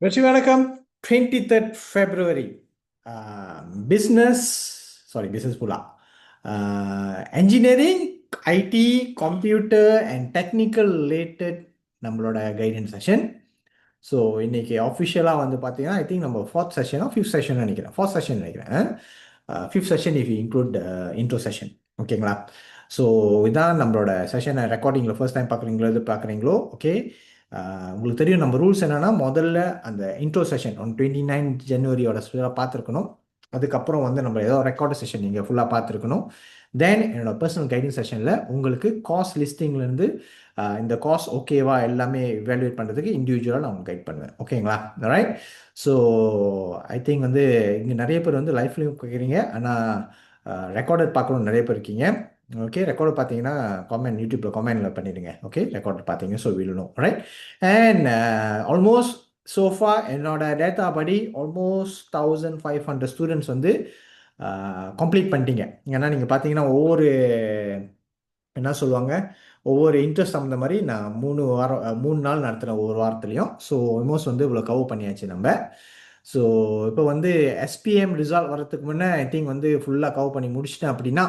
வெற்றி வணக்கம். 23rd February. Business business புலா engineering, IT, computer and technical related நம்மளோட கைடன்ஸ் செஷன். ஸோ இன்னைக்கு ஆஃபிஷியலாக வந்து பார்த்தீங்கன்னா ஐ திங்க் நம்ம ஃபோர்த் செஷனோ ஃபிஃப்த் செஷன் நினைக்கிறேன். ஃபோர்த் செஷன் நினைக்கிறேன். Fifth session if include intro session. ஓகேங்களா? ஸோ இதான் நம்மளோட செஷனை ரெக்கார்டிங்கில் ஃபர்ஸ்ட் டைம் பார்க்குறீங்களோ இது பார்க்குறீங்களோ ஓகே. உங்களுக்கு தெரியும் நம்ம ரூல்ஸ் என்னென்னா, முதல்ல அந்த இன்ட்ரோ செஷன் on 29 ஜனவரியோட ஃபுல்லாக பார்த்துருக்கணும். அதுக்கப்புறம் வந்து நம்ம ஏதோ ரெக்கார்டு செஷன் நீங்கள் ஃபுல்லாக பார்த்துருக்கணும். தென் என்னோட பர்சனல் கைடன்ஸ் செஷனில் உங்களுக்கு காஸ்ட் லிஸ்டிங்லேருந்து இந்த காஸ்ட் ஓகேவா எல்லாமே இவாலுவேட் பண்ணுறதுக்கு இண்டிவிஜுவலாக நான் உங்களுக்கு கைட் பண்ணுவேன். ஓகேங்களா? ரைட். ஸோ ஐ திங்க் வந்து இங்கே நிறைய பேர் வந்து லைஃப்லையும் கேட்குறீங்க, ஆனால் ரெக்கார்டட் பார்க்கணும் நிறைய பேர் இருக்கீங்க. ஓகே, ரெக்கார்டு பார்த்தீங்கன்னா காமெண்ட் யூடியூப்பில் காமெண்டில் பண்ணிடுங்க. ஓகே, ரெக்கார்டு பார்த்தீங்க ஸோ விழணும். ரைட். அண்ட் ஆல்மோஸ்ட் சோஃபா என்னோட டேட்டா படி ஆல்மோஸ்ட் 1500 ஸ்டூடெண்ட்ஸ் வந்து கம்ப்ளீட் பண்ணிட்டீங்க. ஏன்னா நீங்கள் பார்த்தீங்கன்னா ஒவ்வொரு என்ன சொல்லுவாங்க, ஒவ்வொரு இன்ட்ரெஸ்ட் அந்த மாதிரி நான் 3 நாள் நடத்துகிறேன் ஒவ்வொரு வாரத்துலையும். ஸோ ஆல்மோஸ்ட் வந்து இவ்வளோ கவர் பண்ணியாச்சு நம்ம. ஸோ இப்போ வந்து எஸ்பிஎம் ரிசல்ட் வரதுக்கு முன்னே ஐ திங்க் வந்து ஃபுல்லாக கவர் பண்ணி முடிச்சிட்டேன் அப்படின்னா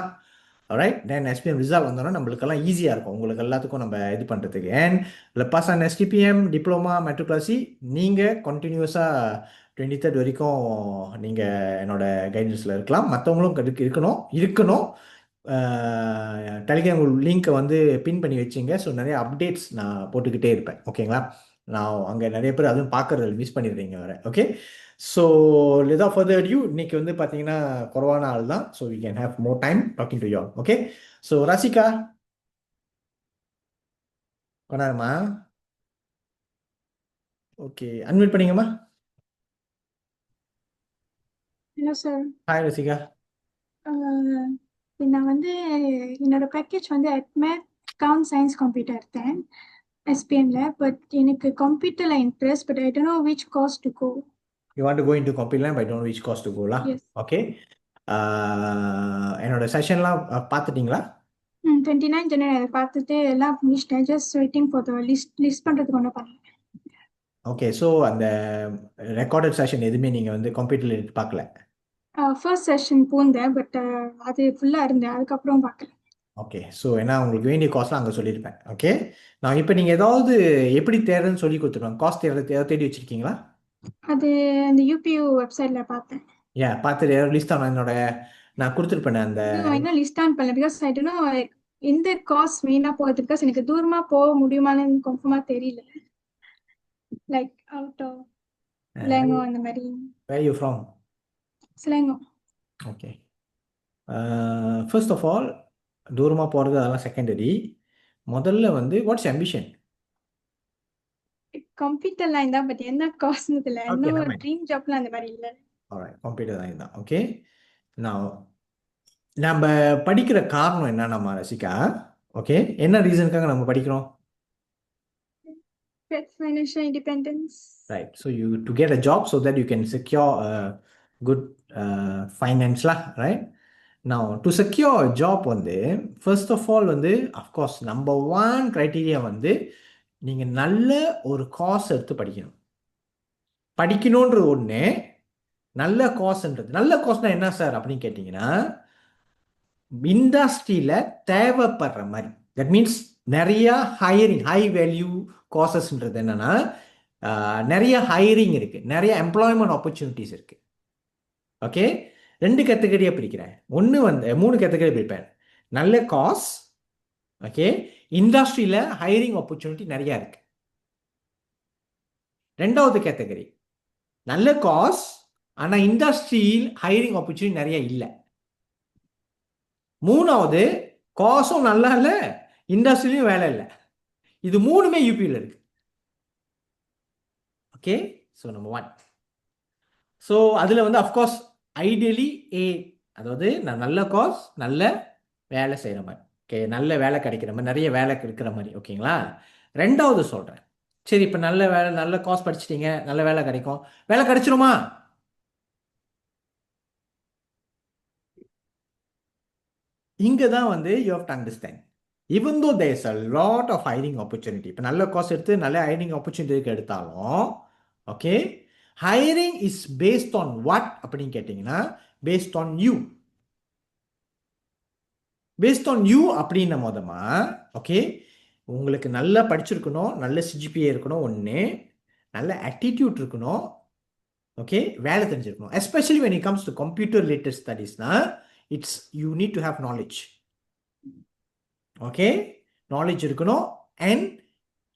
ரைட். தென் எஸ்பிஎம் ரிசல்ட் வந்தோன்னா நம்மளுக்கெல்லாம் ஈஸியாக இருக்கும், உங்களுக்கு எல்லாத்துக்கும் நம்ம இது பண்ணுறதுக்கு. அண்ட் இல்லை பாஸ் ஆன் எஸ்டிபிஎம் டிப்ளமா மெட்ரிகுலசி நீங்கள் கண்டினியூஸாக 23rd வரைக்கும் நீங்கள் என்னோட கைடன்ஸில் இருக்கலாம். மற்றவங்களும் இருக்கணும். டெலிகிராம் லிங்க்கை வந்து பின் பண்ணி வச்சிங்க. ஸோ நிறைய அப்டேட்ஸ் நான் போட்டுக்கிட்டே இருப்பேன். ஓகேங்களா? நான் அங்கே நிறைய பேர் அதுவும் பார்க்குறது மிஸ் பண்ணிடுறீங்க வேறு. Okay. So without further adieu இன்னைக்கு வந்து பார்த்தீங்கன்னா குறைவான ஆள் தான். So we can have more time talking to you all. Okay. So Rasika கொண்டாருமா. ஓகே, அன்மியூட் பண்ணிங்கம்மா. Hello sir. ஹாய் ரசிகா. நான் வந்து என்னோட பேக்கேஜ் வந்து அட்மேத் அக்கவுண்ட் சயின்ஸ் கம்ப்யூட்டர் எடுத்தேன் எஸ்பிஎம்ல. பட் எனக்கு கம்ப்யூட்டர்ல interest, but I don't know which course to go. You want to go into computer line by don't which காஸ்ட் டு கோலா? எஸ். ஓகே. என்னோட செஷன்லாம் பார்த்துட்டிங்களா? 29 ஜனவரி அதை பார்த்துட்டு எல்லாம் ஃபினிஷ்டேன். Just waiting for the list பண்ணுறதுக்கு ஒன்றும் பண்ணல. ஓகே. ஸோ அந்த ரெக்கார்டட் செஷன் எதுவுமே நீங்கள் வந்து கம்ப்யூட்டரில் எடுத்து பார்க்கல? ஃபர்ஸ்ட் செஷன் பூந்தேன், பட் அது ஃபுல்லாக இருந்தேன், அதுக்கப்புறம் பார்க்கல. ஓகே. ஸோ ஏன்னா உங்களுக்கு வேண்டிய காஸ்ட்லாம் அங்கே சொல்லியிருப்பேன். ஓகே. நான் இப்போ நீங்கள் ஏதாவது எப்படி தேடுறதுன்னு சொல்லி கொடுத்துருவேன். காஸ்ட் ஏதாவது தேடி வச்சுருக்கீங்களா? அது அந்த யூபியூ வெப்சைட்ல பார்த்தேன். ஏன் பார்த்துட்டு ஏதாவது லிஸ்ட் ஆன என்னோட நான் கொடுத்துருப்பேன் அந்த இன்னும் லிஸ்ட் ஆன் பண்ணல. பிகாஸ் ஐ டோன்ட் நோ எந்த காஸ்ட் மெயினா போகுது. பிகாஸ் எனக்கு தூரமா போக முடியுமான்னு கன்ஃபார்மா தெரியல. லைக் அவுட் ஆஃப் சிலங்கோ அந்த மாதிரி. Where you from? Selangor. Okay. First of all தூரமாக போகிறது அதெல்லாம் செகண்டரி. முதல்ல வந்து வாட்ஸ் அம்பிஷன்? கம்ப்யூட்டர் லைன் தான், பட் என்ன காஸ்ட்னு தெரியல. ஓகே, இன்னும் ட்ரீம் ஜாப்லாம் அந்த மாதிரி இல்லை. கம்ப்யூட்டர் தான் இதுதான். ஓகே. நான் நம்ம படிக்கிற காரணம் என்னன்னா ரசிகா, ஓகே, என்ன ரீசனுக்காக நம்ம படிக்கிறோம்? Financial independence. Right. So you to get a job so that you can secure a good finance lah, right? Now to secure a job வந்து first of all வந்து of course number one criteria வந்து நீங்க நல்ல ஒரு course எடுத்து படிக்கணும். படிக்கணும்ன்றது ஒன்று, நல்ல கோர்ஸ்ன்றது. நல்ல கோர்ஸ்னா என்ன சார் அப்படின்னு கேட்டிங்கன்னா, இண்டஸ்ட்ரியில் தேவைப்படுற மாதிரி. தட் மீன்ஸ் நிறையா ஹையரிங், ஹை வேல்யூ கோர்சஸ்ன்றது என்னன்னா நிறைய ஹையரிங் இருக்குது, நிறைய எம்ப்ளாய்மெண்ட் ஆப்பர்ச்சுனிட்டிஸ் இருக்குது. ஓகே. 2 கேட்டகரியாக பிரிக்கிறேன். ஒன்று வந்து 3 கேட்டகரி பிரிப்பேன். நல்ல காஸ், ஓகே, இண்டஸ்ட்ரியில் ஹையரிங் ஆப்பர்ச்சுனிட்டி நிறையா இருக்கு. 2வது கேட்டகரி நல்ல காஸ் ஆனால் இண்டஸ்ட்ரியில் ஹையரிங் ஆப்பர்ச்சுனிட்டி நிறைய இல்லை. 3வது காசும் நல்லா இல்லை, இண்டஸ்ட்ரியிலையும் வேலை இல்லை. இது 3மே யூபியில் இருக்கு. ஓகே. So number 1. ஸோ அதில் வந்து அஃப்கோர்ஸ் ஐடியலி ஏ, அதாவது நான் நல்ல காஸ் நல்ல வேலை செய்கிற மாதிரி, ஓகே, நல்ல வேலை கிடைக்கிற மாதிரி, நிறைய வேலை இருக்கிற மாதிரி. ஓகேங்களா? 2வது சொல்கிறேன். சரி, இப்போ நல்ல வேலை, நல்ல காஸ் படிச்சிட்டிங்க, நல்ல வேலை கிடைக்கும். வேலை கிடைச்சிருமா? இங்கே தான் வந்து you have to understand, even though there is a lot of hiring opportunity, இப்போ நல்ல காஸ் எடுத்து நல்ல ஹைரிங் ஆப்பர்ச்சுனிட்டி எடுத்தாலும், okay, hiring is based on what அப்படின்னு கேட்டிங்கன்னா based on you. Based on you அப்படின்ன மொதமா ஓகே, உங்களுக்கு நல்லா படிச்சிருக்கணும், நல்ல சிஜிபிஏ இருக்கணும் ஒன்று, நல்ல ஆட்டிடியூட் இருக்கணும், ஓகே, வேலை தெரிஞ்சிருக்கணும். Especially when it comes to computer related ஸ்டடீஸ்னா it's you need to have knowledge. Okay, knowledge இருக்கணும். அண்ட்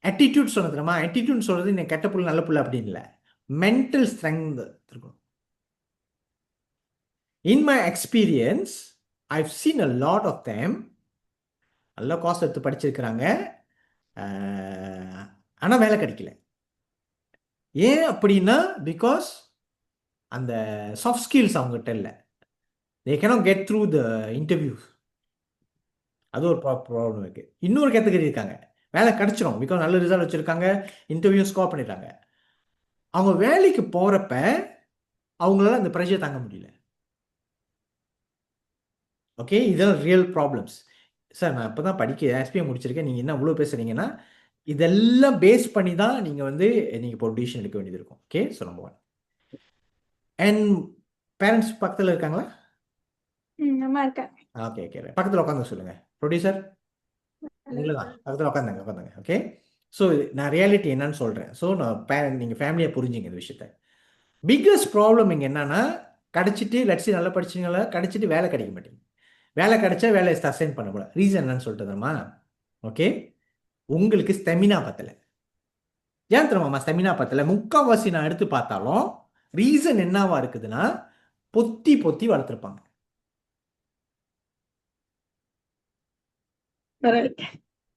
ஆட்டிடியூட் சொன்னதுமா, ஆட்டிடியூட் சொல்றது இந்த கெட்ட புள்ள நல்ல புள்ள அப்படின்னு இல்லை, மென்டல் ஸ்ட்ரென்த் இருக்கணும். In my experience I've seen a lot of them நல்ல காசு எடுத்து படிச்சிருக்கிறாங்க, ஆனால் வேலை கிடைக்கல. ஏன் அப்படின்னா பிகாஸ் அந்த சாஃப்ட் ஸ்கில்ஸ் அவங்ககிட்ட இல்லை. They cannot get through the interviews. அது ஒரு ப்ராப்ளம் இருக்கு. இன்னொரு கேட்டகரி இருக்காங்க, வேலை கிடைச்சிடும் பிகாஸ் நல்ல ரிசல்ட் வச்சிருக்காங்க, இன்டர்வியூ ஸ்கோர் பண்ணிடுறாங்க. அவங்க வேலைக்கு போறப்ப அவங்களால அந்த ப்ரெஷர் தாங்க முடியல. ஓகே, இதெல்லாம் ரியல் ப்ராப்ளம்ஸ். சார் நான் இப்போ தான் படிக்க எஸ்பிஎம் முடிச்சிருக்கேன், நீங்கள் என்ன அவ்வளோ பேசுறீங்கன்னா இதெல்லாம் பேஸ் பண்ணி தான் நீங்கள் நீங்கள் இப்போ டிசிஷன் எடுக்க வேண்டியது இருக்கும். Okay, so number 1. And parents பக்கத்தில் இருக்காங்களா? அம்மா இருக்காங்க. ஓகே ஓகே, பக்கத்தில் உட்காந்து சொல்லுங்க. ப்ரொடியூசர் உங்களை தான் பக்கத்தில் உட்காந்துங்க. ஓகே, ஸோ நான் ரியாலிட்டி என்னன்னு சொல்கிறேன். ஸோ நான் நீங்கள் ஃபேமிலியை புரிஞ்சுங்க இந்த விஷயத்த. பிக்கஸ்ட் ப்ராப்ளம் இங்கே என்னன்னா, கிடைச்சிட்டு லட்சி நல்லா படிச்சிங்களா, கிடைச்சிட்டு வேலை கிடைக்க மாட்டேங்குது. வேலை கிடைச்சா வேலை அசைன் பண்ணக்கூடாது. ரீசன் என்னன்னு சொல்லிட்டு தரமா? ஓகே, உங்களுக்கு ஸ்டெமினா பத்தலை. ஏன் தெரியுமாம்மா ஸ்டெமினா பத்தலை? முக்கால்வாசி நான் எடுத்து பார்த்தாலும் ரீசன் என்னவா இருக்குதுன்னா பொத்தி பொத்தி வளர்த்துருப்பாங்க.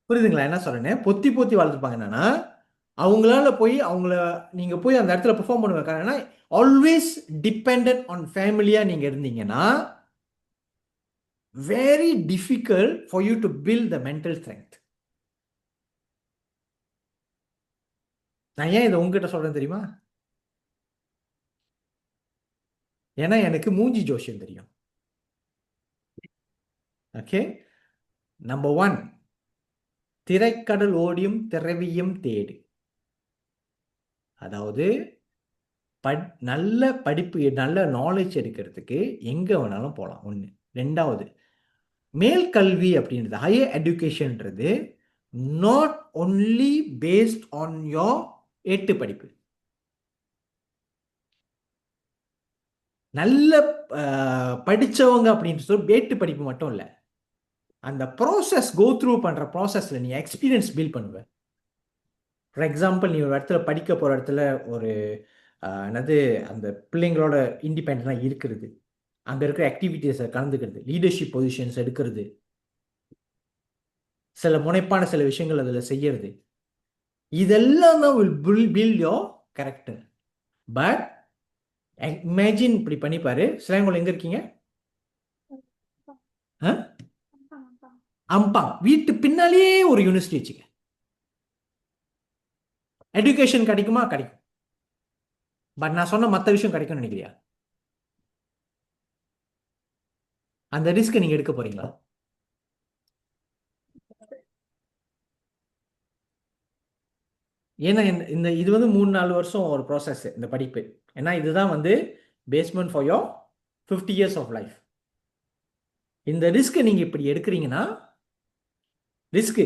புரியுதுங்களா என்ன சொல்றேன்னு? பொத்தி பொத்தி வளர்த்துருப்பாங்க. என்னன்னா அவங்களால போய் நீங்க போய் அந்த இடத்துல பெர்ஃபார்ம் பண்ணுவாங்க. ஆல்வேஸ் டிபெண்டன்ட் ஆன் ஃபேமிலியா நீங்க இருந்தீங்கன்னா very difficult for you to build the mental strength. நான் ஏன் இதை உங்ககிட்ட சொல்றேன் தெரியுமா? ஏன்னா எனக்கு மூஞ்சி ஜோஷியம் தெரியும். ஓகே, நம்பர் 1, திரைக்கடல் ஓடியும் திரவியம் தேடு. அதாவது நல்ல படிப்பு, நல்ல நாலேஜ் எடுக்கிறதுக்கு எங்கே வேணாலும் போகலாம். ஒன்று. ரெண்டாவது, மேல் கல்வி அப்படின்றது, ஹையர் எஜுகேஷன்ன்றது not only based on your 8 படிப்பு. நல்ல படித்தவங்க அப்படின்னு சொல்லி 8 படிப்பு மட்டும் இல்லை, அந்த ப்ராசஸ் கோ த்ரூ பண்ணுற ப்ராசஸில் நீ எக்ஸ்பீரியன்ஸ் பில்ட் பண்ணுவேன். ஃபார் எக்ஸாம்பிள், நீ ஒரு இடத்துல படிக்க போகிற இடத்துல ஒரு என்னது அந்த பிள்ளைங்களோட இண்டிபெண்டனாக இருக்கிறது, அங்கே இருக்கிற ஆக்டிவிட்டீஸை கலந்துக்கிறது, லீடர்ஷிப் பொசிஷன்ஸ் எடுக்கிறது, சில முனைப்பான சில விஷயங்கள் அதில் செய்யறது, இதெல்லாம் தான் will build your character. But imagine இப்படி பண்ணிப்பாரு, சிலங்கோல் எங்கே இருக்கீங்க? அம்பாங் வீட்டு பின்னாலேயே ஒரு யூனிவர்சிட்டி வச்சுக்க. எஜுகேஷன் கிடைக்குமா? கிடைக்கும். பட் நான் சொன்ன மற்ற விஷயம் கிடைக்கும்னு நினைக்கிறியா? அந்த ரிஸ்க் நீங்க எடுக்க போறீங்களா? ஏன்னா இந்த இது 3-4 வருஷம் ஒரு ப்ராசஸ் இந்த படிப்பு. ஏன்னா இதுதான் basement for your 50 years of life. இந்த ரிஸ்க் நீங்க இப்படி எடுக்கிறீங்கன்னா, risk,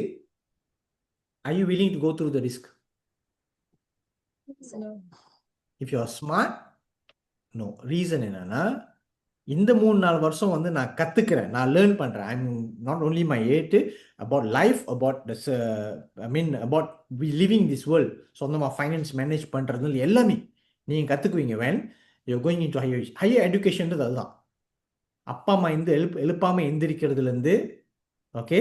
are you willing to go through the risk? If you are smart, no. Reason என்னன்னா, இந்த 3-4 வருஷம் நான் கத்துக்கிறேன், நான் லேர்ன் பண்றேன். I mean not only my eight about life, about about living this world. சொந்தமாக ஃபைனான்ஸ் மேனேஜ் பண்றது எல்லாமே நீங்க கத்துக்குவீங்க when you're going into higher education. அதுதான் அப்பா அம்மா எழுப்பாம எந்திரிக்கிறதுலேருந்து, ஓகே,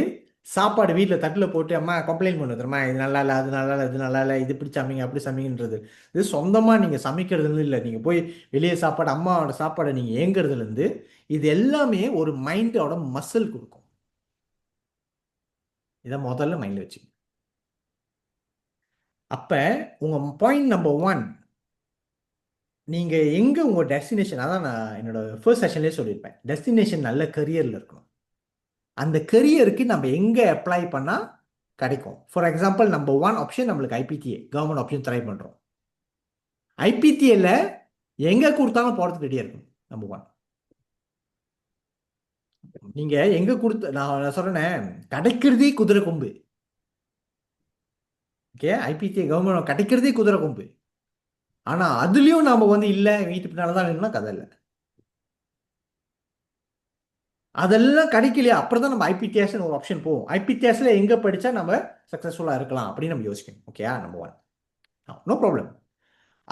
சாப்பாடு வீட்டில் தட்டில் போட்டு அம்மா கம்ப்ளைண்ட் பண்ணு தெரியுமா, இது நல்லா இல்லை, அது நல்லா இல்லை, இது நல்லா இல்லை, இது இப்படி சமைங்க அப்படி சமைங்கன்றது. இது சொந்தமாக நீங்கள் சமைக்கிறதுலேருந்து இல்லை, நீங்கள் போய் வெளியே சாப்பாடு அம்மாவோட சாப்பாடை நீங்கள் ஏங்குறதுலேருந்து, இது எல்லாமே ஒரு மைண்டோட மசில் கொடுக்கும். இதை முதல்ல மைண்டில் வச்சுங்க. அப்போ உங்கள் பாயிண்ட் நம்பர் 1, நீங்கள் எங்கே உங்கள் டெஸ்டினேஷன், அதான் நான் என்னோட ஃபர்ஸ்ட் செஷன்லேயே சொல்லியிருப்பேன், டெஸ்டினேஷன் நல்ல கரியரில் இருக்கணும். அந்த கரியருக்கு நம்ம எங்கே அப்ளை பண்ணால் கிடைக்கும். ஃபார் எக்ஸாம்பிள், நம்பர் 1 ஆப்ஷன் நம்மளுக்கு ஐபிடிஏ கவர்மெண்ட் ஆப்ஷன் ட்ரை பண்ணுறோம். ஐபிடிஎல்ல எங்கே கொடுத்தாலும் போகிறதுக்கு ரெடியாக இருக்கும். நம்பர் 1. நீங்கள் எங்கே கொடுத்து நான் சொல்கிறேனே, கிடைக்கிறதே குதிரை கொம்பு. ஓகே, ஐபிடிஏ கவர்மெண்ட் கிடைக்கிறதே குதிரை கொம்பு. ஆனால் அதுலேயும் நாம் வந்து இல்லை வீட்டு பின்னால் தான் வேணும்னா கதை இல்லை. அதெல்லாம் கிடைக்கலையா, அப்புறம் தான் நம்ம ஐபிடிஎஸ்னு ஒரு ஆப்ஷன் போவோம். ஐபிடிஎஸ்ல எங்கே படித்தா நம்ம சக்ஸஸ்ஃபுல்லாக இருக்கலாம் அப்படின்னு நம்ம யோசிக்கணும். Okay, number 1. No problem.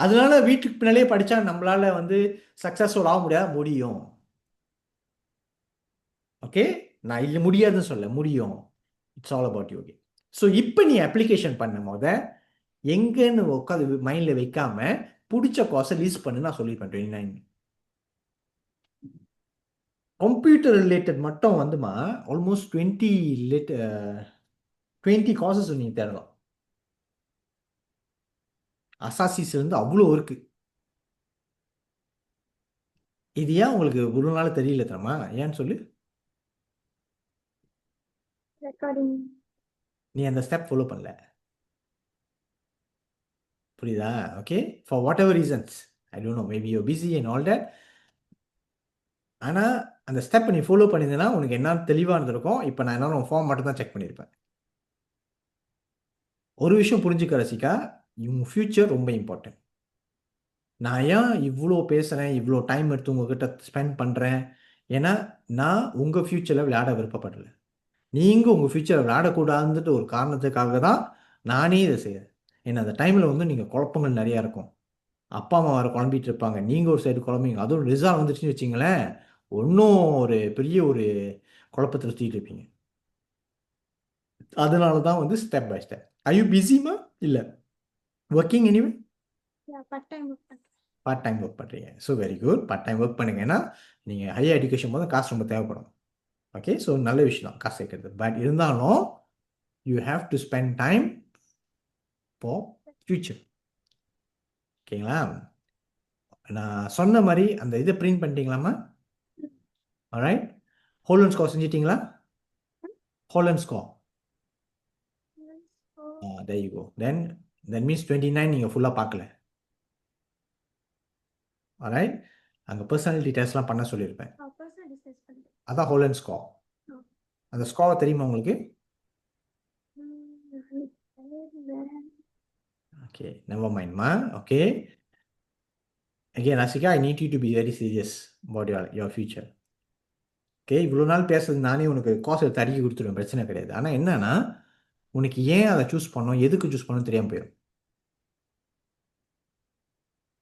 அதனால வீட்டுக்கு பின்னாலே படித்தா நம்மளால வந்து சக்ஸஸ்ஃபுல் ஆக முடியும். ஓகே, நான் இல்லை முடியாதுன்னு சொல்ல, முடியும். It's all about you. Okay, so இப்போ நீ அப்ளிகேஷன் பண்ணும் போத எங்கன்னு உட்காந்து மைண்டில் வைக்காம பிடிச்ச கோர்ஸை லீஸ் பண்ணு நான் சொல்லியிருப்பேன். 29 கம்ப்யூட்டர் ரிலேட்டட் மட்டும் வந்துமா ஆல்மோஸ்ட் 20 கோர்சஸ் நீங்கள் தேடலாம். அசாசிஸ் வந்து அவ்வளோ இருக்கு. இது ஏன் உங்களுக்கு ஒரு நாள் தெரியல தெரியுமா? ஏன்னு சொல்லு. ரெக்கார்டிங் நீ அந்த ஸ்டெப் ஃபாலோ பண்ணல. புரியுதா? Okay, for what ever reasons, I don't no, maybe you busy and all that. ஆனால் அந்த ஸ்டெப் நீ ஃபாலோ பண்ணியிருந்தேன்னா உனக்கு என்ன தெளிவாக இருந்திருக்கும். இப்போ நான் என்ன ஃபார்ம் மட்டும் தான் செக் பண்ணியிருப்பேன். ஒரு விஷயம் புரிஞ்சுக்க ரசிகா, உங்கள் ஃப்யூச்சர் ரொம்ப இம்பார்ட்டன்ட். நான் ஏன் இவ்வளோ பேசுகிறேன், இவ்வளோ டைம் எடுத்து உங்ககிட்ட ஸ்பெண்ட் பண்ணுறேன்? ஏன்னா நான் உங்கள் ஃப்யூச்சரில் விளையாட விருப்பப்படலை. நீங்கள் உங்கள் ஃப்யூச்சரை விளையாடக்கூடாதுன்ட்டு ஒரு காரணத்துக்காக தான் நானே இதை செய்கிறேன். ஏன்னா அந்த டைமில் வந்து நீங்கள் குழப்பங்கள் நிறையா இருக்கும். அப்பா அம்மா வேறு குழம்பிட்டு இருப்பாங்க, நீங்கள் ஒரு சைடு குழம்பிங்க. அதுவும் ரிசல்ட் வந்துருச்சுன்னு வச்சிங்களேன், ஒன்றும் ஒரு பெரிய ஒரு குழப்பத்தில் சுற்றிட்டு இருப்பீங்க. அதனால தான் வந்து step by step. I you பிஸிமா? இல்லை, working anyway? Part time work பண்ணுறேன். பார்ட் டைம் ஒர்க் பண்ணுறீங்க. So very good. Part time work பண்ணுங்க. ஏன்னா நீங்கள் ஹையர் எஜுகேஷன் போது காசு ரொம்ப தேவைப்படும். ஓகே, ஸோ நல்ல விஷயம் தான் காசு சேர்க்கறது. பட் இருந்தாலும் you have to spend time for future. ஓகேங்களா? நான் சொன்ன மாதிரி அந்த இதை பிரிண்ட் பண்ணிட்டீங்களாம்மா? ஆல்ரைட். ஹோல் அண்ட் ஸ்கோர் செஞ்சிட்டிங்களா? Holland score. there you go. Then that means 29 நீங்கள் ஃபுல்லாக பார்க்கல. ஆல்ரைட். அங்கே பர்சனாலிட்டி டெஸ்ட்லாம் பண்ண சொல்லியிருப்பேன். அதான் ஹோல் அண்ட் ஸ்கோர். அந்த ஸ்கோர் தெரியுமா உங்களுக்கு? ஓகே, நெவர் மைண்ட்மா. Okay, again Rasika, I need you to be very serious about your future. Okay, இவ்வளோ நாள் பேசுறது நானே உனக்கு கோர்ஸ் தடுக்கி கொடுத்துருவேன், பிரச்சனை கிடையாது. ஆனால் என்னன்னா உனக்கு ஏன் அதை சூஸ் பண்ணணும், எதுக்கு சூஸ் பண்ணணும் தெரியாமல் போயிடும்.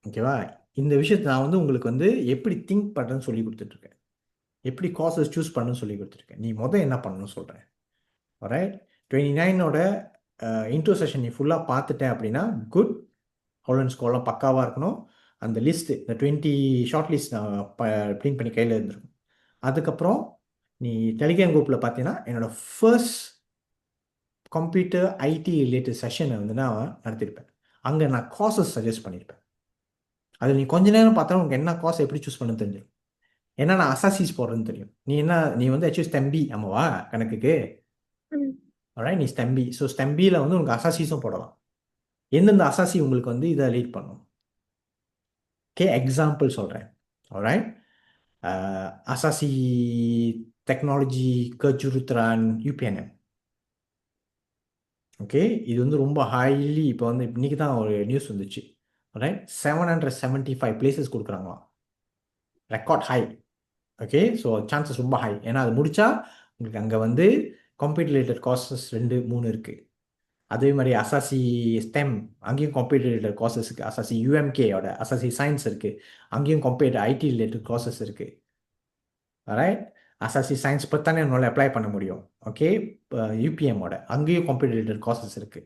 ஓகேவா? இந்த விஷயத்தை நான் வந்து உங்களுக்கு வந்து எப்படி திங்க் பண்ணுறேன்னு சொல்லி கொடுத்துட்ருக்கேன், எப்படி கோர்ஸஸ் சூஸ் பண்ணணும்னு சொல்லி கொடுத்துருக்கேன். நீ என்ன பண்ணணும்னு சொல்கிறேன். ஆல்ரைட். 29ஓட இன்ட்ரோ செஷன் நீ ஃபுல்லாக பார்த்துட்டேன் அப்படின்னா குட். ஹோல் அண்ட் ஸ்கோர்லாம் பக்காவாக இருக்கணும். அந்த லிஸ்ட்டு, இந்த 20 ஷார்ட் லிஸ்ட் நான் பிரிண்ட் பண்ணி கையில் இருந்திருக்கும். அதுக்கப்புறம் நீ டெலிகிராம் குரூப்பில் பார்த்தீங்கன்னா என்னோடய ஃபர்ஸ்ட் கம்ப்யூட்டர் ஐடி ரிலேட்டட் செஷனை வந்து நான் நடத்தியிருப்பேன். அங்கே நான் கோர்சஸ் சஜஸ்ட் பண்ணியிருப்பேன். அது நீ கொஞ்ச நேரம் பார்த்தாலும் உனக்கு என்ன கோர்ஸ் எப்படி சூஸ் பண்ண தெரிஞ்சிடும். ஏன்னா நான் அசாசிஸ் போடுறேன்னு தெரியும். நீ வந்து ஆக்சுவலி ஸ்டெம்பி ஆமாவா கணக்குக்கு? நீ ஸ்டெம்பி. ஸோ ஸ்டெம்பியில் வந்து உனக்கு அசாசிஸும் போடலாம். எந்தெந்த அசாசி உங்களுக்கு வந்து இதை லீட் பண்ணும். ஓகே, எக்ஸாம்பிள் சொல்கிறேன். ஆல்ரைட். அசாசி டெக்னாலஜி கஜுருத்ரான் யூபிஎன்எம். ஓகே, இது வந்து ரொம்ப ஹைலி இப்போ வந்து இன்றைக்கி தான் ஒரு நியூஸ் வந்துச்சு. ரைட், 775 பிளேசஸ் கொடுக்குறாங்களாம், record high. Okay, so chances ரொம்ப ஹை. ஏன்னா அது முடித்தா உங்களுக்கு அங்கே வந்து கம்ப்யூட்டர் ரிலேட்டட் கோர்சஸ் 2-3 இருக்குது. அதே மாதிரி அசாசி ஸ்டெம், அங்கேயும் கம்ப்யூட்டர் ரிலேட்டட் கோர்சஸ் இருக்குது. அசாசி யூஎம்கேயோட அசாசி சயின்ஸ் இருக்குது, அங்கேயும் கம்ப்யூட்டர் ஐடி ரிலேட்டட் கோர்சஸ் இருக்குது. ரைட், அசாசி சயின்ஸ் பற்றி என்னால் அப்ளை பண்ண முடியும். ஓகே, யூபிஎம்மோட அங்கேயும் கம்ப்யூட்டர் ரிலேட்டட் கோர்சஸ் இருக்குது.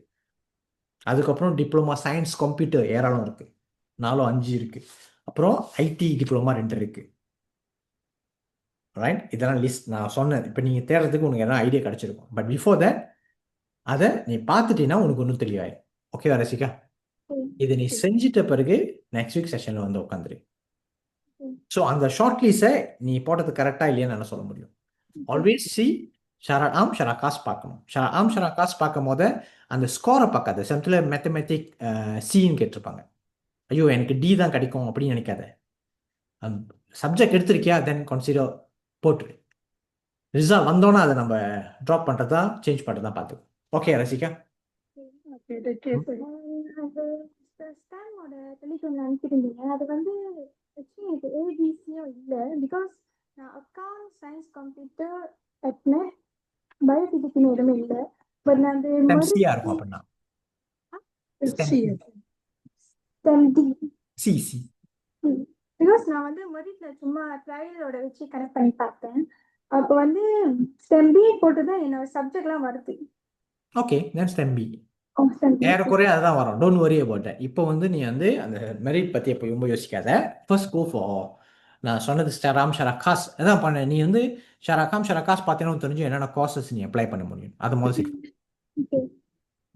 அதுக்கப்புறம் டிப்ளமா சயின்ஸ் கம்ப்யூட்டர் ஏராளம் இருக்குது, 4-5 இருக்குது. அப்புறம் ஐடி டிப்ளமா 2 இருக்குது. ரைட், இதெல்லாம் லிஸ்ட் நான் சொன்னேன். இப்போ நீங்கள் தேடுறதுக்கு உனக்கு எதாவது ஐடியா கிடச்சிருக்கும். பட் பிஃபோர் தட் அதை நீ பார்த்துட்டீங்கன்னா உனக்கு ஒன்றும் தெளிவாயிடும். ஓகேவா ரசிகா? இதை நீ செஞ்சிட்ட பிறகு நெக்ஸ்ட் வீக் செஷனில் வந்து உட்காந்துரு. ஸோ அந்த ஷார்ட் லிஸ்ட்டை நீ போட்டது கரெக்டாக இல்லையான்னு என்ன சொல்ல முடியும். ஆல்வேஸ் சி ஷரா ஆம் ஷரா காசு பார்க்கணும். ஷரா ஆம் ஷரா காசு பார்க்கும் போது அந்த ஸ்கோரை பார்க்காது. சமத்தில் மேத்தமெட்டிக் சின்னு கேட்டிருப்பாங்க. ஐயோ எனக்கு டி தான் கிடைக்கும் அப்படின்னு நினைக்காத. சப்ஜெக்ட் எடுத்திருக்கியா தென் கன்சிடர் போட்டு ரிசல்ட் வந்தோன்னா அதை நம்ம ட்ராப் பண்ணுறதா சேஞ்ச் பண்ணுறதா பார்த்துக்கோ. Okay Rasika? Okay okay sir. அது ஸ்டாமோட டெலிஃபோன் அனுப்பியிருந்தீங்க. அது வந்து ஆக்சுவலி எனக்கு ஏபிசியும் இல்லை. பிகாஸ் நான் அக்கௌண்ட் சயின்ஸ் கம்ப்யூட்டர் எடுத்தேன், பயோபிசிக்ஸ்னு எதுவுமே இல்லை. பட் நான் அந்த ஸ்டெம்சியா இருக்கும் அப்படின்னா. ஸ்டெம்டி சி பிகாஸ் நான் வந்து மெரிட்ல சும்மா ட்ரையலோட வச்சு கனெக்ட் பண்ணி பார்த்தேன். அப்போ வந்து ஸ்டெம்பி போட்டு தான் என்னோட சப்ஜெக்ட்லாம் வருது. ஓகே தென் ஸ்டெம்பி STEM. ஏறக்குறைய அதுதான் வரும். Don't worry about it. இப்போ வந்து நீ வந்து அந்த மெரிட் பற்றி எப்போ ரொம்ப யோசிக்காத. ஃபர்ஸ்ட் கோ ஃபார் நான் சொன்னது ஷராம் ஷரக்காஸ் அதான் பண்ண. நீ வந்து ஷரகாம் ஷரக்காஸ் பார்த்தீங்கன்னா தெரிஞ்சு என்னென்ன கோர்சஸ் நீ அப்ளை பண்ண முடியும் அது முதல் சரி. ஓகே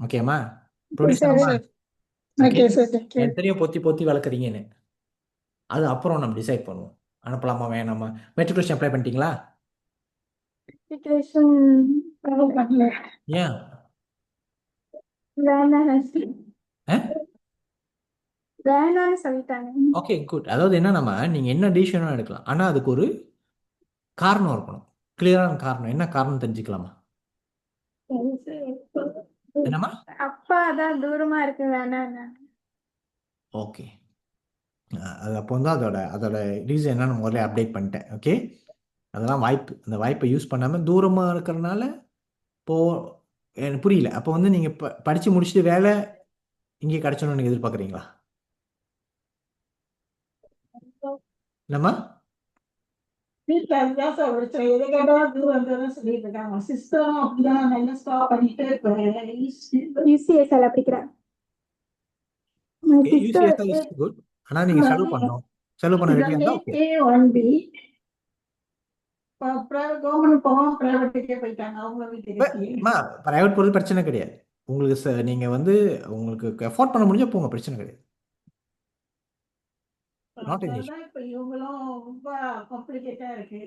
ஓகேம்மா? சார். ப்ரொடியூசர்மா? Okay okay sir. தேங்க்யூ. எனக்கு தெரியும் பொத்தி பொத்தி வளர்க்குறீங்கன்னு. அது அப்புறம் நம்ம டிசைட் பண்ணுவோம் அனுப்பலாமா வேணாமா. மெட்ரிகுலேஷன் அப்ளை பண்ணிட்டீங்களா? அப்ளிகேஷன் பண்ணல. ஏன்? ஆ வேணாம்னு சொல்லிட்டாங்க. Okay good. அதாவது என்னன்னா நீங்கள் என்ன டிசிஷனும் எடுக்கலாம், ஆனால் அதுக்கு ஒரு காரணம் இருக்கணும். கிளியரான காரணம். என்ன காரணம் தெரிஞ்சுக்கலாமா? என்னம்மா? அப்பா தான் தூரமா இருக்கு வேணாம். ஓகே. அது அப்போ வந்து அதோட அதோட ரீசன் என்னன்னு முதல்ல அப்டேட் பண்ணிட்டேன். ஓகே அதெல்லாம் வாய்ப்பு. அந்த வாய்ப்பை யூஸ் பண்ணாமல் தூரமாக இருக்கிறனால எனக்கு புரியல. அப்போ வந்து நீங்கள் படித்து முடிச்சுட்டு வேலை இங்கே கிடச்சணும்னு நீங்கள் எதிர்பார்க்குறீங்களா? என்னம்மா? வீட்டுல அதுதான் சார் பிரச்சனை. எதை கேட்டாலும் தூரம் தூரம் சொல்லிட்டு இருக்காங்க. சிஸ்டம் அப்படிதான் நல்லா ஸ்டாப் பண்ணிட்டு யூசிஎஸ்எல் அப்படிக்கிறேன். யூசிஎஸ்எல் இஸ் குட். ஆனால் நீங்கள் செலவு பண்ணணும். செலவு பண்ண ரெடியாக இருந்தால் ஓகே. A1B கவர்மெண்ட் போவோம், பிரைவேட்டுக்கே போயிட்டாங்க அவங்க வீட்டுக்கு. ப்ரைவேட் போகிறது பிரச்சனை கிடையாது. உங்களுக்கு நீங்கள் வந்து உங்களுக்கு அஃபோர்ட் பண்ண முடிஞ்சால் போங்க, பிரச்சனை கிடையாது. Not an issue. இப்ப இவங்களும் ரொம்ப காம்ப்ளிகேட்டா இருக்கு.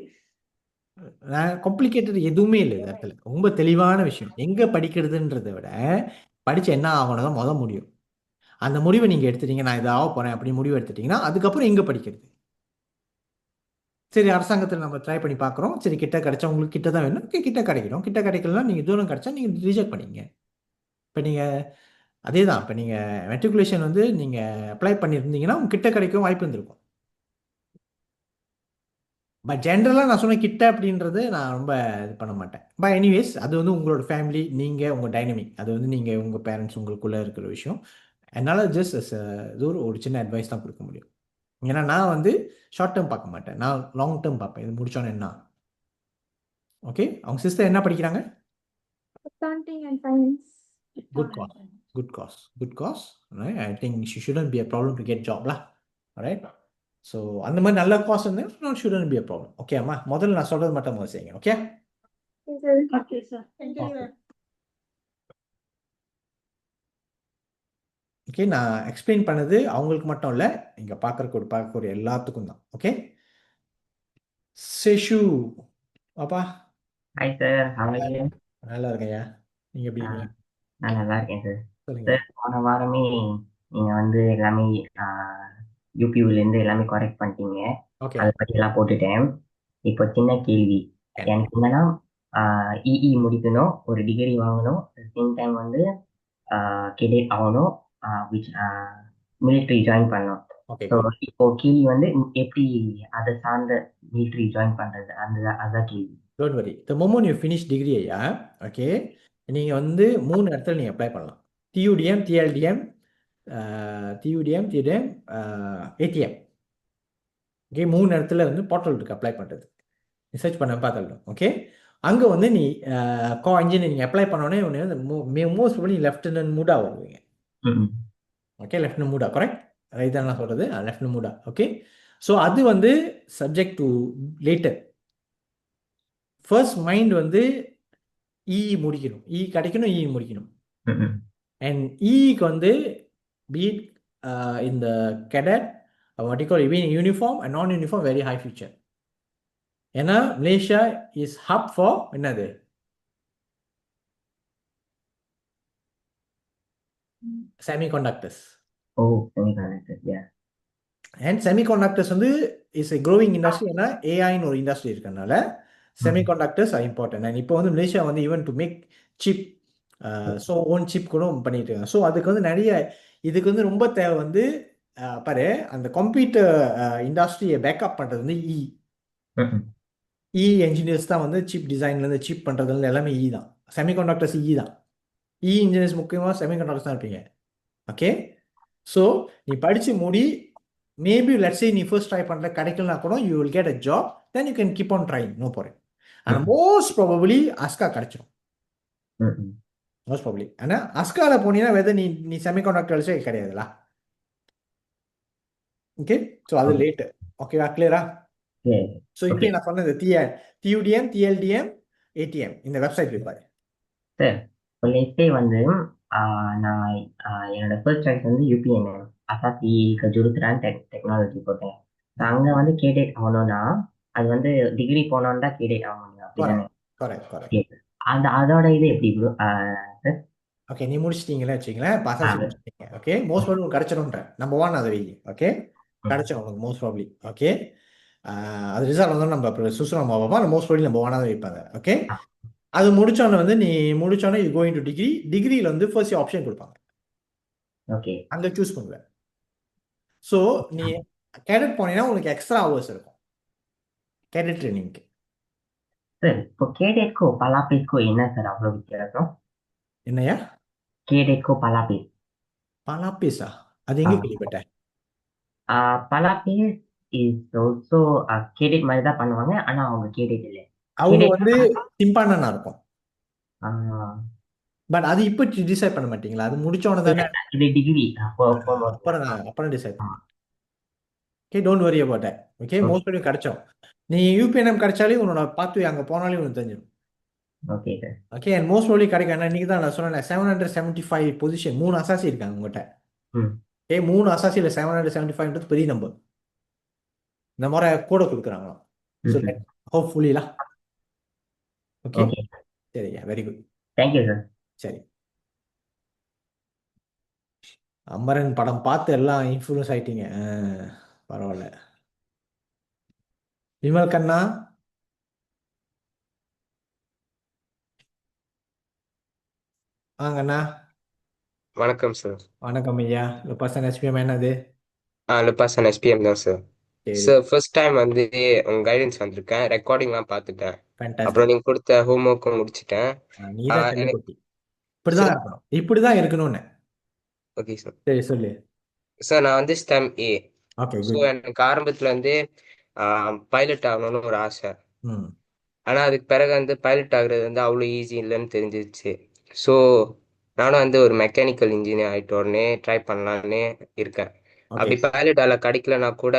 காம்ப்ளிகேட்டட் எதுவுமே இல்லை இந்த இடத்துல. ரொம்ப தெளிவான விஷயம். எங்கே படிக்கிறதுன்றதை விட படித்து என்ன ஆகணும் தான் முதல் முடியும். அந்த முடிவை நீங்கள் எடுத்துட்டீங்க, நான் இதை ஆக போகிறேன் அப்படி முடிவு எடுத்துட்டீங்கன்னா அதுக்கப்புறம் எங்கே படிக்கிறது. சரி அரசாங்கத்தில் நம்ம ட்ரை பண்ணி பார்க்குறோம். சரி கிட்ட கிடைச்சா உங்களுக்கு கிட்ட தான் வேணும், கிட்ட கிடைக்கணும். கிட்ட கிடைக்கலாம் நீங்கள் தூரம் கிடைச்சா நீங்கள் ரிஜெக்ட் பண்ணிங்க. இப்போ நீங்கள் அதே தான். இப்போ நீங்கள் மெட்ரிகுலேஷன் வந்து நீங்கள் அப்ளை பண்ணியிருந்தீங்கன்னா உங்க கிட்ட கிடைக்கும் வாய்ப்பு இருந்திருக்கும். பட் ஜென்ரலாக நான் சொன்ன கிட்ட அப்படின்றது நான் ரொம்ப இது பண்ண மாட்டேன். பட் எனிவேஸ் அது வந்து உங்களோட ஃபேமிலி, நீங்கள் உங்கள் டைனமிக், அது வந்து நீங்கள் உங்கள் பேரண்ட்ஸ் உங்களுக்குள்ளே இருக்கிற விஷயம். என்னால் ஜஸ்ட் இது ஒரு சின்ன அட்வைஸ் தான் கொடுக்க முடியும். ஏன்னா நான் வந்து ஷார்ட் டேர்ம் பார்க்க மாட்டேன், நான் லாங் டேர்ம் பார்ப்பேன். இது முடிச்சோன்னு என்ன. ஓகே அவங்க சிஸ்டர் என்ன படிக்கிறாங்க? Accounting and finance. Good cos. I think she shouldn't be a problem to get job right. So அந்த மாதிரி நல்ல காஸ் வந்து not shouldn't be a problem. Okay அம்மா முதல்ல நான் சொல்கிறது மட்டும் முதல்ல செய்யுங்க. Okay okay sir. Thank you. Okay நான் எக்ஸ்பிளைன் பண்ணது அவங்களுக்கு மட்டும் இல்லை, இங்கே பார்க்கக்கூடிய எல்லாத்துக்கும் தான். ஓகே சேஷு பாப்பா. Hi sir, how are you? நல்லா இருக்கேன்யா, நீங்கள் எப்படி இருக்கீங்க? நான் நல்லா இருக்கேன் சார். சொல்லுங்க. சார் போன வாரமே நீங்கள் வந்து எல்லாமே யூடியூப்லேருந்து எல்லாமே கரெக்ட் பண்ணிட்டீங்க. ஓகே அதை பற்றி எல்லாம் போட்டுட்டேன். இப்போ சின்ன கேள்வி எனக்கு என்னன்னா, இஇ முடிக்கணும், ஒரு டிகிரி வாங்கணும், சேம் டைம் வந்து கெரியர் ஆகணும், மிலிட்ரி ஜாயின் பண்ணணும். ஓகே ஸோ இப்போ கேள்வி வந்து எப்படி அதை சார்ந்த மிலிட்ரி ஜாயின் பண்ணுறது, அதுதான் கேள்வி. Don't worry. The moment you finish degree ஐயா, ஓகே நீங்கள் வந்து 3 இடத்துல நீங்கள் அப்ளை பண்ணலாம். டியூடிஎம், டிஎல்டிஎம், ஏடிஎம். ஓகே 3 இடத்துல வந்து போர்ட்டல் இருக்குது அப்ளை பண்ணுறது. ரிசர்ச் பண்ண பார்த்துடணும். ஓகே அங்கே வந்து நீ கோ இன்ஜினியரிங் அப்ளை பண்ணோடனே உடனே வந்து மோஸ்ட் ப்ராபப்லி லெஃப்டினன்ட் மூடா வருவீங்க. ஓகே லெஃப்டினன்ட் மூடா கரெக்ட் ரைட் தான் சொல்கிறது, லெஃப்டினன்ட் மூடா. ஓகே ஸோ அது வந்து subject to later. First mind வந்து இஇ முடிக்கணும், இ கிடைக்கணும், இஇ முடிக்கணும். அண்ட் இக்கு வந்து பீட் இந்த cadet what you call even uniform and non-uniform very high future. ஏன்னா மலேசியா இஸ் ஹப் ஃபார் என்னது semiconductors. Oh semiconductors. Yeah and semiconductors வந்து இஸ் எ க்ரோவிங் இண்டஸ்ட்ரி. ஏன்னா ஏஐன்னு ஒரு இண்டஸ்ட்ரி இருக்கறனால செமிகண்டக்டர்ஸ் ஆர் இம்பார்ட்டன்ட். அண்ட் இப்போ வந்து மலேசியா வந்து even to make chip, so own chip கூட பண்ணிட்டு இருக்காங்க. ஸோ அதுக்கு வந்து நிறைய இதுக்கு வந்து ரொம்ப தேவை வந்து பாரு, அந்த கம்ப்யூட்டர் இண்டஸ்ட்ரியை பேக்கப் பண்ணுறது வந்து என்ஜினியர்ஸ் தான் வந்து சிப் டிசைன்லேருந்து சிப் பண்ணுறதுல எல்லாமே தான். செமிகண்டக்டர்ஸ் தான். இன்ஜினியர்ஸ் முக்கியமாக செமிகண்டக்டர்ஸ் தான் இருப்பீங்க. ஓகே, ஸோ நீ படித்து முடி. மேபி லெட்ஸ் சே நீ ஃபர்ஸ்ட் ட்ரை பண்ணுற கிடைக்கலனா கூட you will get a job, then you can keep on trying, no problem. ஆனால் மோஸ்ட் ப்ராபபிளி அஸ்கா கிடைச்சிடும். Most probably. ஆனால் அஸ்காவில் போனீங்கன்னா வெதர் நீ நீ செமிகண்டக்டர்ஸே கிடையாதுல்ல. ஓகே, ஸோ அது லேட்டு. ஓகேவா, கிளியரா? ஸோ இப்போ நான் சொன்னது டியூடிஎம், டிஎல்டிஎம், ஏடிஎம் இந்த வெப்சைட் பாரு. சார் இப்போ நெக்ஸ்டே வந்து நான் என்னோட ஃபர்ஸ்ட் சாய்ஸ் வந்து யூபிஎன்எம் அசாசி கஜூருத்ரான் டெக்னாலஜி போட்டேன். அங்கே வந்து கேடேட் ஆகணும்னா அது வந்து டிகிரி போனோன்னு தான் கேடேட் ஆக முடியும், அப்படிதானே? கரெக்ட். அதோட இது எப்படி ப்ரோ சார்? ஓகே, நீ முடிச்சிட்டீங்களா வச்சுங்களேன், பாசாசி முடிச்சிட்டீங்க. ஓகே, மோஸ்ட் ப்ராப்ளி உங்களுக்கு கிடைச்சிடும்ன்ற நம்பர் 1 அதை வைங்க. ஓகே, கிடைச்சிடும் உங்களுக்கு மோஸ்ட் ப்ராப்ளி. ஓகே, அது ரிசல்ட் வந்து நம்ம அப்புறம் சுசுரம் பார்ப்போம். அந்த மோஸ்ட் ப்ராப்ளி நம்பர் 1 தான் வைப்பாங்க. ஓகே, அது முடிச்சோன்னே வந்து நீ முடிச்சோன்னே யூ கோயிங் டு டிகிரி. டிகிரியில் வந்து ஃபர்ஸ்ட் ஆப்ஷன் கொடுப்பாங்க. ஓகே, அங்கே சூஸ் பண்ணுவேன். ஸோ நீ கேடட் போனீங்கன்னா உங்களுக்கு எக்ஸ்ட்ரா ஹவர்ஸ் இருக்கும் கேடட் ட்ரைனிங்க்கு. சார் இப்போ கேடேட்கோ பலாபேஸ்கோ என்ன சார் அவ்வளோ வித்தியாசம்? என்னையா? கேடேட்கோ பலாபேஸ். பலாபேஸா? அது எங்கே கேள்விப்பட்டேன்? பலாபேஸ் இஸ் ஆல்சோ கேடேட் மாதிரி தான் பண்ணுவாங்க, ஆனால் அவங்க கேடேட் இல்லை. அவங்க வந்து சிம்பானா இருக்கும். பட் அது இப்போ டிசைட் பண்ண மாட்டீங்களா? அது முடிச்சோன்னு தானே இது டிகிரி அப்புறம் டிசைட் பண்ணுங்க. Okay, don't worry about that. Okay, most of கிடைச்சோம். நீ யூபிஎன்எம் கிடைச்சாலே உன்னோட பார்த்து அங்கே போனாலே உனக்கு தெரிஞ்சிடும். Okay sir. Okay, and most probably கிடைக்கும். இன்னைக்கு தான் நான் சொன்னேன் 775 பொசிஷன், 3 அசாசி இருக்காங்க உங்கள்கிட்ட. ஓகே, 3 அசாசியில் 775 பெரிய நம்பர். இந்த மாதிரி கூட கொடுக்குறாங்களாம். ஸோ ஹோப்ஃபுல்லிலாம். ஓகே, சரியா, வெரி குட், தேங்க்யூ சார். சரி. அமரன் படம் பார்த்து எல்லாம் இன்ஃப்ளூயன்ஸ் ஆயிட்டீங்க. பரவாயில்ல. விமல் கண்ணா, வாங்கண்ணா. வணக்கம் சார். வணக்கம் ஐயா. லுபாசன் எஸ்பிஎம் என்னது? லுபாசன் எஸ்பிஎம் தான் சார். சார் ஃபர்ஸ்ட் டைம் வந்து உங்க கைடன்ஸ் வந்திருக்கேன், ரெக்கார்டிங்லாம் பார்த்துட்டேன். அப்புறம் நீங்க கொடுத்த ஹோம்ஒர்க்கும் முடிச்சிட்டேன். நீ தான் செல்லக்குட்டி. இப்படிதான் இருக்கணும், இப்படிதான் இருக்கணும்னு. Okay sir. சரி சொல்லு சார். நான் வந்து ஸ்டெம் ஏ. ஓகே, ஸோ எனக்கு ஆரம்பத்துல வந்து பைலட் ஆகணும்னு ஒரு ஆசை. ஆனா அதுக்கு பிறகு வந்து பைலட் ஆகுறது வந்து அவ்வளோ ஈஸி இல்லைன்னு தெரிஞ்சிருச்சு. ஸோ நானும் வந்து ஒரு மெக்கானிக்கல் இன்ஜினியர் ஆகிட்ட உடனே ட்ரை பண்ணலான்னு இருக்கேன். அப்படி பைலட் ஆல கிடைக்கலனா கூட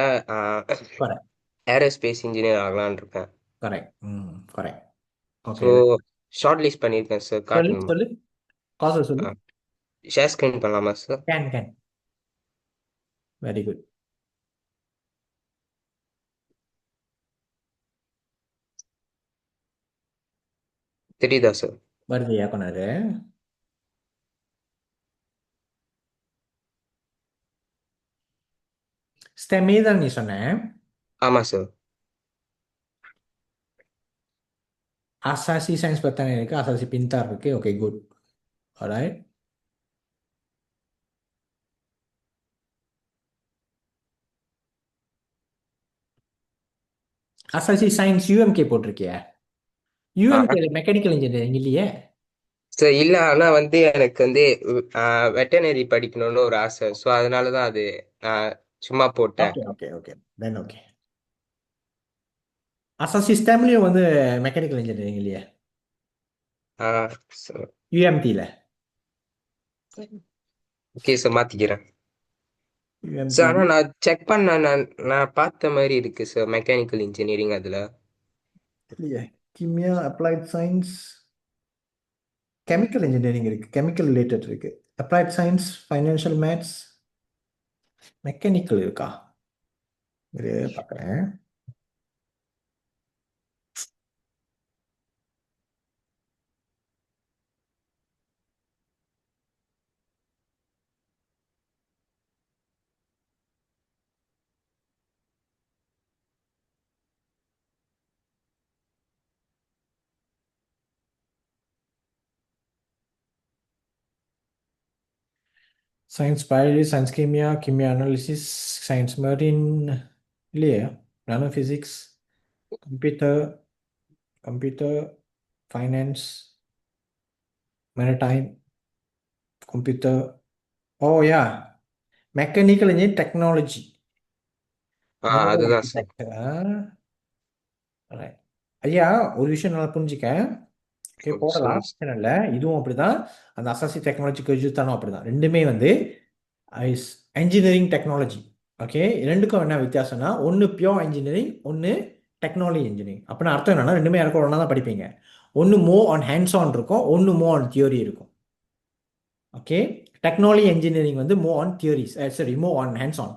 ஏரோஸ்பேஸ் இன்ஜினியர் ஆகலான்னு இருக்கேன். ஸோ ஷார்ட் லிஸ்ட் பண்ணியிருக்கேன் சார். காட்டணும். ஷேர் ஸ்கிரீன் பண்ணலாமா சார்? கேன். Very good. தெரியுதா சார்? வருது கொண்டாரு. ஸ்டெமே தான் நீ சொன்ன? ஆமா சார். அசாசி சயின்ஸ் பத்தானே இருக்கு, அசாசி பின்தார் இருக்கு. Okay, good. ஆல்ரைட். அசாசி சயின்ஸ் யூஎம்கே போட்டிருக்கியா? யூஎம்கே மெக்கானிக்கல் இன்ஜினியரிங் இல்லையே சார். இல்ல, ஆனா வந்து எனக்கு வந்து வெட்டனரி படிக்கணும்னு ஒரு ஆசை. ஸோ அதனாலதான் அது சும்மா போட்டேன். ஓகே. Then okay. அசாசி சிஸ்டம்லயும் வந்து மெக்கானிக்கல் இன்ஜினியரிங் இல்லையே யூஎம்டில? ஓகே சார், மாத்திக்கிறேன் சார். ஆனா நான் செக் பண்ண நான் பார்த்த மாதிரி இருக்கு சார் மெக்கானிக்கல் இன்ஜினியரிங் அதுல இல்லையே. கிமியா, அப்ளைட் சயின்ஸ், கெமிக்கல் இன்ஜினியரிங் இருக்கு, கெமிக்கல் ரிலேட்டட் இருக்கு. Applied science, financial maths, mechanical இருக்கா? இது பார்க்குறேன். சயின்ஸ் பயாலஜி, சயின்ஸ் கீமியா, கீமியா அனாலிசிஸ், சயின்ஸ் மெரின் இல்லையா, nano physics, computer, computer, finance, maritime, computer, oh yeah, mechanical engineering technology, more அதுதான் சார். ஆர்கிடெக்ட். ஐயா, ஒரு விஷயம் நல்லா புரிஞ்சுக்க. ஓகே, போடலாம், சொல்லுங்க சார். பிரச்சனை இல்லை. இதுவும் அப்படிதான். அந்த அசாசி டெக்னாலஜி கஜுத்தானும் அப்படிதான். ரெண்டுமே வந்து இன்ஜினியரிங் டெக்னாலஜி. ஓகே, ரெண்டுக்கும் என்ன வித்தியாசம்னா, ஒன்று பியோர் இன்ஜினியரிங், ஒன்று டெக்னாலஜி இன்ஜினியரிங். அப்படின்னா அர்த்தம் என்னன்னா, ரெண்டுமே யாருக்கும் ஒன்றா தான் படிப்பீங்க. ஒன்று மோர் ஆன் ஹேண்ட்ஸ் ஆன் இருக்கும், ஒன்று மோர் ஆன் தியோரி இருக்கும். ஓகே, டெக்னாலஜி இன்ஜினியரிங் வந்து மோர் ஆன் தியோரிஸ், சரி, more on hands on.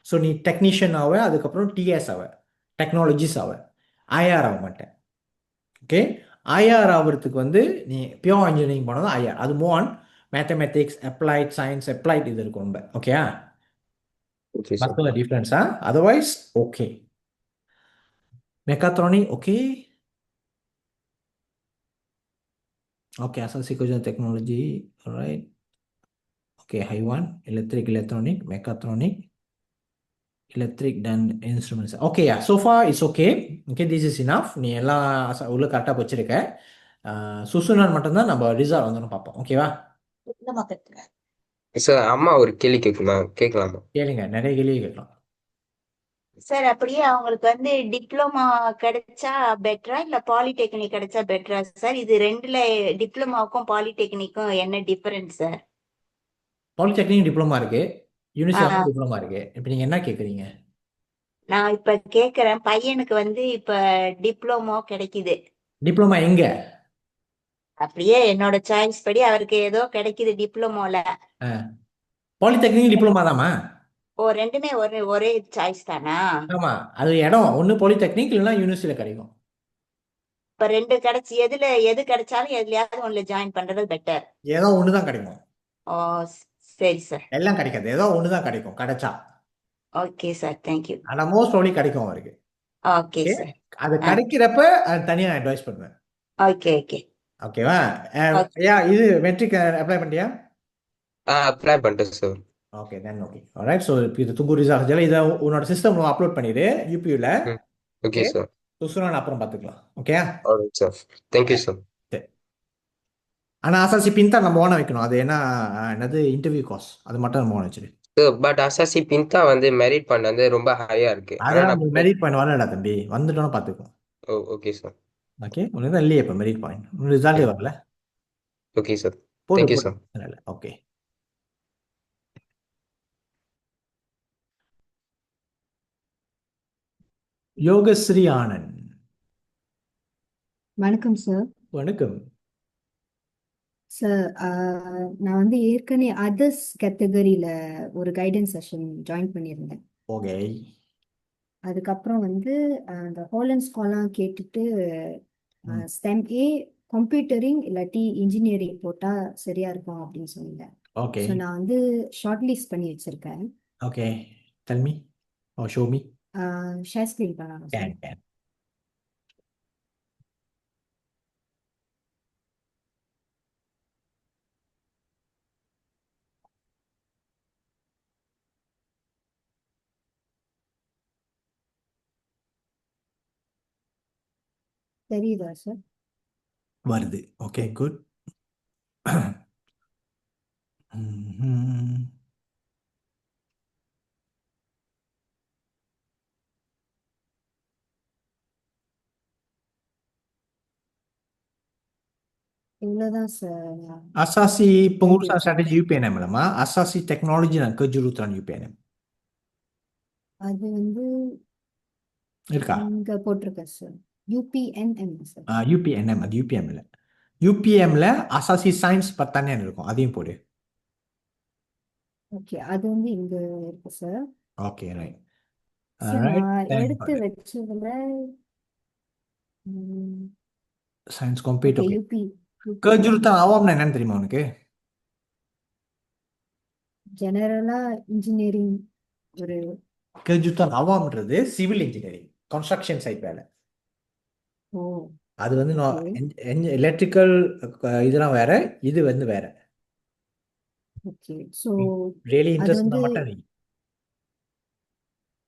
So நீ டெக்னீஷியன் ஆவ, அதுக்கப்புறம் டிஎஸ் ஆவ, டெக்னாலஜிஸ் ஆவ, ஐஆர் ஆக மாட்டேன். ஓகே, ஐஆர் ஆகிறதுக்கு வந்து நீ பியோர் இன்ஜினியரிங் போனது ஐஆர். அது more on mathematics, applied science, applied இது இருக்கும் ரொம்ப. ஓகேயா, ஓகே சார். மற்ற டிஃப்ரென்ஸா? Otherwise okay. Mechatronic okay. Okay, அசாசி கொஞ்சம் டெக்னாலஜி, ரைட். ஓகே, ஹைவான், electric, electronic, mechatronic, electric then instruments. Okay, yeah, so far it's okay. Okay, this is enough. நீ எல்லாம் உள்ள கரெக்டாக வச்சிருக்க. சுசுனான் மட்டும்தான் நம்ம ரிசல்ட் வந்து பார்ப்போம். ஓகேவா? சார், அம்மா ஒரு கேள்வி கேட்கலாமா? கேளுங்க, நிறைய கேள்வி கேட்கலாம். சார் அப்படியே அவங்களுக்கு வந்து டிப்ளமா கிடைச்சா பெட்டரா இல்ல பாலிடெக்னிக் கிடைச்சா பெட்டரா சார்? இது ரெண்டுல டிப்ளமாவுக்கும் பாலிடெக்னிக்கும் என்ன டிஃபரன்ஸ் சார்? பாலிடெக்னிக் டிப்ளமா இருக்கு, யூனிவர்சிட்டி ஆஹ் டிப்ளமா இருக்கு. இப்போ நீங்க என்ன கேட்குறீங்க? நான் இப்ப கேக்குறேன், பையனுக்கு வந்து இப்ப டிப்ளமோ கிடைக்குது. டிப்ளமா எங்க? அப்படியே என்னோட சாய்ஸ் படி அவருக்கு ஏதோ கிடைக்குது டிப்ளமோல. பாலிடெக்னிக் டிப்ளமா தாமா. ஓ, ரெண்டுமே ஒரே சாய்ஸ் தானா? ஆமா, அது இடம் ஒன்று பாலிடெக்னிக் இல்லைன்னா யூனிவர்சிட்டியில் கிடைக்கும். இப்ப ரெண்டு கிடைச்சு எது கிடைச்சாலும் எதுலயாவது ஒண்ணுல ஜாயின் பண்றது பெட்டர். ஏதோ ஒன்று தான் கிடைக்கும். ஓ, சரி சார். எல்லாம் கிடைக்காது, ஏதோ ஒன்று தான் கிடைக்கும் கிடைச்சா. Okay sir, thank you. ஆனால் மோஸ்ட் ப்ராபப்லி கிடைக்கும் அவருக்கு. Okay okay, sir. அது கிடைக்கிறப்ப அது தனியாக அட்வைஸ் பண்ணுவேன். ஓகே ஓகே ஓகேவா? ஓகே. ஐயா, இது மெட்ரிக் அப்ளை பண்ணிட்டியா? அப்ளை பண்ணிட்டேன் sir. Okay, then okay, alright. So இது துங்கு ரிசார்ஜ் இதை உன்னோட சிஸ்டம் அப்லோட் பண்ணிடு யூபியூவில். Okay okay, sir. சுசுனான் அப்புறம் பார்த்துக்கலாம். Okay, alright sir. Thank you sir. சரி. ஆனால் அசாசி பின் தான் நம்ம ஓன வைக்கணும். அது என்ன, என்னது, இன்டர்வியூ காஸ், அது மட்டும் நம்ம ஓன வச்சிரு. பட் அசாசி பின்தா வந்து மெரிட் பண்ண வந்து ரொம்ப ஹையா இருக்கு. ஆனா அதெல்லாம் நான் மெரிட் பாயிண்ட் வரலடா தம்பி, வந்துட்டோன்னு பார்த்துக்கோ. Okay sir. ஓகே, உனக்கு தான் இல்லையே இப்போ மெரிட் பாயிண்ட், ரிசல்ட்டே வரல. Okay sir. போட்டு தேங்க்யூ போட்டு சார். ஓகே. யோகஸ்ரீ ஆனந்த், வணக்கம் சார். வணக்கம். சார், நான் வந்து ஏற்கனவே அதர்ஸ் கேட்டகரியில ஒரு கைடன்ஸ் செஷன் ஜாயின் பண்ணியிருந்தேன். ஓகே, அதுக்கப்புறம் வந்து அந்த ஹோலண்ட் ஸ்காலாம் கேட்டுட்டு ம், ஸ்டெம் ஏ கம்ப்யூட்டரிங் இல்லாட்டி இன்ஜினியரிங் போட்டா சரியா இருக்கும் அப்படின்னு சொன்னீங்க. ஓகே, ஸோ நான் வந்து ஷார்ட் லிஸ்ட் பண்ணி வச்சிருக்கேன். ஓகே, டெல் மீ ஓ ஷோ மீ. ஷேர் ஸ்கிரீன் பண்ணலாம் சார். கேன். தெரியுதா சார்? வருது. Okay, good. இவ்வளோதான் sir. Asasi pengurusan Thank you, strategi sir. UPNM lama, asasi teknologi dan kejuruteraan UPNM. அது வந்து இருக்கா? இங்க போட்டிருக்கேன் சார். UPNM sir. UPNM, அது UPM இல்ல. UPMல அசாசி சயின்ஸ் பத்தானே இருக்கும், அதையும் போடு. ஓகே, அது வந்து இங்க இருக்கு sir. Okay, right. Sir, right, நான் எடுத்து வச்சதுல science computer. Okay, okay, kejuruteraan awamனா என்னன்னு தெரியுமா உனக்கு? ஜெனரலா இன்ஜினியரிங் ஒரு kejuruteraan awamன்றது சிவில் இன்ஜினியரிங், கன்ஸ்ட்ரக்ஷன் சைட் வேலை. ஓ அது வந்து ஓகே எலக்ட்ரிக்கல் இதெல்லாம் வேற, இது வந்து வேற. ஓகே ஸோ ரியலி அது இன்ட்ரெஸ்ட் வந்து மட்டும் நீ.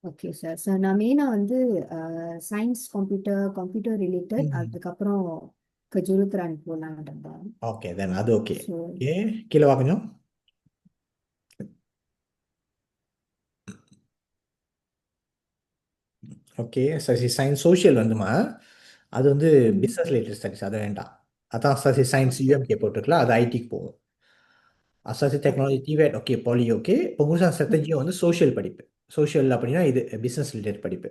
Okay sir. ஸோ நான் மெயினாக வந்து சயின்ஸ் கம்ப்யூட்டர் ரிலேட்டட், அதுக்கப்புறம் கஜுருத்ரான் போகலான்னு இருந்தேன். ஓகே தென் அது ஓகே. ஸோ ஓகே கீழே வா கொஞ்சம். ஓகே சசி சயின்ஸ் சோஷியல் வந்துமா, அது வந்து பிஸ்னஸ் ரிலேட்டட் ஸ்டடிஸ், அது வேண்டாம். அதான் சசி சயின்ஸ் ஓகே யூஎம்கே போட்டிருக்கலாம், அது ஐடிக்கு போகும். அசாசி டெக்னாலஜி ஓகே டிவேட் ஓகே பாலி ஓகே. பெங்குசான் ஸ்ட்ராட்டஜியும் வந்து சோஷியல் படிப்பு. சோஷியல் அப்படின்னா இது பிஸ்னஸ் ரிலேட்டட் படிப்பு.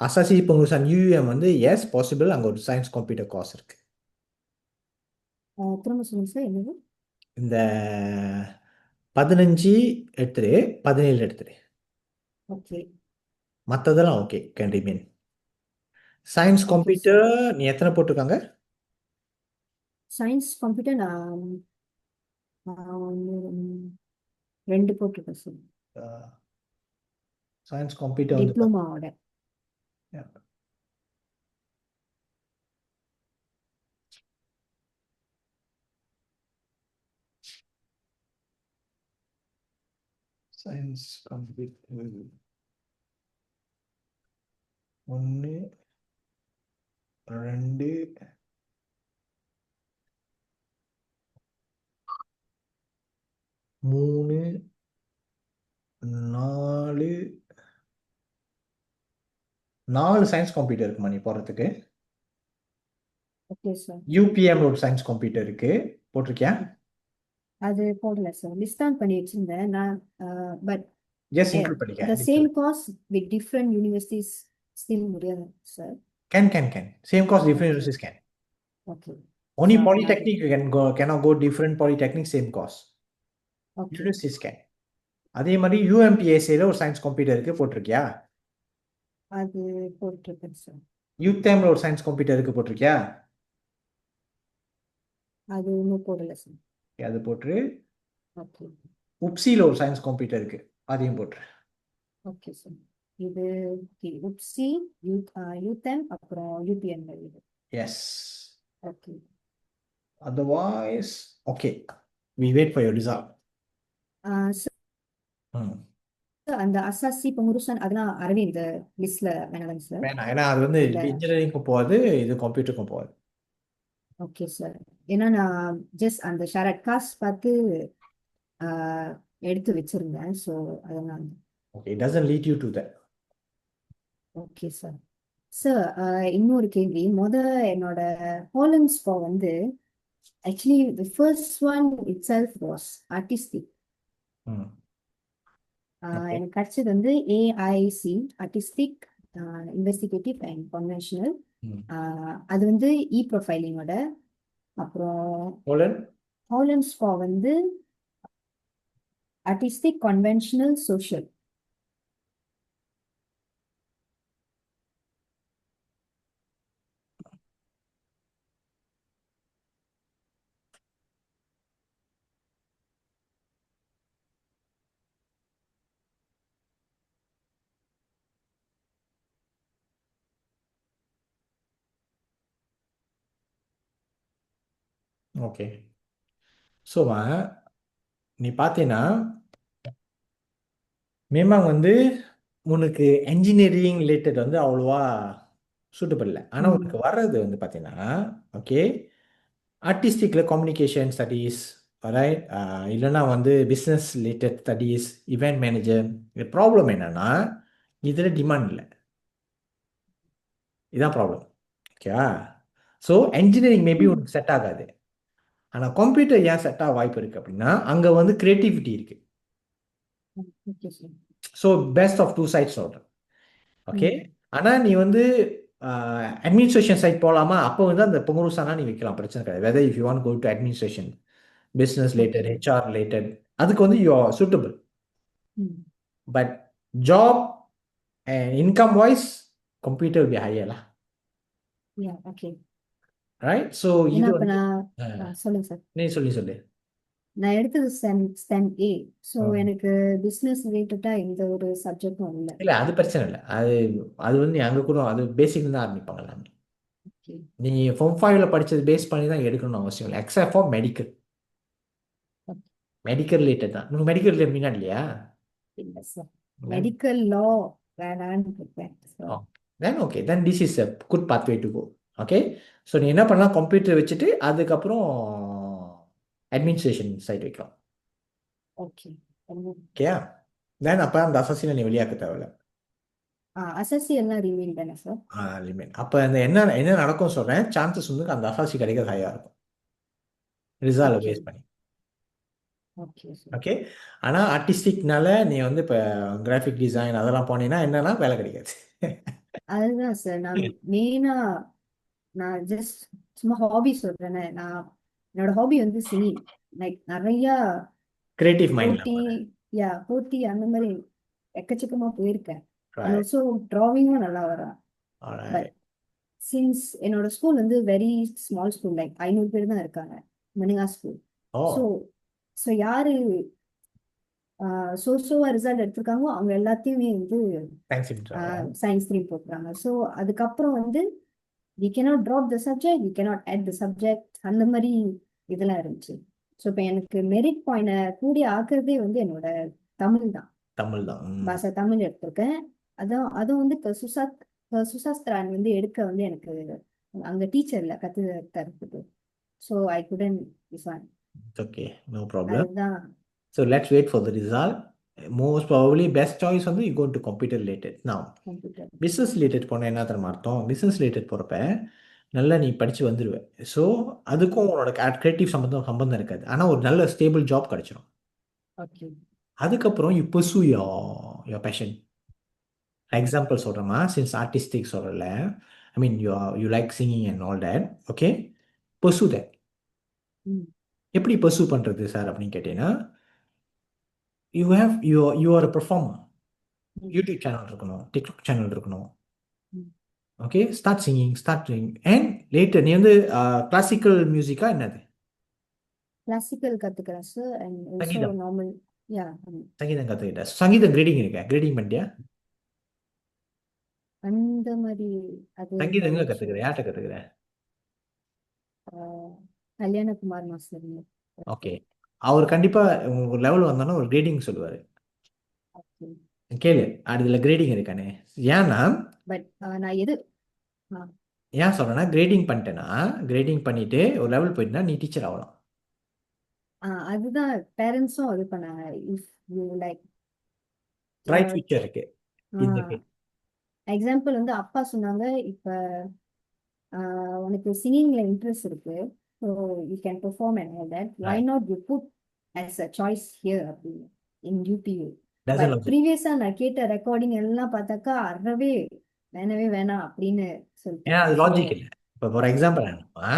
அசாசி பெங்குசான் யூஎம் வந்து எஸ் பாசிபிள், அங்கே ஒரு சயின்ஸ் கம்ப்யூட்டர் கோர்ஸ் இருக்கு. திரும்ப சொல்லுங்க சார் என்னது? இந்த 15 எடுத்துரு, 17 எடுத்துரு, ஓகே மற்றதெல்லாம் okay can remain. Science okay sir. Computer நீ எத்தனை போட்டிருக்காங்க? சயின்ஸ் கம்ப்யூட்டர் நான் ஒன்று 2 போட்டிருக்கேன் சார், சயின்ஸ் கம்ப்யூட்டர் வந்து டிப்ளமாவோட. சயின்ஸ் கம்ப்யூட்டர் 1 2 3 4 சயின்ஸ் கம்ப்யூட்டர் இருக்குமா நீ போகிறதுக்கு? Okay sir. யூபிஎம் ஒரு சயின்ஸ் கம்ப்யூட்டர் இருக்கு, போட்டிருக்கியா? அது போடல சார், லிஸ்ட் டவுன் பண்ணி வச்சிருந்தேன் நான். பட் எஸ் இன்க்ளூட் பண்ணிக்க. the same course with different universities still முடியாது sir. Can. Same course, different universities can. Okay Only So, polytechnic you cannot go different polytechnic same course. Okay Universities can. அதே மாதிரி யூஎம்பிஎஸ்சியில் ஒரு science computer இருக்கு, போட்டிருக்கியா? அது போட்டிருக்கேன் sir. யூத்தேமில் ஒரு science computer இருக்கு, போட்டிருக்கியா? அது இன்னும் போடல சார். அது போட்டுரு. ஓகே உப்சியில் ஒரு சயின்ஸ் கம்ப்யூட்டர் இருக்கு, அதையும் போட்டுரு. Okay sir. இது உப்சி யூத்தம் அப்புறம் யூபிஎன் இது. Yes. Okay Otherwise, okay. We wait for your result. Sir அந்த அசாசி பெங்குசான் அதெல்லாம் அரவிந்த் இந்த லிஸ்ட்ல வேணாங்க சார். வேணாம், ஏன்னா அது வந்து இல்ல இன்ஜினியரிங்க்கும் போகாது, இது கம்ப்யூட்டருக்கும் போகாது. Okay sir. ஏன்னா நான் ஜஸ்ட் அந்த ஷாரட் காஸ்ட் பார்த்து ஆஹ், எடுத்து வச்சிருந்தேன். ஸோ அதனால Okay, it doesn't lead you to that. Okay sir. Sir இன்னொரு கேள்வி. என்னோட ஹாலண்ட்ஸ் வந்து actually the first one it self was artistic. ம். Okay. எனக்கு கிடைச்சது வந்து AIC artistic investigative and conventional. ம். அது வந்து இ ப்ரொஃபைலிங்கோட. அப்புறம் Poland? ஹாலண்ட்ஸ் வந்து artistic conventional social. Okay. So நீ பார்த்தீங்கன்னா மேமாங் வந்து உனக்கு என்ஜினியரிங் ரிலேட்டட் வந்து அவ்வளோவா சூட்டபிள் இல்லை. ஆனால் ம் உனக்கு வர்றது வந்து பார்த்தீங்கன்னா ஓகே ஆர்டிஸ்டிக்கில் கம்யூனிகேஷன் ஸ்டடீஸ் ரைட், இல்லைன்னா வந்து business related studies, event manager. இது ப்ராப்ளம் என்னன்னா இதில் டிமாண்ட் இல்லை, இதுதான் ப்ராப்ளம். ஓகேவா? ஸோ என்ஜினியரிங் மேபி ம் உனக்கு செட் ஆகாது. ஆனால் கம்ப்யூட்டர் ஏன் செட் ஆக வாய்ப்பு இருக்குது அப்படின்னா அங்கே வந்து கிரியேட்டிவிட்டி இருக்குது. Okay sir. So best of two sides சொல்கிறேன். ஓகே. ம் ஆனால் நீ வந்து அட்மினிஸ்ட்ரேஷன் சைட் போகலாமா, அப்போ வந்து அந்த பொங்குருசானா நீ வைக்கலாம், பிரச்சனை கிடையாது. Whether if you want go to administration, business related, okay HR related, அதுக்கு வந்து யூ ஆர் சூட்டபிள். ம் but job and income wise computer will be higher lah. Yeah okay. Right? So ஏன்னா இது இப்போ வந்து நான் சொல்லுங்க சார். நீ சொல்லு. நான் எடுத்தது ஸ்டெம் ஏ. ஸோ ம். எனக்கு பிஸ்னஸ் ரிலேட்டடாக எந்த ஒரு சப்ஜெக்டும் இல்லை. இல்லை அது பிரச்சனை இல்லை. அது வந்து நீ அங்கே கூட அது பேசிக் தான் ஆரம்பிப்பாங்க எல்லாமே. ஓகே நீ ஃபார்ம் 5ல் படித்தது பேஸ் பண்ணி தான் எடுக்கணும்னு அவசியம் இல்லை, except for medical. Medical related தான். உனக்கு மெடிக்கல் ரிலேட்டட் மீனா இல்லையா? இல்லை சார், Then, மெடிக்கல் லா வேணான்னு இருக்கேன். So oh, then okay. Then this is a good pathway to go. Okay. So நீ என்ன பண்ணலாம், கம்ப்யூட்டர் வச்சுட்டு அதுக்கப்புறம் அட்மினிஸ்ட்ரேஷன் சைட் வைக்கலாம். ஓகே. ஓகேயா? தென் அப்போ அந்த அசசினை நீ வெளியாக்க தேவையில்ல. அசசி எல்லாம் ரிவீல் தானே சார்? லிமிட். அப்போ அந்த என்ன என்ன நடக்கும் சொல்கிறேன், சான்சஸ் வந்து அந்த அசாசி கிடைக்கிறது ஹையாக இருக்கும் ரிசால்வை ஓகே பேஸ் பண்ணி. Okay sir. ஓகே. ஆனால் ஆர்டிஸ்டிக்னால நீ வந்து இப்போ கிராஃபிக் டிசைன் அதெல்லாம் போனீங்கன்னா என்னன்னா வேலை கிடைக்காது. அதுதான் சார், நான் மெயினா நான் ஜஸ்ட் சும்மா ஹாபி சொல்றேனே. நான் என்னோட ஹாபி வந்து சிங்கிங். லைக் நிறைய கிரியேட்டிவ் மைண்ட். போட்டி அந்த மாதிரி எக்கச்சக்கமா போயிருக்கேன். அண்ட் ஆல்சோ டிராவிங்கும் நல்லா வரேன். பட் சின்ஸ் என்னோட ஸ்கூல் வந்து வெரி ஸ்மால் ஸ்கூல், லைக் 500 பேர் தான் இருக்காங்க, மணிகா ஸ்கூல். ஸோ ஸோ யாரு சோசோவா ரிசல்ட் எடுத்திருக்காங்களோ அவங்க எல்லாத்தையுமே வந்து சயின்ஸ் ஸ்ட்ரீம் போட்டுறாங்க. ஸோ அதுக்கப்புறம் வந்து we cannot drop the subject, we cannot add the subject, அந்த மாதிரி இதெல்லாம் இருந்துச்சு. ஸோ இப்போ எனக்கு மெரிட் பாயிண்ட் கூடி ஆக்குறதே வந்து என்னோட தமிழ் தான். பாஷா தமிழ் எடுத்திருக்கேன். அதுவும் வந்து சுசாஸ்திரான் வந்து எடுக்க வந்து எனக்கு அங்கே டீச்சர்ல கற்று தரத்துக்கு. So I couldn't this one. Okay, no problem. அதுதான். So let's wait for the result. Most probably best choice வந்து you go to computer related. Now computer. business related போனால் என்ன தர அர்த்தம், business related போகிறப்ப நல்லா நீ படித்து வந்துடுவேன். ஸோ அதுக்கும் உன்னோட கிரியேட்டிவ் சம்பந்தம் இருக்காது. ஆனால் ஒரு நல்ல ஸ்டேபிள் ஜாப் கிடைச்சிடும். ஓகே. அதுக்கப்புறம் you pursue your passion. Example சொல்கிறேம்மா, சின்ஸ் ஆர்டிஸ்டிக் சொல்லல, I mean you like singing and all that. Okay, pursue that. எப்படி pursue பண்ணுறது சார் அப்படின்னு கேட்டீங்கன்னா, you are a performer. YouTube channel இருக்கணும், டிக்டாக் சேனல் இருக்கணும். Okay, start singing, start doing. And later நீ வந்து கிளாசிக்கல் மியூசிக்கா என்னது? கிளாசிக்கல் கற்றுக்கிறேன் சார். அண்ட் ஆல்சோ சங்கீதம். நார்மல். சங்கீதம் கற்றுக்கிட்ட. சங்கீதம் கிரேடிங் இருக்கா? கிரேடிங் பண்ணிட்டியா? அந்த மாதிரி அது சங்கீதம் எங்கே கற்றுக்கிற? யார்கிட்ட கற்றுக்கிற? கல்யாணகுமார் மாஸ்டர். ஓகே, அவர் கண்டிப்பாக ஒரு லெவல் வந்தோன்னா ஒரு கிரேடிங் சொல்லுவார். கேளு, அதில் கிரேடிங் இருக்கானே. ஏன்னா பட் நான் எது ஏன் சொல்கிறேன்னா, கிரேடிங் பண்ணிட்டேன்னா, கிரேடிங் பண்ணிவிட்டு ஒரு லெவல் போயிட்டுனா நீ டீச்சர் ஆகலாம். அதுதான் பேரண்ட்ஸும் இது பண்ணாங்க. If you like right future இருக்கு இதுக்கு. எக்ஸாம்பிள் வந்து அப்பா சொன்னாங்க, இப்போ உனக்கு சிங்கிங்ல இன்ட்ரெஸ்ட் இருக்கு, so you can perform and all that, why not you put us a choice here அப்படின்னு இன் யூடியூப். பட் ப்ரீவியஸா நான் கேட்ட ரெக்கார்டிங் எல்லாம் பார்த்தாக்கா அறவே வேணவே வேணாம் அப்படின்னு சொல்லிட்டு. ஏன்னா அது லாஜிக் இல்லை. இப்போ ஃபார் எக்ஸாம்பிள் என்னன்னா,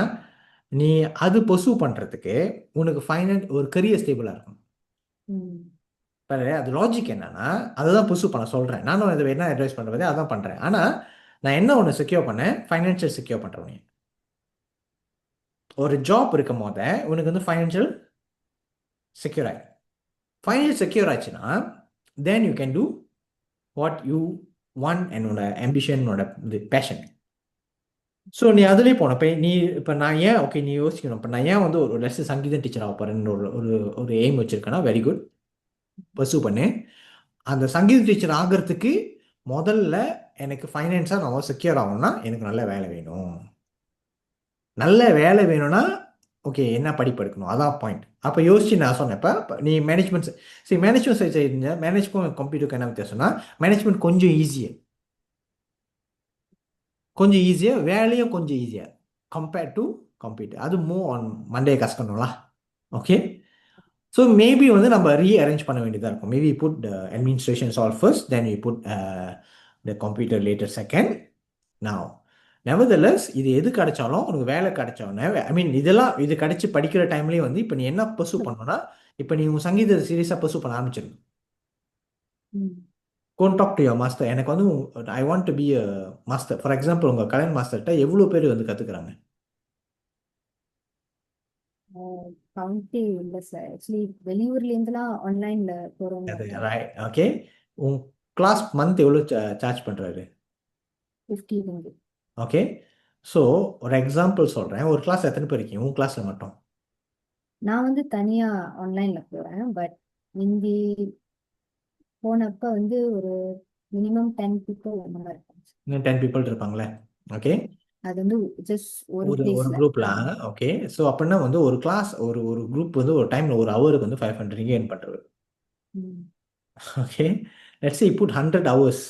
நீ அது பர்சூ பண்ணுறதுக்கு உனக்கு ஒரு கரியர் ஸ்டேபிளாக இருக்கும். பாரு, அது லாஜிக் என்னன்னா அதுதான் பர்சூ பண்ண சொல்கிறேன். நானும் இதை என்ன அட்வைஸ் பண்ணுறது அதான் பண்ணுறேன். ஆனால் நான் என்ன ஒன்று செக்யூர் பண்ணேன், ஃபைனான்ஷியல் செக்யூர் பண்ணுறேன். ஒரு ஜாப் இருக்கும் போத உனக்கு வந்து ஃபைனான்ஷியல் செக்யூர் ஆகிடும். ஃபைனான்ஷியல் செக்யூர் ஆச்சுன்னா then you can do what you want and உன்னோட ambition, உன்னோட பேஷன். ஸோ நீ அதுலேயே போன இப்போ நான் ஏன் ஓகே நீ யோசிக்கணும், இப்போ நான் ஏன் வந்து ஒரு லெஸ் சங்கீதம் டீச்சர் ஆக போகிறேன்னு ஒரு எய்ம் வச்சுருக்கேன்னா, வெரி குட், பர்சூ பண்ணு. அந்த சங்கீத டீச்சர் ஆகிறதுக்கு முதல்ல எனக்கு ஃபைனான்ஸாக நான் செக்யூர் ஆகணும்னா எனக்கு நல்ல வேலை வேணும். நல்ல வேலை வேணும்னா ஓகே என்ன படிப்பு எடுக்கணும், அதான் பாயிண்ட். அப்போ யோசிச்சு நான் சொன்னேன், இப்போ நீ மேனேஜ்மெண்ட் சரி மேனேஜ்மெண்ட் சைட் செய்யுங்க. மேனேஜ்மெண்ட் கம்ப்யூட்டருக்கு என்ன வித்தியாசம்னா, மேனேஜ்மெண்ட் கொஞ்சம் ஈஸியாக வேலையும் கொஞ்சம் ஈஸியாக கம்பேர்ட் டு கம்ப்யூட்டர். அது மூவ் ஆன் மண்டே கஷ்டம்ல. ஓகே, ஸோ மேபி வந்து நம்ம ரீஅரேஞ்ச் பண்ண வேண்டியதாக இருக்கும். Maybe put administration solve first, then we put the computer later second. நான் நெவர்தலெஸ் இது எது கிடைச்சாலும் உனக்கு வேலை கிடைச்சோன்னே, ஐ மீன் இது கிடைச்சி படிக்கிற டைம்லேயே வந்து இப்போ நீ என்ன பர்சூ பண்ணணும்னா, இப்போ நீ உங்கள் சங்கீத சீரியஸாக பர்சூ பண்ண ஆரம்பிச்சிருங்க. Go and talk to your master. எனக்கு வந்து I want to be a master. For example உங்கள் கல்யாண் மாஸ்டர்கிட்ட எவ்வளோ பேர் வந்து கற்றுக்குறாங்க? கவுண்டே இல்லை சார். ஆக்சுவலி வெளியூர்லேருந்துலாம் ஆன்லைனில் போகிறோம். Right, okay. உன் கிளாஸ் மந்த் எவ்வளோ சார்ஜ் பண்ணுறாரு? 50. ஓகே, ஸோ ஒரு எக்ஸாம்பிள் சொல்கிறேன். ஒரு கிளாஸ் எத்தனை பேர் இருக்கீங்க உன் கிளாஸில் மட்டும்? நான் வந்து தனியா ஆன்லைன்ல போறேன். பட் முந்தி போனப்ப வந்து ஒரு மினிமம் 10 people அந்த மாதிரி இருக்கும். இன்னும் 10 people இருப்பாங்களே. ஓகே, அது வந்து ஜஸ்ட் ஒரு ஒரு பிளேஸ்ல. குரூப்ல. ஓகே, ஸோ அப்படின்னா வந்து ஒரு கிளாஸ் ஒரு குரூப் வந்து ஒரு டைம்ல ஒரு ஹவருக்கு வந்து 500 ஏர்ன் பண்றது. Okay, let's say put 100 hours.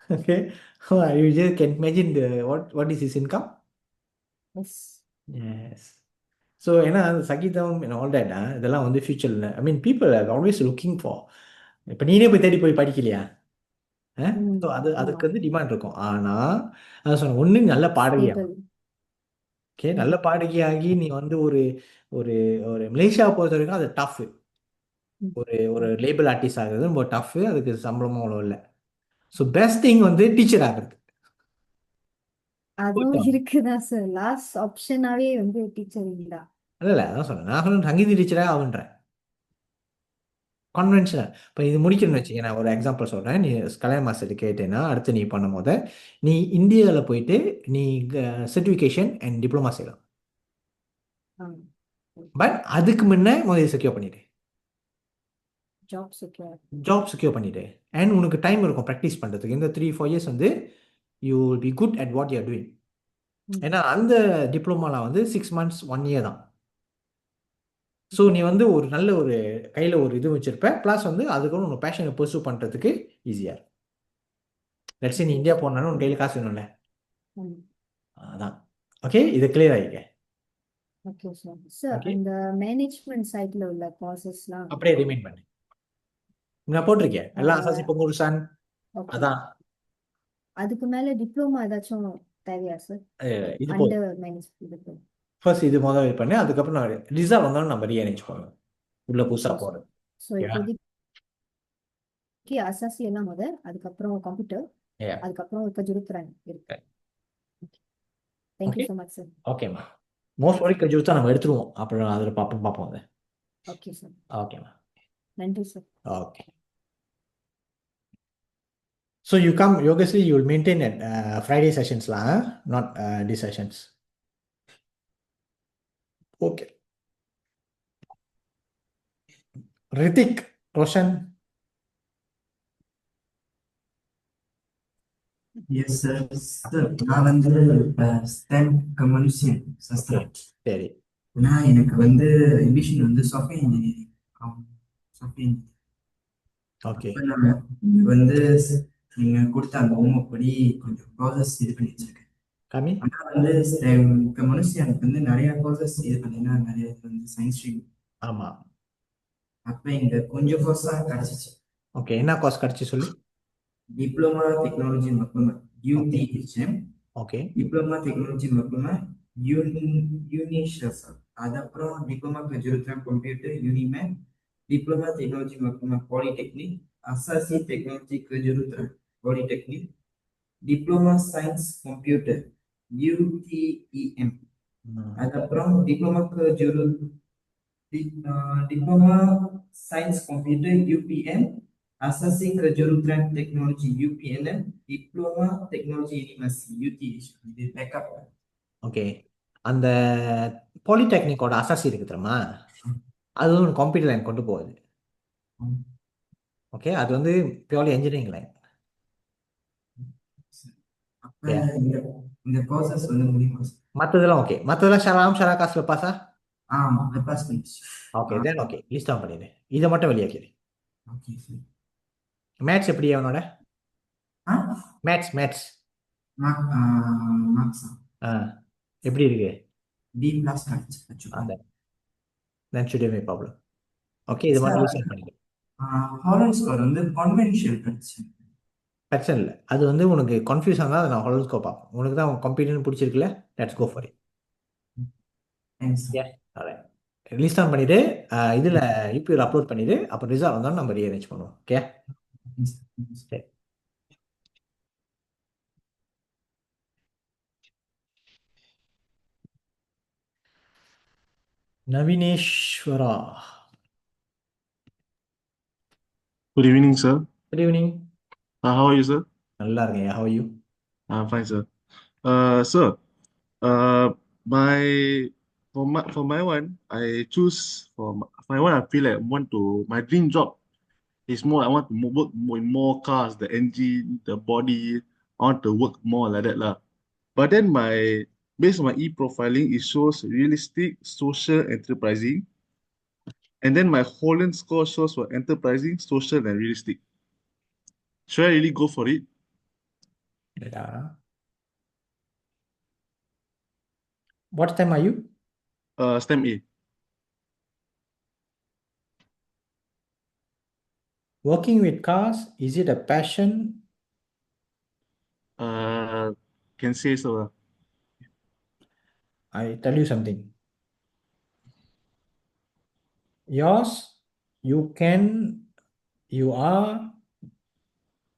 Okay, you just can imagine what is his income. Yes. So ஏன்னா சங்கீதம் and all that இதெல்லாம் வந்து ஃபியூச்சரில் I mean people are always looking for. இப்போ நீனே போய் தேடி போய் படிக்கலையா? ஸோ அதுக்கு வந்து டிமாண்ட் இருக்கும். ஆனால் அதான் சொன்னேன், ஒன்று நல்ல பாடகியாகும். ஓகே, நல்ல பாடகியாகி நீ வந்து ஒரு ஒரு ஒரு மலேசியாவை பொறுத்த வரைக்கும் அது டஃப். ஒரு லேபிள் ஆர்டிஸ்ட் ஆகுறது ரொம்ப டஃப். அதுக்கு சம்பளமும் அவ்வளோ இல்லை. ஸோ பெஸ்ட் திங் வந்து டீச்சர் ஆகுறது. அதுவும் இருக்குதான் சார். லாஸ்ட் ஆப்ஷனாவே வந்து டீச்சரிங் தான். இல்லை அதான் சொன்னேன். நான் சொன்னேன் சங்கீத டீச்சராக ஆகுன்றேன். கன்வென்ஷனல். இப்போ இது முடிக்கணும்னு வச்சுக்க, நான் ஒரு எக்ஸாம்பிள் சொல்கிறேன். நீ கல்யாண மாஸ்டர் கேட்டேன்னா அடுத்து நீ பண்ணும் போது நீ இந்தியாவில் போயிட்டு நீ சர்டிஃபிகேஷன் அண்ட் டிப்ளமா செய்யலாம். பட் அதுக்கு முன்னே முதல்ல செக்யூர் பண்ணிடு. ஜாப் செக்யூர் பண்ணிடு. அண்ட் உனக்கு டைம் இருக்கும் ப்ராக்டிஸ் பண்ணுறதுக்கு. இந்த 3-4 years வந்து you will be good at what you are doing. ஏன்னா அந்த டிப்ளமாவில் வந்து 6 months 1 year தான். ஸோ நீ வந்து ஒரு நல்ல ஒரு கையில் ஒரு இது வச்சுருப்ப. ப்ளஸ் வந்து அதுக்கப்புறம் உங்கள் பேஷனை பர்சூ பண்ணுறதுக்கு ஈஸியாக இருக்கும். லெட்ஸ் நீ இந்தியா போனாலும் உன் கையில் காசு வேணும்ல. அதான். ஓகே, இது கிளியர் ஆகிக்க. Okay sir. சார் இந்த மேனேஜ்மெண்ட் சைட்ல உள்ள கோர்சஸ்லாம் அப்படியே ரிமைண்ட் பண்ணு. நான் போட்டிருக்கேன் எல்லாம் அசாசி பொங்கல். அதான். அதுக்கு மேல டிப்ளமா ஏதாச்சும் தேவையா சார்? இது அண்டர் மேனேஜ்மெண்ட் ஃபர்ஸ்ட் இது முதல் இது பண்ணி அதுக்கப்புறம் நான் ரிசல்ட் வந்தாலும் நம்ம ரீஅரேஞ்ச் பண்ணுவோம் உள்ள புதுசாக போகிறது. ஸோ இப்போதைக்கு அசாசி எல்லாம் முதல், அதுக்கப்புறம் கம்ப்யூட்டர், அதுக்கப்புறம் இப்போ ஜுருத்ரான் இருக்கு. Thank you so much sir. ஓகேம்மா. மோஸ்ட் வரைக்கும் ஜுருத்தா நம்ம எடுத்துருவோம். அப்புறம் அதில் பார்ப்போம் அதை. Okay sir. ஓகேம்மா. நன்றி sir. Okay. So you come, obviously you will maintain at Friday sessions lah, not these sessions. Okay. Ritik, Roshan. Yes sir. Sir, நான் வந்து STEM கம்யூனிகேஷன் சாஸ்திரம். சரி. நான் எனக்கு வந்து எம்பிஷன் வந்து சாஃப்ட்வேர் இன்ஜினியரிங். சாஃப்ட்வேர். ஓகே. வந்து நீங்க கொடுத்த அந்த ஹோம்ஒர்க் படி கொஞ்சம் ப்ராசஸ் இது பண்ணி வச்சிருக்கேன். ஆனா வந்து கம்யூனிகேஷனுக்கு வந்து நிறைய ப்ராசஸ் இது பண்ணீங்கன்னா நிறைய வந்து சயின்ஸ் ஸ்ட்ரீம். ஆமா. அப்ப இங்க கொஞ்சம் கோர்ஸ் தான் கிடைச்சிச்சு. ஓகே, என்ன கோர்ஸ் கிடைச்சி சொல்லு. டிப்ளமா டெக்னாலஜி மக்லுமா UTHM. ஓகே. டிப்ளமா டெக்னாலஜி மக்லுமா யூனிஷஸ். அதுக்கப்புறம் டிப்ளமா ஜுருத்ரான் கம்ப்யூட்டர் யூனிமேன். டிப்ளமா டெக்னாலஜி மக்லுமா பாலிடெக்னிக். அசாசி டெக்னாலஜி ஜுருத்ரான் polytechnic. Diploma science computer UTEM. அதுக்கப்புறம் diploma diploma science computer UPM. Asasi Kejuruteraan Teknologi UPLM, Diploma Teknologi University UTH. இது பேக்கப். ஓகே. அந்த பாலிடெக்னிக்கோட அசாசி இருக்கு தெரியுமா, அது ஒரு கம்ப்யூட்டர் லைன் கொண்டு போகுது. ஓகே, அது வந்து பியூர்லி இன்ஜினியரிங் லைன். இந்த ப்ராசஸ் வந்து முடியுமா? மற்றதெல்லாம் ஓகே. மற்றதெல்லாம் ஷராகாஸ்ல பாஸா? பாஸ் பண்ணிச்சு. Okay, then okay, list on பண்ணிடு. இதை மட்டும் வெளியாக்கிடு. Okay sir. மேத்ஸ் எப்படி அவனோட? மேத்ஸ் எப்படி இருக்கு? B+ கிடைச்சு. then should be problem. Okay, இது மட்டும் லிஸ்ட் பண்ணிடு. ஹாலண்ட் ஸ்கோர் வந்து கன்வென்ஷனல் கிடைச்சு. பிரச்சனை இல்லை. அது வந்து உனக்கு கன்ஃபியூஸ் ஆனால் அதை நான் ஹாலண்ட் ஸ்கோர் பார்ப்பேன். உனக்கு தான் கம்ப்யூட்டர்னு பிடிச்சிருக்குல்ல, let's go for it. List on பண்ணிவிட்டு இதில் யூபியில் அப்லோட் பண்ணிவிட்டு அப்புறம் ரிசல்ட் வந்தாலும் நம்ம ரீஅரேஞ்ச் பண்ணுவோம். ஓகே. சரி. Navineshwara. Good evening, sir. Good evening. How are you, sir? நல்லா இருக்கேன். How are you? I'm fine, sir. Sir, my for my one, I choose for my one. I feel like my dream job is more. I want to work more in more cars, the engine, the body. I want to work more like that lah. But then based on my e-profiling, it shows realistic, social, enterprising. And then my Holland score shows for enterprising, social, and realistic. Should I really go for it? Yeah. What time are you? STEM A. Working with cars, is it a passion? Can say so. I tell you something. Yours, you are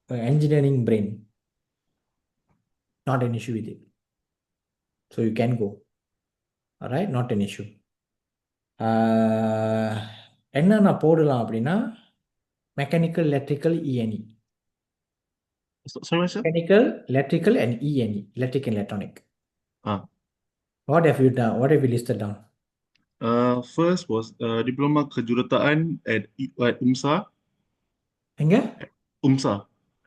an engineering brain. Not an issue with it. So you can go. All right, not an issue. என்ன நான் போடலாம் அப்படின்னா mechanical electrical ene Sorry, sir. Mechanical electrical and ene electric and electronic Ah. What have you done? What have you listed down? First was diploma kejuruteraan at UMSA. எங்க UMSA.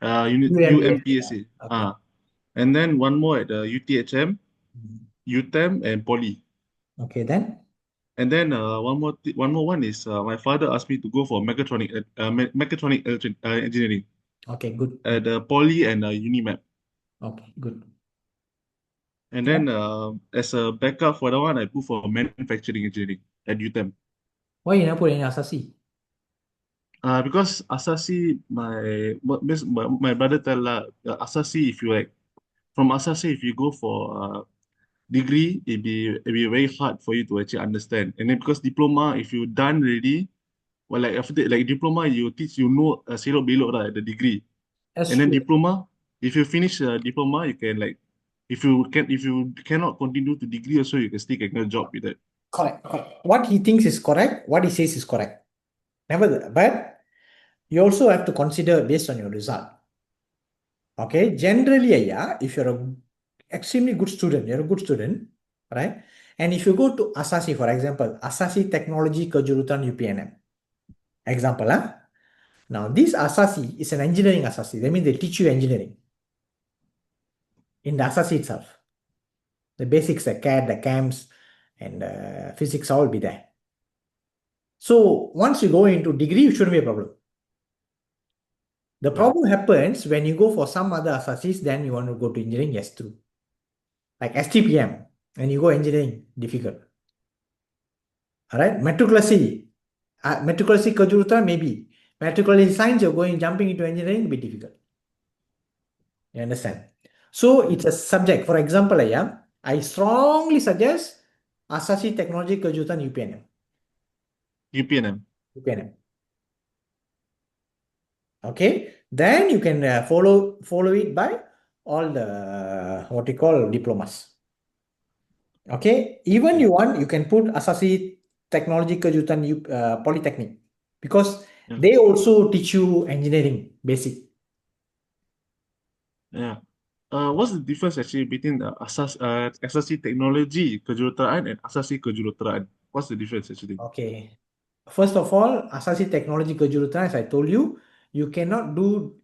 UMPSA. UMPSA. Okay. And then one more at UTHM, UTEM, and Poly. Okay, then And then one more one is my father asked me to go for mechatronic engineering okay, good. at Poly and Unimap. Okay, good. And then as a backup for the one, I put for manufacturing engineering at UTEM. Why you not put any Asasi? Because Asasi, my brother tell Asasi, if you like from Asasi, if you go for degree, it'd be very hard for you to actually understand. And then because diploma, if you done already, well, like after like diploma, you teach selok belok lah the degree. That's And then true. diploma, if you finish diploma, you can like if you cannot continue to degree also, you can still get a job with it. Correct. What he thinks is correct, what he says is correct. But you also have to consider based on your result. Okay, generally, if you're a extremely good student, you're a good student, right? And if you go to Asasi, for example, Asasi Technology Kejuruteraan UPNM, example, now this Asasi is an engineering Asasi. That means they teach you engineering in the Asasi itself. The basics, the CAD, the CAMS, and physics all be there. So once you go into degree, it shouldn't be a problem. The problem happens when you go for some other Asasis, then you want to go to engineering, yes, true. Like STPM, when you go engineering, difficult. All right, matriculasi kejuruteraan maybe. Matriculasi science, you're jumping into engineering, will be difficult. You understand? So it's a subject. For example, I strongly suggest Asasi Technology Kejuruteraan UPNM. UPNM. Okay, then you can follow it by all the what you call diplomas. Okay, even you want, you can put Asasi Technology Kejuruteraan Polytechnic because they also teach you engineering basic. Yeah. What's the difference actually between the Asasi Technology Kejuruteraan and Asasi Kejuruteraan? What's the difference actually? Okay, first of all, Asasi Technology Kejuruteraan, as I told you, you cannot do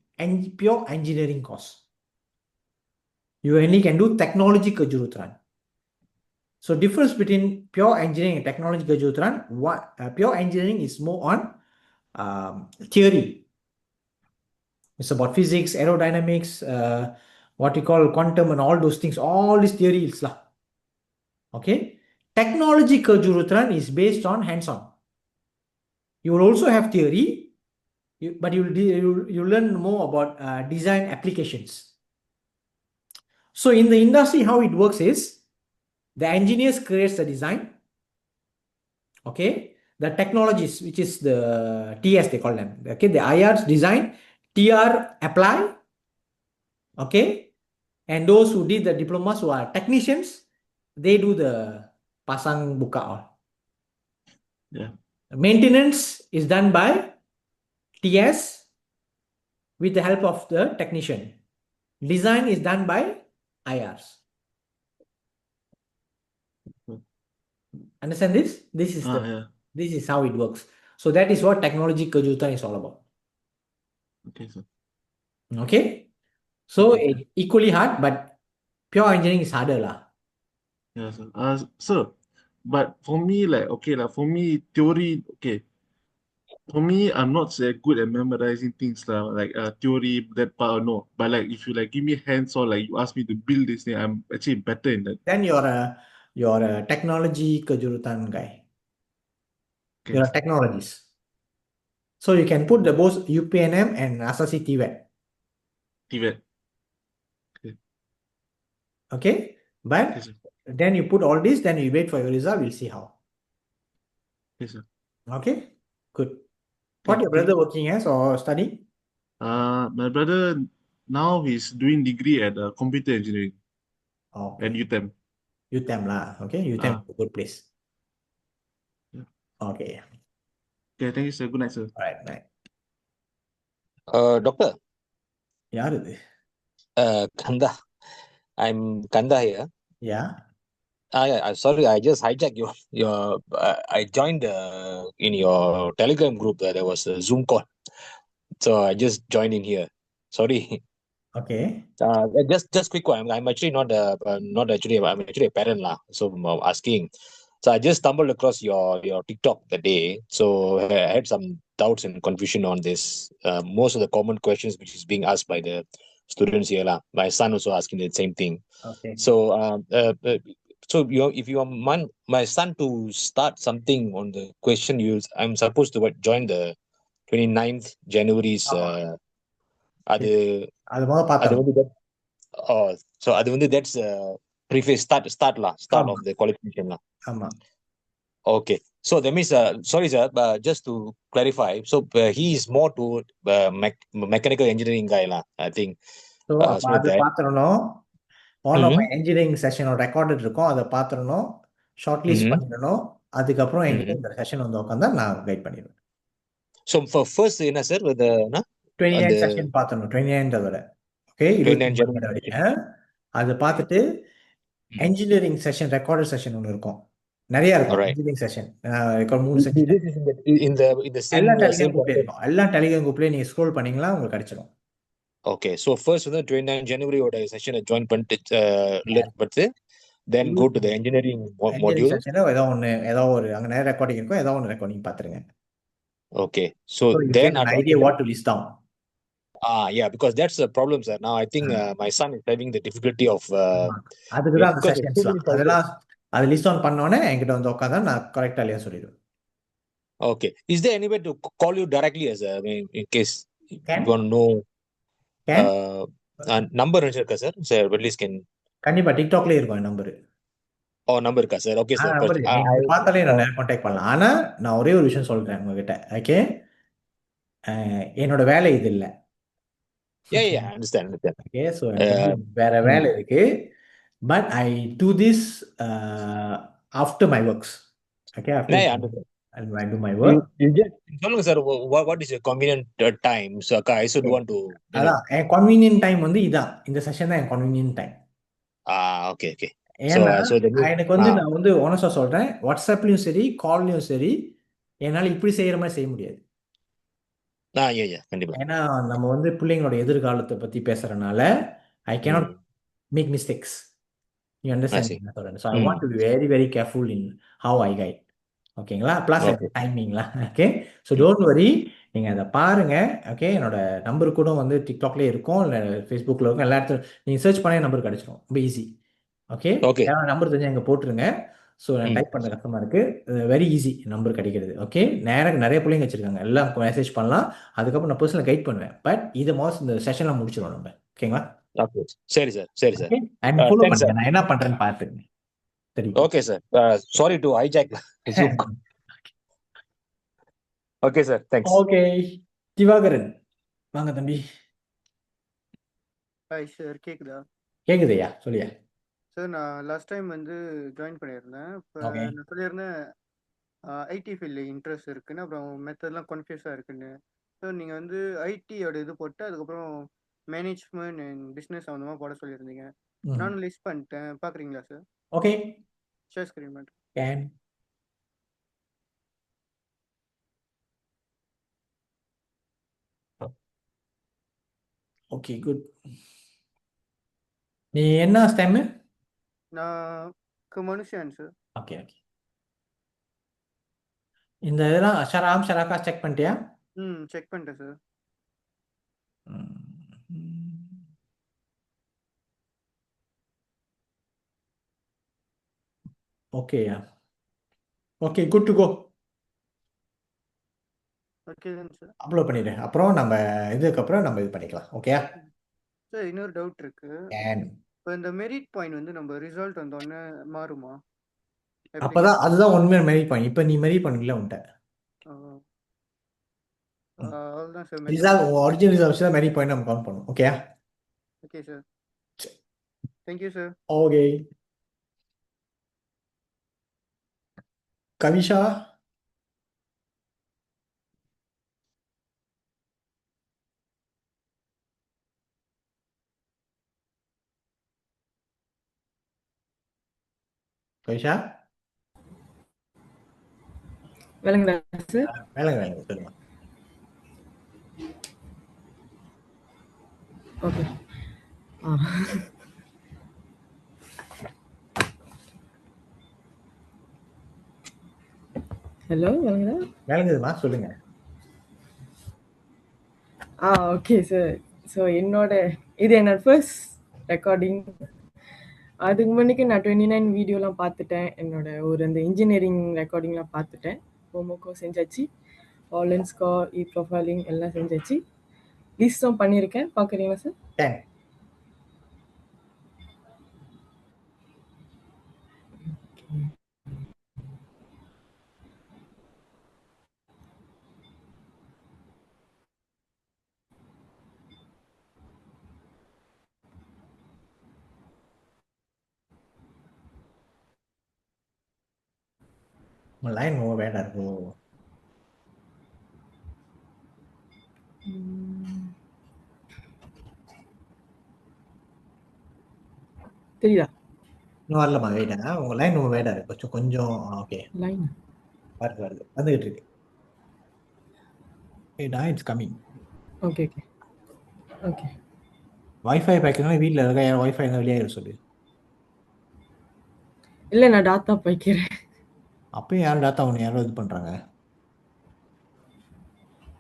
pure engineering course. You only can do technology kejuruteraan. So difference between pure engineering and technology kejuruteraan, pure engineering is more on theory. It's about physics, aerodynamics, what you call quantum and all those things, all these theories lah. Okay, technology kejuruteraan is based on hands-on. You will also have theory, but you learn more about design applications. So in the industry, how it works is the engineers creates the design. Okay, the technologies, which is the TS they call them. Okay, the IRs design, TR apply. Okay, and those who did the diplomas who are technicians, they do the pasang buka all. Yeah. Maintenance is done by TS with the help of the technician. Design is done by IRs. Understand this? Yeah. This is how it works. So that is what technology kejutan is all about. Okay, sir. Okay? So Okay. it's equally hard, but pure engineering is harder lah. Yeah, sir. Sir, but for me, like, okay, like, for me, theory, okay. For me, I'm not so good at memorizing things lah, like theory, that part or no. But like, if you like give me hands on, like you ask me to build this thing, I'm actually better in that. Then you're a technology kejurutan guy. Okay, You're a sir. technologist. So you can put the both UPNM and Asasi TVET. TVET. Okay. Okay? Okay, But sir. then you put all this, then you wait for your result, we'll see how. Okay, sir. Okay? Good. Okay, What your thank brother you. working as or studying? My brother now he's doing degree at computer engineering at Okay. UTEM. UTEM lah. Okay? UTEM Ah, is a good place. yeah. Okay. Okay, thank you, sir. Good night, sir. All right. Right. Doctor, யார் இது? Kanda. I'm Kanda here. Yeah. I'm sorry, I just hijacked your. I joined in your Telegram group. There was a Zoom call, so I just joined in here. Sorry. Okay. Just quick one. I'm actually not actually. I'm actually a parent lah. So I'm asking. So I just stumbled across your TikTok that day. So I had some doubts and confusion on this. Most of the common questions which is being asked by the students here lah. My son also asking the same thing. Okay. So so if you want my son to start something on the question, I'm supposed to join the 29th January's அது அது முதல்ல அது பார்த்தோம். வந்து so அது வந்து that's preface start ஆமா. of the qualification lah. ஆமா. Okay, so that means sorry sir, just to clarify, so he is more to mechanical engineering guy lah, I think. So அப்ப So அது that பார்த்துடணும். One of my Mhm, engineering செஷனோட recorded இருக்கும், அதை பார்த்துடணும், short list mhm, பண்ணிடணும். அதுக்கப்புறம் என்கிட்ட mhm. இந்த செஷன் வந்து உட்காந்தா நான் கைட் பண்ணிடுவேன். So for first என்ன சார் அந்த 29 செஷன் பார்த்துடணும், 29 வர. ஓகே, 29 29 January வரை. session. அதை பார்த்துட்டு Mhm. Engineering session recorded session ஒன்று இருக்கும், நிறைய இருக்கும். Alright. Engineering session 3 session This is in the same எல்லாம் டெலிகிராம் same குரூப்ல content. இருக்கும். எல்லாம் டெலிகிராம் குரூப்ல நீங்க ஸ்க்ரோல் பண்ணீங்களா உங்களுக்கு கிடைச்சிடும். Okay, so first வந்து 29 January ஓட செஷனை ஜாயின் பண்ணிட்டு பட்டு then go to the engineering engineering module. செஷன்ல ஏதோ ஒரு அங்க நிறைய ரெக்கார்டிங் இருக்கும், ஏதோ ஒன்று ரெக்கார்டிங் பார்த்துருங்க. Okay, so So you then get an idea what to list down. yeah, because that's the problem, sir. Now I think my son is having the difficulty of அதுக்கு தான் அந்த because there's too செஷன்ஸ்லாம் many choices. அதெல்லாம் அதை list on பண்ணோன்னே என்கிட்ட வந்து உட்காந்தா நான் கரெக்டாக இல்லையா சொல்லிடுவேன். Okay, is there any way to call you directly as I mean, in case you Can? want to know Can? number இருக்கா sir? Sir, at least can கண்டிப்பா டிக்டாக்லயே இருக்கும் என் நம்பர். number இருக்கா sir? Okay sir. நம்பர் நீங்க வந்து பார்த்தாலே என்ன contact பண்ணலாம். ஆனா நான் ஒரே ஒரு விஷயம் சொல்றேன் உங்ககிட்ட. ஓகே, என்னோட வேலை இது இல்லை. yeah, understand. ஓகே, ஸோ எனக்கு வந்து வேற வேலை இருக்கு. But I do this after my works. Okay, Yeah, after understand. I do my work. You just சொல்லுங்க sir, what is your convenient time? So I also don't want to அதான் என் convenient time வந்து இதான், இந்த session தான் என் convenient time. okay. ஏன்னா So எனக்கு வந்து நான் வந்து honest-ஆ சொல்றேன், வாட்ஸ்அப்லயும் சரி கால்லயும் சரி என்னால இப்படி செய்யற மாதிரி செய்ய முடியாது. yeah, கண்டிப்பா. ஏன்னா நம்ம வந்து பிள்ளைங்களோட எதிர்காலத்தை பத்தி பேசுறதுனால I cannot make mistakes. You understand? I see. So I want to be very very careful in how I guide. ஓகேங்களா? ப்ளஸ் டைமிங்லாம். ஓகே, ஸோ டோன்ட் வரி, நீங்கள் அதை பாருங்க. ஓகே, என்னோட நம்பர் கூட வந்து டிக்டாக்லேயே இருக்கும், இல்லை ஃபேஸ்புக்கில் இருக்கும், எல்லா இடத்துல நீங்கள் சர்ச் பண்ண நம்பர் கிடைச்சிடும், ரொம்ப ஈஸி. ஓகே, நம்பர் தெரிஞ்சு அங்கே போட்டுருங்க. ஸோ நான் டைப் பண்ணுற கஷ்டமாக இருக்குது, வெரி ஈஸி நம்பர் கிடைக்கிறது. ஓகே, நிறைய பிள்ளைங்க வச்சுருக்காங்க, எல்லாம் மெசேஜ் பண்ணலாம். அதுக்கப்புறம் நான் பர்சனல் கைட் பண்ணுவேன். பட் இதை இந்த செஷன்லாம் முடிச்சிடுவோம் நம்ம. ஓகேங்களா? சரி சார். அண்ட் ஃபாலோ பண்ணுங்க, நான் என்ன பண்ணுறேன்னு பார்த்துருங்க. சரி, okay sir. Sorry to hijack. Okay sir, thanks. Okay, Divakaran வாங்க தம்பி. ஹாய் சார், கேக்குதா? கேக்குதையா, சொல்லியா. சார், நான் லாஸ்ட் டைம் வந்து ஜாயின் பண்ணியிருந்தேன். இப்போ நான் சொல்லியிருந்தேன் ஐடி ஃபீல்டில் இன்ட்ரெஸ்ட் இருக்குன்னு, அப்புறம் மெத்தட்லாம் கன்ஃபியூஸாக இருக்குன்னு. ஸோ நீங்கள் வந்து ஐடியோட இது போட்டு அதுக்கப்புறம் மேனேஜ்மெண்ட் அண்ட் பிஸ்னஸ் சம்மந்தமாக போட சொல்லியிருந்தீங்க. நானும் லிஸ்ட் பண்ணிட்டேன், பார்க்குறீங்களா சார்? ஓகே, ஷேர் ஸ்க்ரீன் பண்ணுறேன். Can okay good. நீ என்ன ஸ்டெம்? நான் கம்யூனிகேஷன் சார். Okay okay. இந்த இதெல்லாம் ஷராம் ஷராக்கா செக் பண்ணிட்டியா? செக் பண்ணிட்டேன் சார். ஓகேயா, okay good to go. Okay sir. Upload பண்ணிடு. அப்புறம் நம்ம இதுக்கப்புறம் நம்ம இது பண்ணிக்கலாம். ஓகேயா சார்? இன்னொரு டவுட் இருக்கு. இப்போ இந்த மெரிட் பாயிண்ட் வந்து நம்ம ரிசல்ட் வந்தோடனே மாறுமா? அப்பதான் அதுதான் உண்மையான மெரிட் பாயிண்ட். இப்போ நீ மெரிட் பண்ணல உன்ட்ட அவ்வளோதான் சார். ரிசல்ட் ஒரிஜினல் ரிசல்ட் தான் மெரிட் பாயிண்ட் நம்ம கவுண்ட் பண்ணுவோம். ஓகேயா? Okay sir. Thank you sir. Okay. Kavisha, Kavisha விளங்குதா சார்? வேலைங்க சொல்லுங்க. ஓகே. ஹலோ, விளங்குதா? வேலைங்கதுமா சொல்லுங்க. Okay sir. ஸோ இது என்னோட ஃபர்ஸ்ட் ரெக்கார்டிங். அதுக்கு முன்னாடி நான் 29 வீடியோலாம் பார்த்துட்டேன். என்னோட அந்த இன்ஜினியரிங் ரெக்கார்டிங்லாம் பார்த்துட்டேன். ஹோம்ஒர்க்கும் செஞ்சாச்சு, ஆன்லைன் ஸ்கோர், ப்ரொஃபைலிங் எல்லாம் செஞ்சாச்சு, லிஸ்ட்டும் பண்ணியிருக்கேன். பார்க்குறீங்களா சார்? லைன் ரொம்ப பேடா இருக்கு. தெரியுதா? இன்னும் வரலமா? வெயிட்டா, உங்க லைன் ரொம்ப பேடா இருக்கு. கொஞ்சம் ஓகே. லைன் வருது வந்துகிட்டு இருக்கு. It's coming. Okay okay okay. WiFi பாய்க்கிறதுனால வீட்டில் இருக்க யாரும் வைஃபை வெளியே சொல்லு. இல்லை, நான் டாட்டா பாய்க்கிறேன். அப்பயும் யாரும் டாட்டா ஒன்று யாரும் இது பண்ணுறாங்க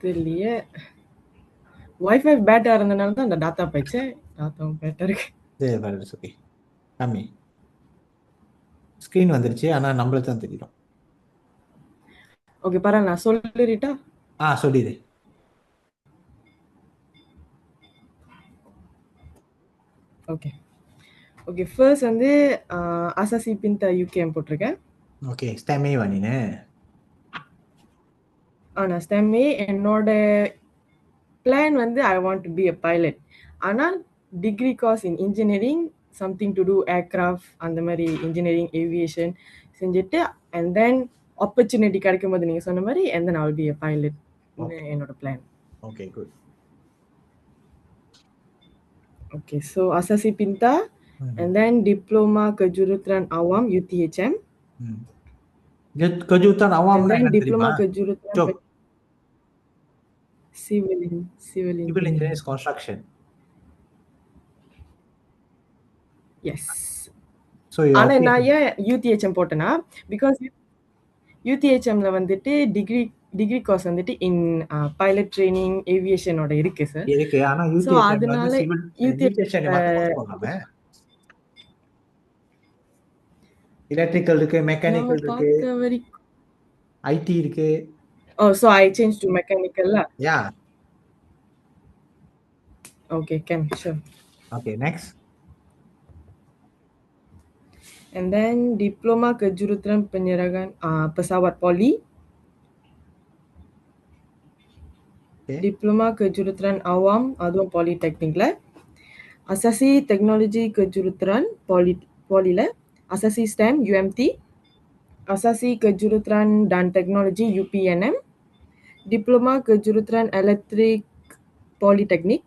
தெரியலையே. வைஃபை பேட்டா இருந்தனால தான் அந்த டாட்டா பாய்ச்சேன். டாட்டாவும் பேட்டா இருக்கு. சரி ஓகே. கம்மி ஸ்க்ரீன் வந்துருச்சு, ஆனால் நம்மளுக்கு தான் தெரியும். ஓகே பரவாயில்ல, நான் சொல்லிட்டா? சொல்லிடு. Okay okay. ஃபர்ஸ்ட் வந்து அசாசி பின்தா யூகேஎம் போட்டிருக்கேன். ஓகே. ஸ்டெம்மே வாங்கினே. நான் ஸ்டெம்மே. என்னோட பிளான் வந்து I want to be a pilot. ஆனால் degree course in engineering, something to do aircraft, அந்த மாதிரி இன்ஜினியரிங் ஏவியேஷன் செஞ்சுட்டு அண்ட் தென் ஆப்பர்ச்சுனிட்டி கிடைக்கும் போது நீங்கள் சொன்ன மாதிரி and then I will be a pilot. என்னோட plan. Okay good. Okay, so Asasi Pinta and then Diploma Kejuruteraan Awam UTHM. Kejuruteraan Awam and then Diploma Kejuruteraan Civil Engineering Construction. Yes. So ஆனா நான் ஏன் UTHM போட்டேன்னா, because UTHMல வந்துட்டு degree course வந்துட்டு இன் pilot training ஏவியேஷனோட இருக்கு sir. இருக்கு. ஆனா so அதனால எலக்ட்ரிக்கல் இருக்கு, மெக்கானிக்கல் இருக்கு, ஐடி இருக்கு. சோ ஐ சேஞ்ச் டு மெக்கானிக்கல்ல. Okay can sure. Okay next. And then Diploma Kejuruteraan Penyerahan Pesawat Poli. Diploma Kejuruteraan Awam, அதுவும் பாலிடெக்னிக்ல. Asasi Teknologi Kejuruteraan Poliல. Asasi STEM UMT. Asasi Kejuruteraan dan Teknologi UPNM. Diploma Kejuruteraan Elektrik Politeknik.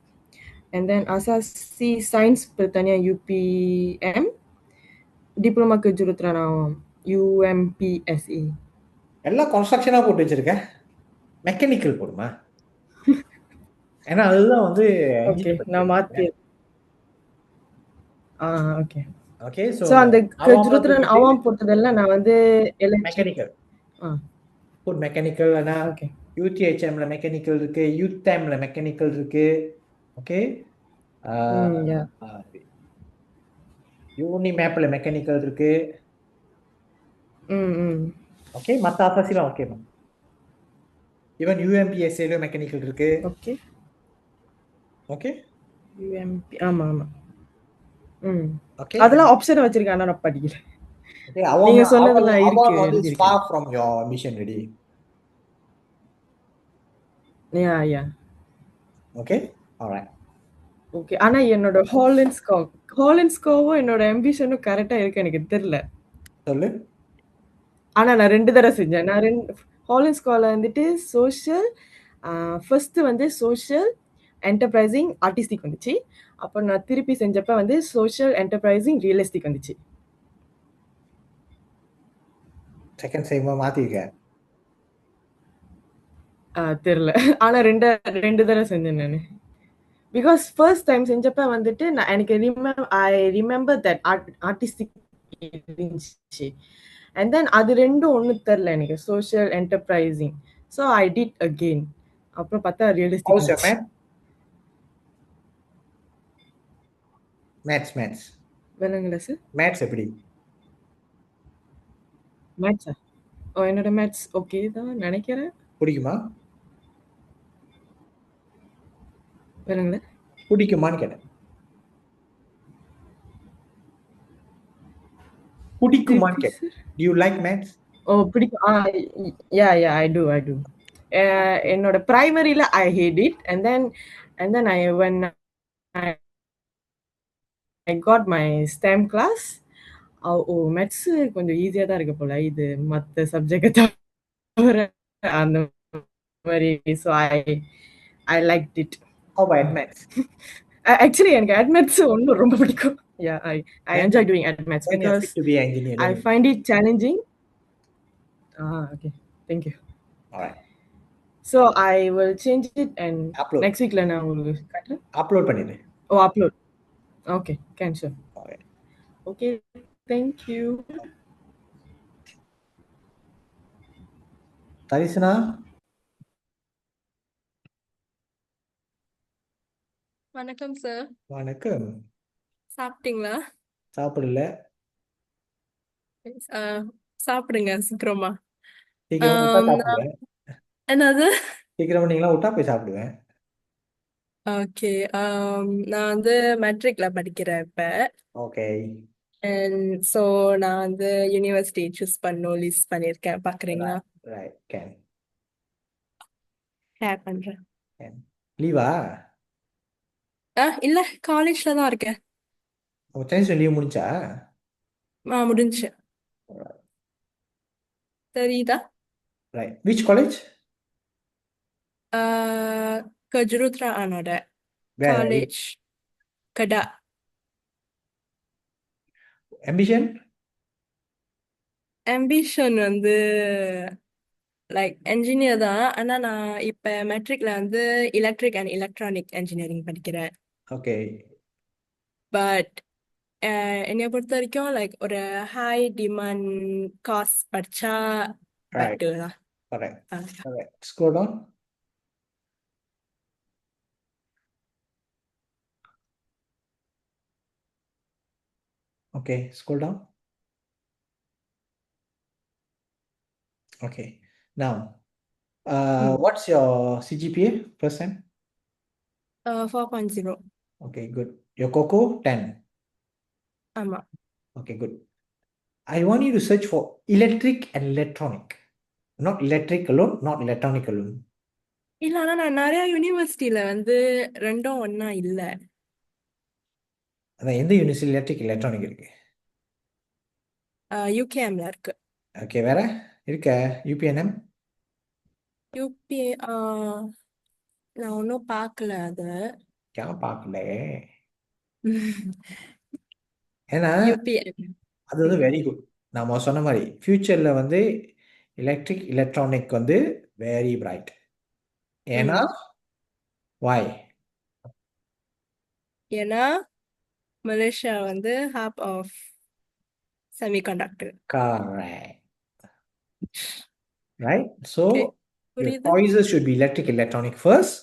And then Asasi Sains Pertanian UPM. Diploma Kejuruteraan Awam UMPSA. எல்லாம் கன்ஸ்ட்ரக்ஷனா போட்டு வச்சிருக்க. Mechanical போடுமா? ஏன்னா அதுதான் வந்து okay engineer நான் பத்தி. மாத்தி ஓகே ஓகே ஸோ ஸோ அந்த அவன் ஜுருத்ரன் வந்துட்டு அவன் போட்டதெல்லாம் நான் வந்து எலக்ட்ரிக் மெக்கானிக்கல் ஆ ஃபுட் மெக்கானிக்கல் ஆனால் ஓகே யூடிஹெச்எம்ல மெக்கானிக்கல் இருக்கு, யூடைம்ல மெக்கானிக்கல் இருக்கு. ஓகே யா யூனி மேப்ல மெக்கானிக்கல் இருக்கு. ம் ஓகே மற்ற ஆஃபர்ஸ்லாம் ஓகே மேம். ஈவன் யூஎம்பிஎஸ்ஏல மெக்கானிக்கல் இருக்கு. ஓகே ஓகே யூஎம்பி ஆமா ஆமா ஓகே அதெல்லாம் ஆப்ஷன் வச்சிருக்கேன் ஆனா நான் படிக்கல. ஓகே அவன் நீங்க அவன் சொன்னதெல்லாம் இருக்கு அவன் வந்து எழுதிருக்கேன். far from your mission ready. Yeah okay alright. Okay ஆனா என்னோட ஹாலன்ஸ்கோவும் என்னோட ஆம்பிஷனும் கரெக்டா இருக்கு எனக்கு தெரியல. சொல்லு. ஆனா நான் 2 தடவை செஞ்சேன். நான் ஹாலன்ஸ்கோல வந்துட்டு சோஷியல் ஃபர்ஸ்ட் வந்து சோஷியல் என்டர்பிரைசிங் ஆர்டிஸ்டிக் வந்துச்சு. அப்போ நான் திருப்பி செஞ்சப்ப வந்து சோஷியல் என்டர்பிரைசிங் ரியலிஸ்டிக் வந்துச்சு. செகண்ட் செய்யும்போது மாத்திருக்கேன். தெரியல. ஆனா 2 தடவை செஞ்சேன் நானு. பிகாஸ் ஃபர்ஸ்ட் டைம் செஞ்சப்ப வந்துட்டு நான் எனக்கு ஐ ரிமெம்பர் தட் ஆர்டிஸ்டிக் இருந்துச்சு. அண்ட் தென் அது ரெண்டும் ஒன்றும் தெரில எனக்கு social enterprising. So I did again. அப்புறம் பார்த்தா ரியலிஸ்டிக் How's your வந்துச்சு. மேத்ஸ் வேணுங்களா சார்? மேத்ஸ் எப்படி? மேத்ஸா? என்னோட மேத்ஸ் ஓகே தான் நினைக்கிறேன். பிடிக்குமா? வேணுங்களா? பிடிக்குமான்னு கேட்டேன். பிடிக்குமான்னு கேட்டேன். Do you like maths? பிடிக்கும். யா ஐ டு என்னோட பிரைமரியில I hate it and then when I got my STEM class maths கொஞ்சம் ஈஸியா தான் இருக்கு போல இது மற்ற சப்ஜெக்ட் தவிர அந்த மாதிரி. So I like it. How about maths? Actually எனக்கு admaths ஒன்றும் ரொம்ப பிடிக்கும். Yeah, I enjoy doing admaths Then you're because fit to be an engineer. I find it challenging. Okay. Thank you. Alright. So I will change it and Upload. next week la na உங்களுக்கு காட்டுறேன். Upload பண்ணிடு. Upload. Okay, can sure. Alright. Okay, thank you. தரிசனா வணக்கம் sir. வணக்கம். சாப்பிட்டீங்களா? சாப்பிடல. சாப்பிடுங்க சீக்கிரமா. சீக்கிரம் விட்டா சாப்பிடுவேன். என்னது? சீக்கிரம் நீங்களா விட்டா போய் சாப்பிடுவேன். ஓகே. நான் வந்து மெட்ரிக்ல படிக்கிறேன் இப்ப. ஓகே. அண்ட் ஸோ நான் வந்து யூனிவர்சிட்டி சூஸ் பண்ணணும் லிஸ்ட் பண்ணியிருக்கேன். பார்க்குறீங்களா? Right can. ஷேர் பண்ணுறேன். லீவா? இல்லை காலேஜ்ல தான் இருக்கேன். உங்க சைல்ட்ஸ் லீவ் முடிஞ்சா? முடிஞ்சு. தெரியுதா? ரைட். Which college? கஜுருத்ரா ஆனோட காலேஜ் கடா. ஆம்பிஷன் வந்து லைக் என்ஜினியர் தான். ஆனா நான் இப்ப மெட்ரிக்ல வந்து எலக்ட்ரிக் அண்ட் எலக்ட்ரானிக் இன்ஜினியரிங் படிக்கிறேன். ஓகே. பட் என்னைய பொறுத்த வரைக்கும் லைக் ஒரு ஹை டிமாண்ட் காஸ்ட் படிச்சா பெட்டர் தான். Correct. Scroll down. Okay, scroll down. Okay. Now, what's your CGPA %? 4.0. Okay, good. Your COCO 10. ஆமா. Okay, good. I want you to search for electric and electronic. Not electric alone, not electronic alone. இல்ல ஆனா நான் நிறைய யூனிவர்சிட்டியில வந்து ரெண்டும் ஒண்ணா இல்ல. அதான் எந்த யூனிவர்சிட்டி எலக்ட்ரிக் எலக்ட்ரானிக் இருக்கு? யூகேஎம்ல இருக்கு. ஓகே, வேற இருக்க? யூபிஎன்எம்? யூபி நான் ஒன்றும் பார்க்கல அது. ஏன் பார்க்கல? ஏன்னா யூபிஎம் அது வந்து வெரி குட். நம்ம சொன்ன மாதிரி ஃபியூச்சர்ல வந்து எலக்ட்ரிக் எலக்ட்ரானிக் வந்து வெரி பிரைட். ஏன்னா Why? ஏன்னா மலேசியா வந்து hub of semiconductor. Correct. Right? Okay, So your புரியுது. choices should be electric, electronic first,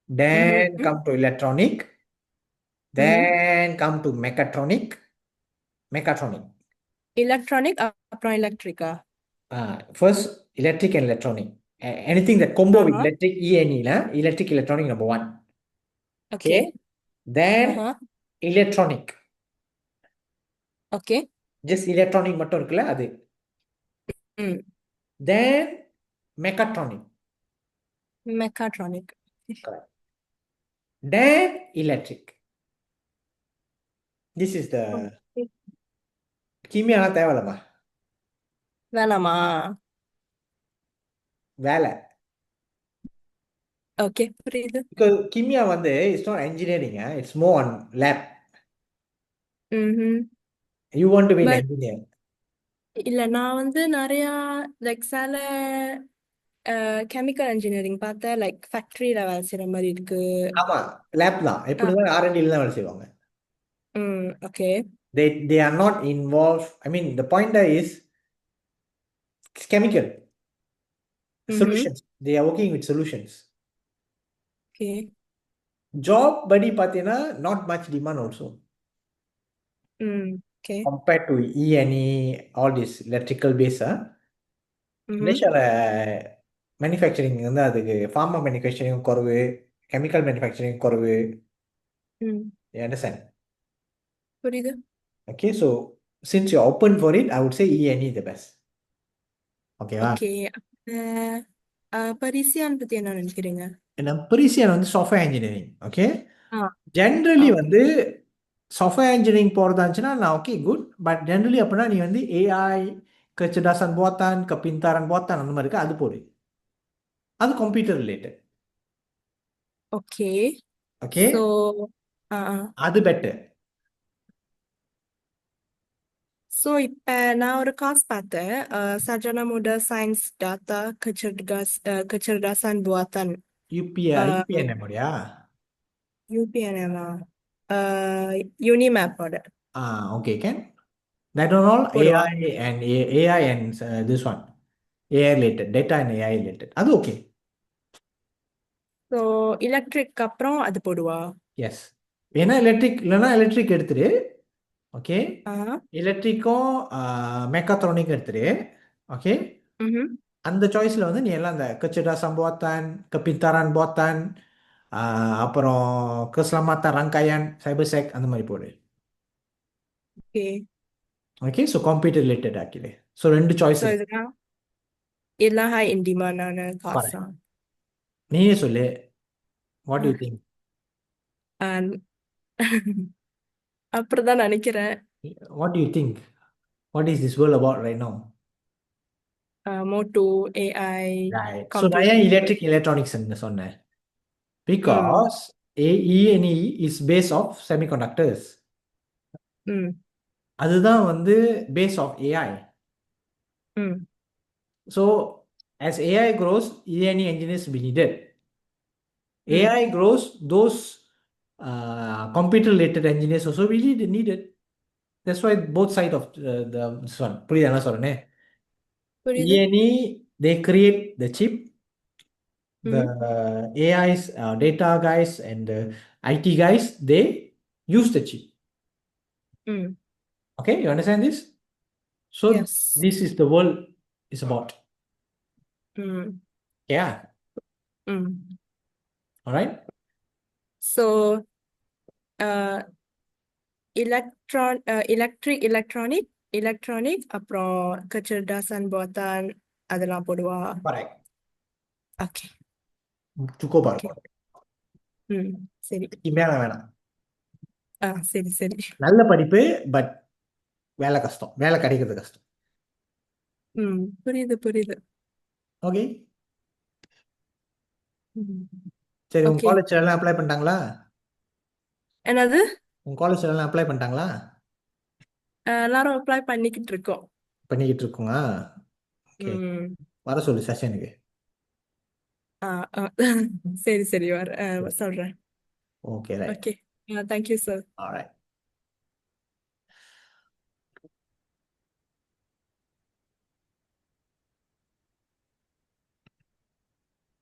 then ம்ஹும். come to electronic, ம்ஹும். then come to mechatronic. Electronic அப்புறம் எலக்ட்ரிக்கா? First electric and electronic. Anything that combo with ஆஹா. electric, E&E, electric, electronic number one. Okay. Okay. Then ஆஹா. electronic. Okay. Just electronic மட்டும் இருக்குல்ல அது. ம். Then mechatronic. Mechatronic. Correct. Then electric. This is the okay. கீமியாலாம் தேவையில்லம்மா. வேணாமா? வேலை. ஓகே, புரியுது. Because கீமியா வந்து it's not engineering, it's more on lab. ம்ஹும். You want to be an but engineer. இல்ல நான் வந்து நிறையா லைக் சில கெமிக்கல் இன்ஜினியரிங் பார்த்தேன், லைக் ஃபேக்ட்ரியில வேலை செய்யற மாதிரி இருக்கு. ஆமா, லேப் தான். ஆ, எப்படிதான் R&D தான் வேலை செய்வாங்க. Okay. They are not involved. I mean, the point there is it's chemical ம்ஹும். solutions. They are working with solutions. Okay. Job படி பார்த்தீங்கன்னா not much demand also okay. compared to E&E, all this electrical base. ம்ஹும். மலேசியால manufacturing வந்து அதுக்கு pharma manufacturing குறைவு, chemical manufacturing குறைவு. ம், You understand? புரியுது. Okay, so since you're open for it, I would say E&E the best. ஓகேவா? Okay. பரிசியான் பத்தி என்ன நினைக்கிறீங்க? ஏன்னா பெரிசியன் வந்து சாஃப்ட்வேர் இன்ஜினியரிங். ஓகே, ஆ ஜென்ரலி ஓகே. வந்து சாஃப்ட்வேர் இன்ஜினியரிங் போகிறதா இருந்துச்சுன்னா நான் ஓகே குட். பட் ஜென்ரலி அப்படின்னா நீ வந்து AI, kecerdasan buatan, kepintaran buatan அந்த மாதிரி இருக்கு, அது போடு. அது computer related. Okay. Okay, so அது பெட்டர். ஸோ இப்போ நான் ஒரு காஸ் பார்த்தேன், sarjana muda sains data kecerdasan buatan UPNM முடியா? UPNMA Unimap-ஓட okay, can that are all போடுவா. AI and this one AI related, data and AI related. அது okay. So electric அப்புறம் அது போடுவா. எஸ், ஏன்னா எலக்ட்ரிக் இல்லைன்னா எலக்ட்ரிக் எடுத்துரு. ஓகே, ஆஹா. எலக்ட்ரிக்கும் மெக்காட்ரானிக் எடுத்துரு. ஓகே, ம்ஹும். அந்த சாய்ஸில் வந்து நீ எல்லாம் அந்த kecerdasan buatan, kepintaran buatan, அப்புறம் keselamatan rangkaian, cybersec அந்த மாதிரி போடு. Okay. Okay, so computer related ஆக்கிடு. ஸோ ரெண்டு சாய்ஸ் ஸோ இருக்கு. இதெல்லாம் எல்லாம் ஹை இன் டிமாண்டான காஸ் பாரு, தான். நீயே சொல்லு, வாட் யூ திங்க்? அப்படிதான் நினைக்கிறேன். What you think? What is this world about right now? Motto AI Right. So நான் ஏன் கம்ப்யூட்டிங். எலக்ட்ரிக் எலக்ட்ரானிக்ஸ் சொன்னேன்? Because E&E is base of semiconductors. ம் அதுதான் வந்து base of AI. ம் So as AI grows, E&E engineers will be needed. ம் AI grows, those computer related engineers also will be needed. That's why both sides of this one. புரியுதா என்ன சொல்றேனே? புரியுது. E&E, they create the chip. The ம் AIs, data guys and IT guys, they use the chip. ம் Okay, you understand this? So yes. this is the world is about. ம் Yeah. ம் All right. So electronic அப்புறம் kecerdasan buatan அதெல்லாம் போடுவா. Correct. Okay. Cukup okay. பாருங்க. ம் சரி. மேல வேணாம். சரி சரி. நல்ல படிப்பு, பட் வேலை கஷ்டம். வேலை கிடைக்கிறது கஷ்டம். புரியுது புரியுது. ஓகே, ம் சரி. உங்க ஓகே. காலேஜ்ல எல்லாம் அப்ளை பண்ணிட்டாங்களா? என்னது? உங்க காலேஜ்ல எல்லாம் அப்ளை பண்ணிட்டாங்களா? எல்லாரும் அப்ளை பண்ணிக்கிட்டு இருக்கோம். பண்ணிக்கிட்டு இருக்குங்க. ஓகே, ம் வர சொல்லு செஷனுக்கு. சரி சரி சரி. சொல்றேன். Okay right. Okay, thank you sir. Alright.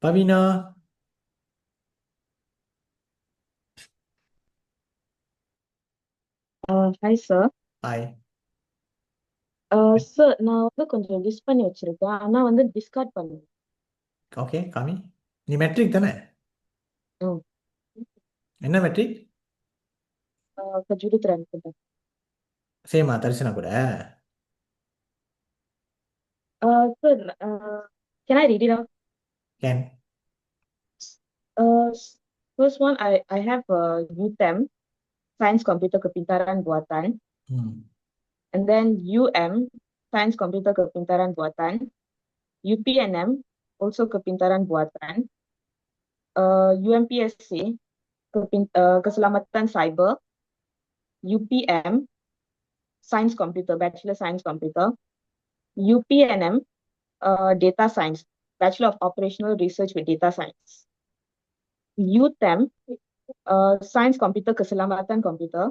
Bhavina. Hi sir. Hi. Sir நான் வந்து கொஞ்சம் லிஸ்ட் பண்ணி வச்சிருக்கேன், ஆனா வந்து டிஸ்கார்ட் பண்ணுவேன். ஓகே காமி. நீ மெட்ரிக் தானே? ம் என்ன மெட்ரிக்? கஜுருத்ரா அனுப்புகிறேன். சேமா தரிசனா கூட? Sir can I read it out? Can. First one, I have UTEM, Science Computer Kepintaran Buatan, and then UM, Science Computer Kepintaran Buatan, UPNM, also Kepintaran Buatan, UMPSC, Keselamatan Cyber, UPM, Science Computer, Bachelor Science Computer, UPNM, Data Science, Bachelor of Operational Research with Data Science, UTEM, Science Computer Keselamatan Komputer,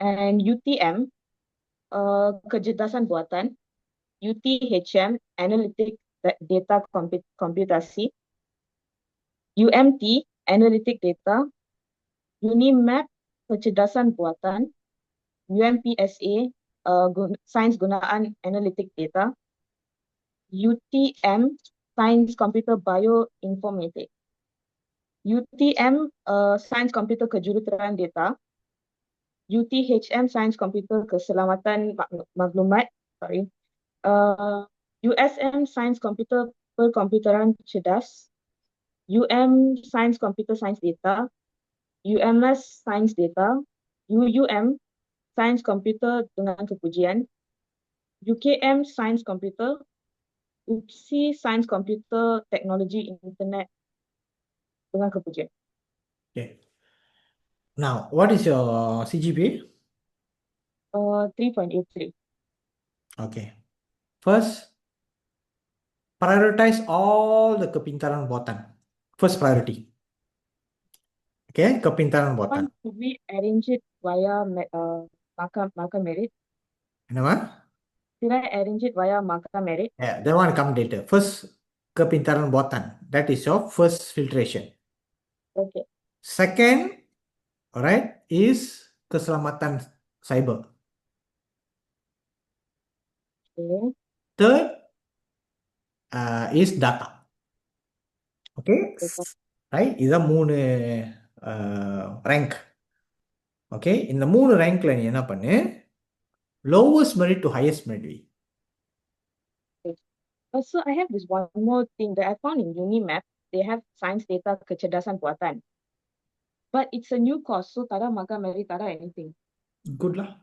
and UTM, Kecerdasan Buatan, UTHM, Analytic Data Komputasi, UMT, Analytic Data, UNIMAP, Kecerdasan Buatan, UMPSA, Science Gunaan Analytic Data, UTM, Science Computer Bioinformatics, UTM, Science Computer Kejuruteraan Data, UTHM, Science Computer Keselamatan Maklumat, USM, Science Computer Perkomputeran Cerdas, UM, Science Computer Science Data, UMS, Science Data, UUM, Science Computer dengan Kepujian, UKM, Science Computer, UPSI, Science Computer Technology Internet dengan Kepujian. Okay. Now, what is your CGPA? 3.83. Okay. First, prioritize all the kepintaran buatan. First priority. Okay, kepintaran buatan. Should we arrange it via marker merit? Kenapa? Should I arrange it via marker merit? Yeah, that one come later. First, kepintaran buatan. That is your first filtration. Okay. Second, alright, is keselamatan cyber. Okay. Third, is data. Okay, right? இதான் 3 rank. Okay, இந்த 3 rankல நீ என்ன பண்ணு? Lowest merit to highest merit. So I have this one more thing that I found in UniMap. They have science data kecerdasan buatan, but it's a new course, so tada marker merit, tada anything. Good lah.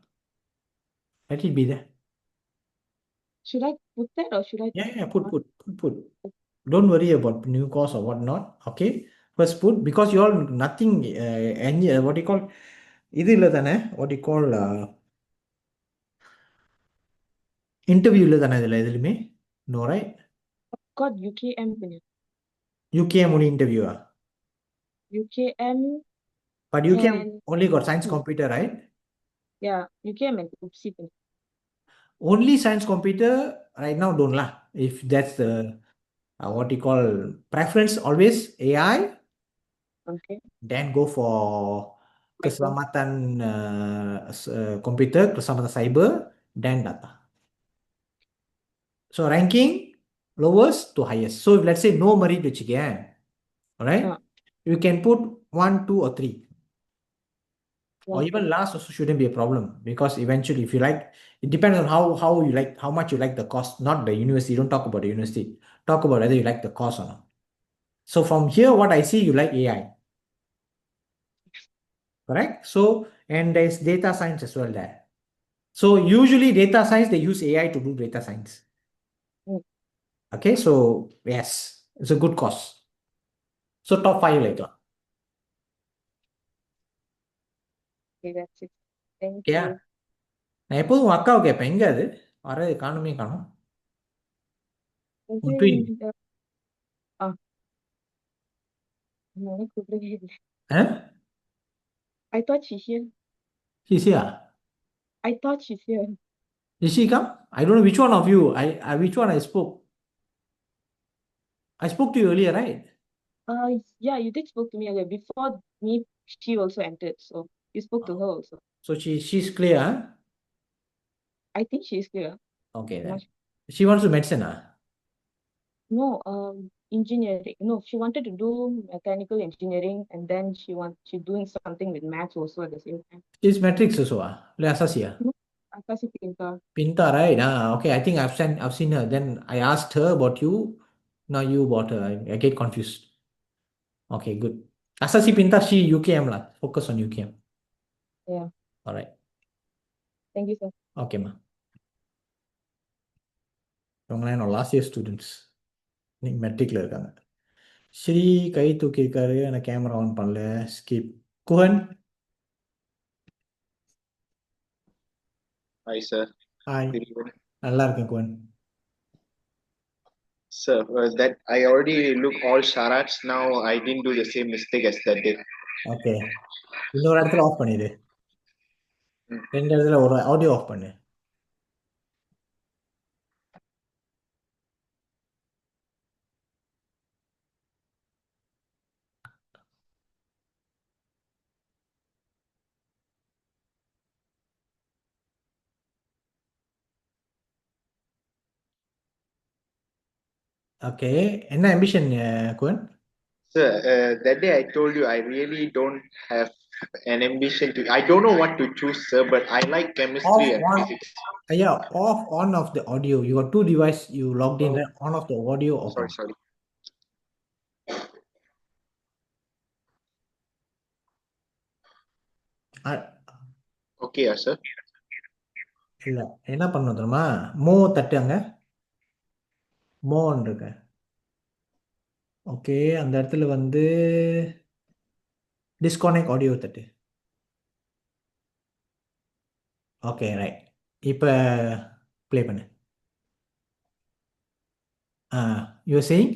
Let it be there. Should I put that or should I? Yeah, put. Don't worry about new course or whatnot. Okay, first put, because you all nothing. Any what do you call? இது இல்லை தானே? What do you call? Interview இல்லை தானே இதில் எதுலையுமே? No, right? Got UKM punya. UKM only interview. UKM. But UKM only got science computer, right? Yeah, UKM and UPSI punya. Only science computer right now don't lah. If that's the what you call preference, always AI. Okay. Then go for keselamatan komputer, keselamatan cyber, then data. So ranking lowest to highest. So if let's say no merit வச்சுக்கேன், alright, you can put 1, 2 or 3. Or even last also shouldn't be a problem, because eventually if you like, it depends on how you like, how much you like the course, not the university. Don't talk about the university. Talk about whether you like the course or not. So from here, what I see, you like AI. Correct? So, and there's data science as well there. So usually data science, they use AI to do data science. Okay, so yes, it's a good course. So top 5 later. Okay, that's it. Thank Yeah. you. நான் எப்போதும் உன் அக்காவை கேட்பேன், எங்க அது வரது காணுமே காணும். உன் twin. No, கூப்பிடவே Huh? I thought she's here. She's here. I thought she's here. Did she come? I don't know which one of you. Which one I spoke. I spoke to you earlier, right? Yeah, you did spoke to me earlier. Before me, she also entered. So you spoke to her also. So she's clear, huh? I think she's clear. Okay I'm then. not sure. She wants to medicine, huh? No, engineering. No, she wanted to do mechanical engineering, and then she's doing something with maths also at the same time. She's matrix also, ah? Le Asasi, ah? No, Akasi Pinta. Pinta, right? Okay. I think I've seen her. Then I asked her about you. Now you about her. I get confused. Okay, good. Asasi Pinta, she UKM lah. Focus on UKM. Yeah. All right. Thank you, sir. Okay, ma. இவங்களாம் என்னோட last year students இன்னைக்கு மெட்ரிக்ல இருக்காங்க. ஸ்ரீ கை தூக்கியிருக்காரு, எனக்கு camera on பண்ணல. Skip. Guhan. Hi, sir. Hi. Good evening. நல்லா இருக்கேன் Guhan. Sir, that I already look all charades. Now I didn't do the same mistake as that day. Okay. இன்னொரு இடத்துல ஆஃப் பண்ணிடு. ரெண்டு இடத்துல ஒரு ஆடியோ ஆஃப் பண்ணு. ஓகே. என்ன ambition Guhan? Sir, that day I told you I really don't have an ambition to. I don't know what to choose, sir, but I like chemistry and physics. Yeah, off on of the audio. You got two device you logged in, right? On of the audio off. Sorry. Okay, sir. இல்ல என்ன பண்ணணும் தெரியுமா? மோ தட்டு அங்க. மோன்னு இருக்கு. Okay, அந்த இடத்துல வந்து டிஸ்கனெக்ட் ஆடியோ தட்டு. Okay, right. இப்போ ப்ளே பண்ணு. You saying?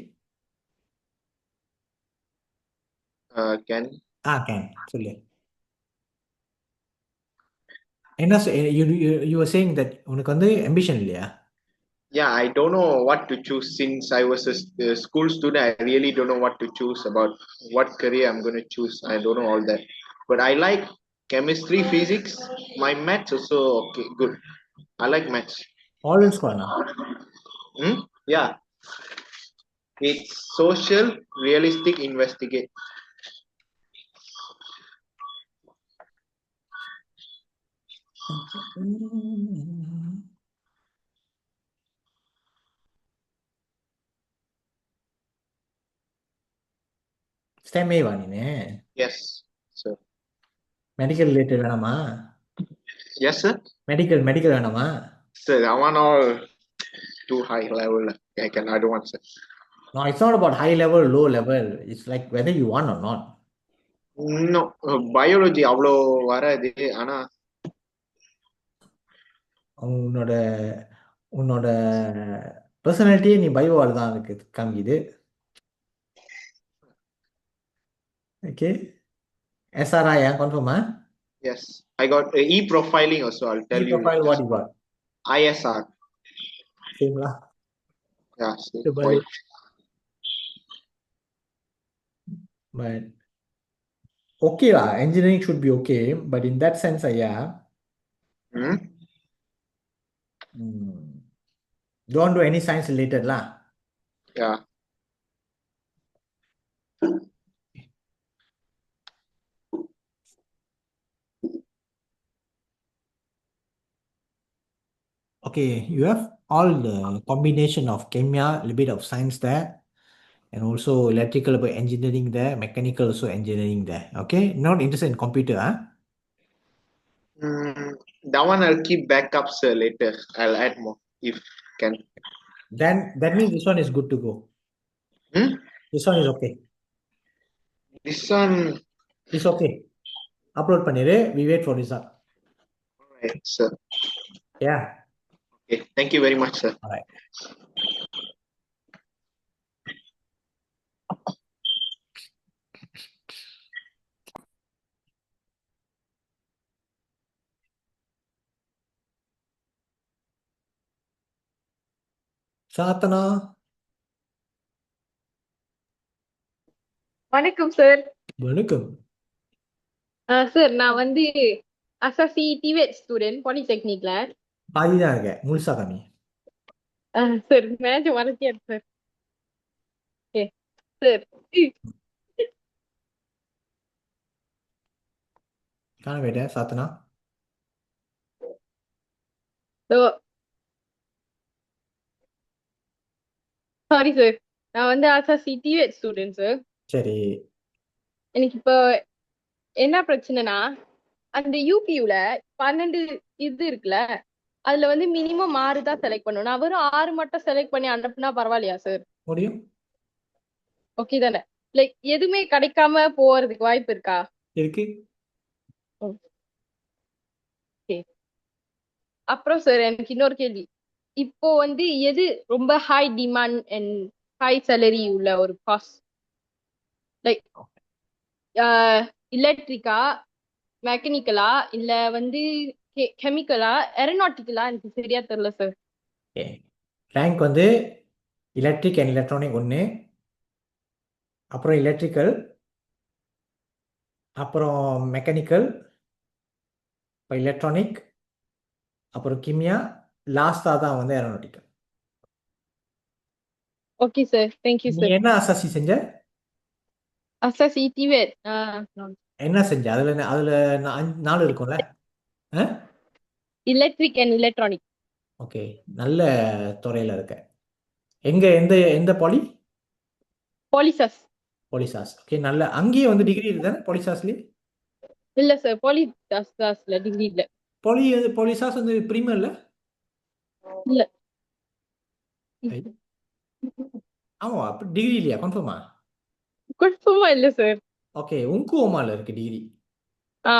Can கேன் சொல்லு. என்ன யூ ஆர் சேயிங் தட் உனக்கு வந்து அம்பிஷன் இல்லையா? yeah, I don't know what to choose since I was a school student. I really don't know what to choose about what career I'm going to choose. I don't know all that, but I like chemistry, physics. My maths also okay, good. I like maths. All in square now. Yeah, it's social, realistic, investigate. Stem ஏவா நீனு? Yes, sir. Medical related வேணாமா? Yes, sir. Medical வேணாமா? Sir, I want all too high level. I don't want, sir. No, it's not about high level, low level. It's like whether you want or not. No, biology அவ்வளோ வராது. ஆனா உன்னோட உன்னோட பர்சனாலிட்டியே நீ பயோவால் தான் இருக்கு காமிக்குது. Okay. SRI confirm? yes, I got e-profiling also. I'll tell you. E-profile what you got? ISR. Same lah. Yeah, same point. But okay lah, engineering should be okay. But in that sense, yeah. Don't do any science related lah. Yeah. Okay, you have all the combination of chemia, a little bit of science there, and also electrical about engineering there, mechanical also engineering there. Okay, not interested in computer, huh? That one I'll keep backups later. I'll add more if can. Then that means this one is good to go. This one is okay. This one is okay. Upload பண்ணிரு. We wait for result. Alright, sir. Yeah. Okay. Thank you very much, sir. Alright. சாத்தனா. வணக்கம் sir. வணக்கம். Sir நான் வந்து அசாசி டிவேட் student பாலிடெக்னிக்ல. பாதிதான் இருக்க, முழுசா காமி. Sir match மறத்தியாரு sir. Okay sir. காண வேட்ட சாத்தனா. சாரி சார், நான் வந்து அசாசி டிவேட் ஸ்டூடெண்ட் சார். சரி. எனக்கு இப்போ என்ன பிரச்சனைனா, அந்த யூபியூல 12 இது இருக்குல்ல, அதுல வந்து மினிமம் 6 தான் செலக்ட் பண்ணணும். நான் வெறும் 6 மட்டும் செலக்ட் பண்ணி அனுப்புனா பரவாயில்லையா சார்? முடியும். ஓகே தானே? லைக் எதுவுமே கிடைக்காம போறதுக்கு வாய்ப்பு இருக்கா? இருக்கு. ஓகே. அப்புறம் சார் எனக்கு இன்னொரு கேள்வி. இப்போ வந்து எது ரொம்ப high demand and high salary உள்ள ஒரு காஸ்ட்? லைக் எலக்ட்ரிக்கா, மெக்கானிக்கலா, இல்ல வந்து கெமிக்கலா, ஏரோநாட்டிக்கலா? எனக்கு சரியா தெரியல சார். ரேங்க் வந்து எலக்ட்ரிக் அண்ட் எலக்ட்ரானிக் ஒன்று, அப்புறம் எலக்ட்ரிக்கல், அப்புறம் மெக்கானிக்கல், இப்போ எலக்ட்ரானிக், அப்புறம் கிமியா, லாஸ்டாக தான் வந்து ஏரோநாட்டிக்கல். ஓகே சார், தேங்க்யூ நீ சார். என்ன அசாசி செஞ்ச? அசாசி டிவேட் என்ன செஞ்ச? அதில் 4 இருக்கும்ல. Electric and electronic. ஓகே, நல்ல துறையில் இருக்க. எந்த எந்த பாலி? பாலிசாஸ். பாலிசாஸ். ஓகே, நல்ல. அங்கேயே வந்து டிகிரி இருக்குதானே பாலிசாஸ்லேயே? இல்ல சார், பாலிசாஸ்ல டிகிரி இல்ல. பாலிசாஸ் வந்து ப்ரீமியம் இல்லை? இல்ல. ஆமாம், அப்போ டிகிரி இல்லையா? கன்ஃபார்மா? கன்ஃபார்மா இல்ல சார். ஓகே, உங்குவோமால இருக்கு டிகிரி.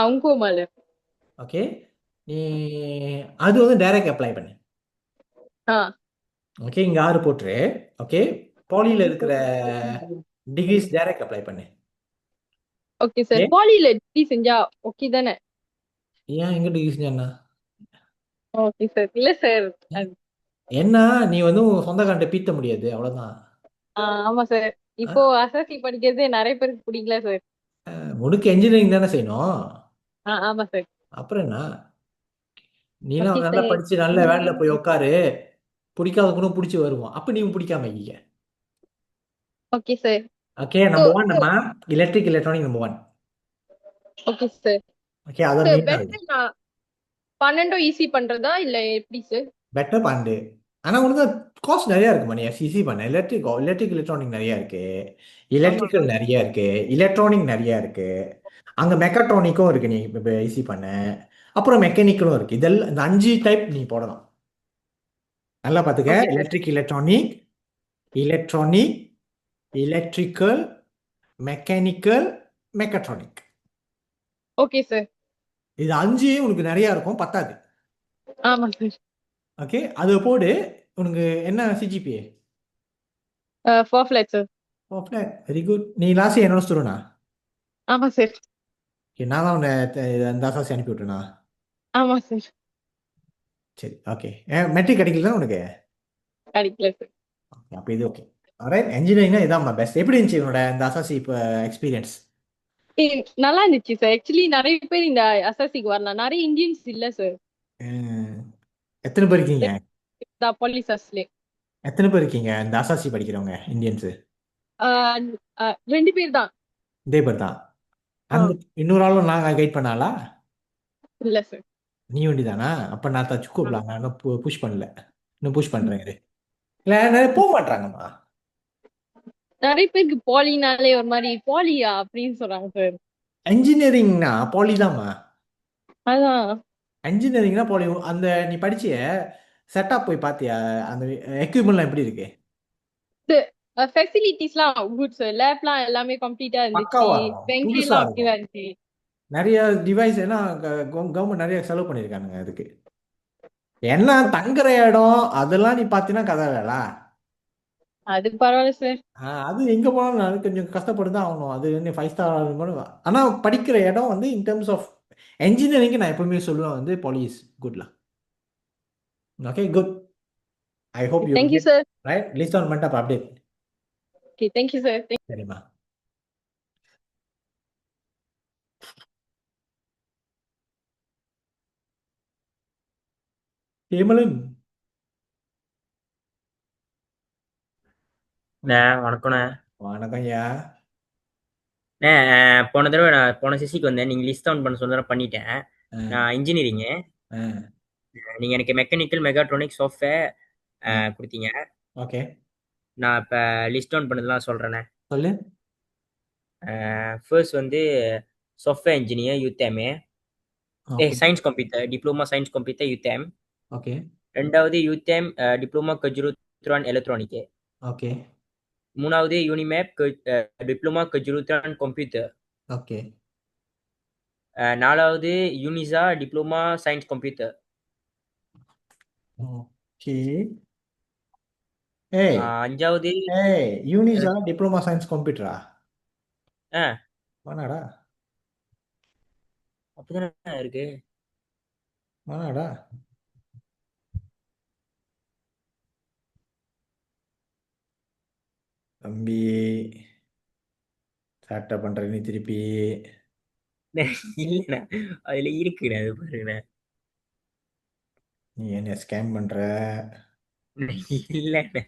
உங்குவோமால. ஓகே, நீ அது வந்து டைரக்ட் அப்ளை பண்ணு. ஓகே, இங்கே 6 போட்டுரு. ஓகே, பாலியில் இருக்கிற டிகிரிஸ் டைரக்ட் அப்ளை பண்ணு. ஓகே சார், பாலியில டிகிரி செஞ்சா ஓகே தானே? ஏன் எங்க டிகிரி செஞ்சா? Okay sir. இல்ல சார், என்ன நீ வந்து உன் சொந்தக்காரன்ட்ட பீத்த முடியாது, அவ்வளவுதான். ஆமா சார். இப்போ அசாசி படிக்கிறது நிறைய பேருக்கு பிடிக்கல சார். உனக்கு என்ஜினியரிங் தானே செய்யணும். ஆமா சார். அப்புறம் என்ன, நீலாம் ஓகே நல்லா சார். படிச்சு நல்ல வேலையில போய் உட்காரு, பிடிக்காத கூட பிடிச்சி வருவோம். அப்ப நீ பிடிக்காம இருக்க. Okay sir. ஓகே, நம்பர் 1 நம்ம electric electronic number 1. Okay sir. Okay, அத சார் மெயின் பெட்டர் நான் 12 ஈஸி பண்றதா இல்ல எப்படி சார்? பெட்டர் பண்ணு. ஆனா உனக்கு காஸ்ட் நிறைய இருக்குமா? நீ ஈஸி பண்ண. எலக்ட்ரிக் எலக்ட்ரானிக் நிறைய இருக்கு, எலக்ட்ரிக்கல் நிறைய இருக்கு, எலக்ட்ரானிக் நிறைய இருக்கு. அங்க மெக்காட்ரானிக்கும் இருக்கு, நீ ஈஸி பண்ண. அப்புறம் மெக்கானிக்கலும் இருக்கு. இதெல்லாம் இந்த 5 டைப் நீ போடலாம். நல்லா பார்த்துக்க. Electric electronic, electronic, electrical, mechanical, mechatronic. Okay sir. இது 5 உனக்கு நிறைய இருக்கும், பத்தாது. ஆமா சார். ஓகே, அது போடு. உனக்கு என்ன CGPA? 4 flat sir. 4 flat, very good. நீ லாஸ்ட் என்னோட ஸ்டூடெண்டா? ஆமா சார். நான் தான் உன்னை அந்த அசாசி அனுப்பி விட்டேனா? ஆமா சார். சரி, ஓகே. மெட்ரிக் கிடைக்கல உனக்கு? கிடைக்கல சார். அப்போ இது ஓகே. ஆல்ரைட், என்ஜினியரிங்னா இதான் பெஸ்ட். எப்படி இருந்துச்சு உன்னோட இந்த அசாசி இப்போ எக்ஸ்பீரியன்ஸ்? நல்லா இருந்துச்சு சார். ஆக்சுவலி நிறைய பேர் இந்த அசாசிக்கு வரலாம், நிறைய இந்தியன்ஸ் இல்ல சார். எத்தனை பேர் இருக்கீங்க? பாலிசாஸ்ல எத்தனை பேர் இருக்கீங்க இந்த அசாசி படிக்கிறவங்க இந்தியன்ஸ்? 2 பேர் தான். இதே பேர் தான். அந்த இன்னொரு ஆளும் நாங்கள் கைட் பண்ணாலா? இல்ல சார். நீ வேண்டிதானா? அப்போ நான் தச்சு கூப்பிடலாம். நான் இன்னும் புஷ் பண்ணல, இன்னும் புஷ் பண்ணுறேன். இது இல்லை, நிறைய போக மாட்டாங்கம்மா. நிறைய பேருக்கு பாலினாலே ஒரு மாதிரி பாலியா அப்படின்னு சொல்றாங்க சார். என்ஜினியரிங்னா பாலி தான்மா. அதான் என்ஜினியரிங்னா பாலி. அந்த நீ படிச்சிய செட்டப் போய் பார்த்தியா? அந்த எக்யூப்மெண்ட்லாம் எப்படி இருக்கு? ஃபெசிலிட்டிஸ்லாம் குட் சார். லேப்லாம் எல்லாமே கம்ப்ளீட்டா இருந்துச்சு. பக்காவா இருக்கும், புதுசா பெஞ்ச்லாம் இருக்கும். அப்படியே இருந்துச்சு. நிறைய டிவைஸ் எல்லாம் கவர்மெண்ட் நிறைய செலவு பண்ணியிருக்கானுங்க அதுக்கு. என்ன தங்குற இடம் அதெல்லாம் நீ பார்த்தீங்கன்னா கதை வேலை. அது பரவாயில்ல சார். அது எங்க போனாலும் அது கொஞ்சம் கஷ்டப்பட்டு தான் ஆகணும். அது வந்து 5 ஸ்டார். ஆனா படிக்கிற இடம் வந்து இன் டர்ம்ஸ் ஆஃப் என்ஜினியரிங் நான் எப்பவுமே சொல்லுவேன் வந்து பாலி இஸ் குட்லாம். Okay, good. I hope you thank you get sir. Right list down பண்ணிட்டு அப்புறம் அப்டேட். Okay thank you sir. சரிம்மா. ஹேமலன் வணக்கண்ணே. வணக்கம் ஐயா. போன தடவை நான் போன செஷனுக்கு வந்தேன். நீங்க லிஸ்ட் டவுன் பண்ண சொன்னா பண்ணிட்டேன். நான் இன்ஜினியரிங்கு. நீங்க எனக்கு மெக்கானிக்கல், மெகாட்ரானிக்ஸ், சாஃப்ட்வேர் கொடுத்தீங்க. ஓகே. நான் இப்ப லிஸ்ட் டவுன் பண்ணதெல்லாம் சொல்றேனே. சொல்லு. ஃபர்ஸ்ட் வந்து software engineer UTeM. Science computer diploma science computer UTeM. Okay. ரெண்டாவது UTeM diploma kejuruteraan electronic. Okay. மூணாவது UniMAP diploma kejuruteraan computer. Okay. நாலாவது UniSZA diploma science computer. Okay. ஏய் அஞ்சாவது யூனிசா டிப்ளமா சயின்ஸ் கம்ப்யூட்டரா? வானாடா அப்படிதானே இருக்கு. வானாடா தம்பி சாட்டை பண்ற நீ திருப்பி. இல்லண்ணா அதுல இருக்குண்ணா, அது பாருங்கண்ணா. நீ என்ன ஸ்கேம் பண்ற? இல்லண்ணா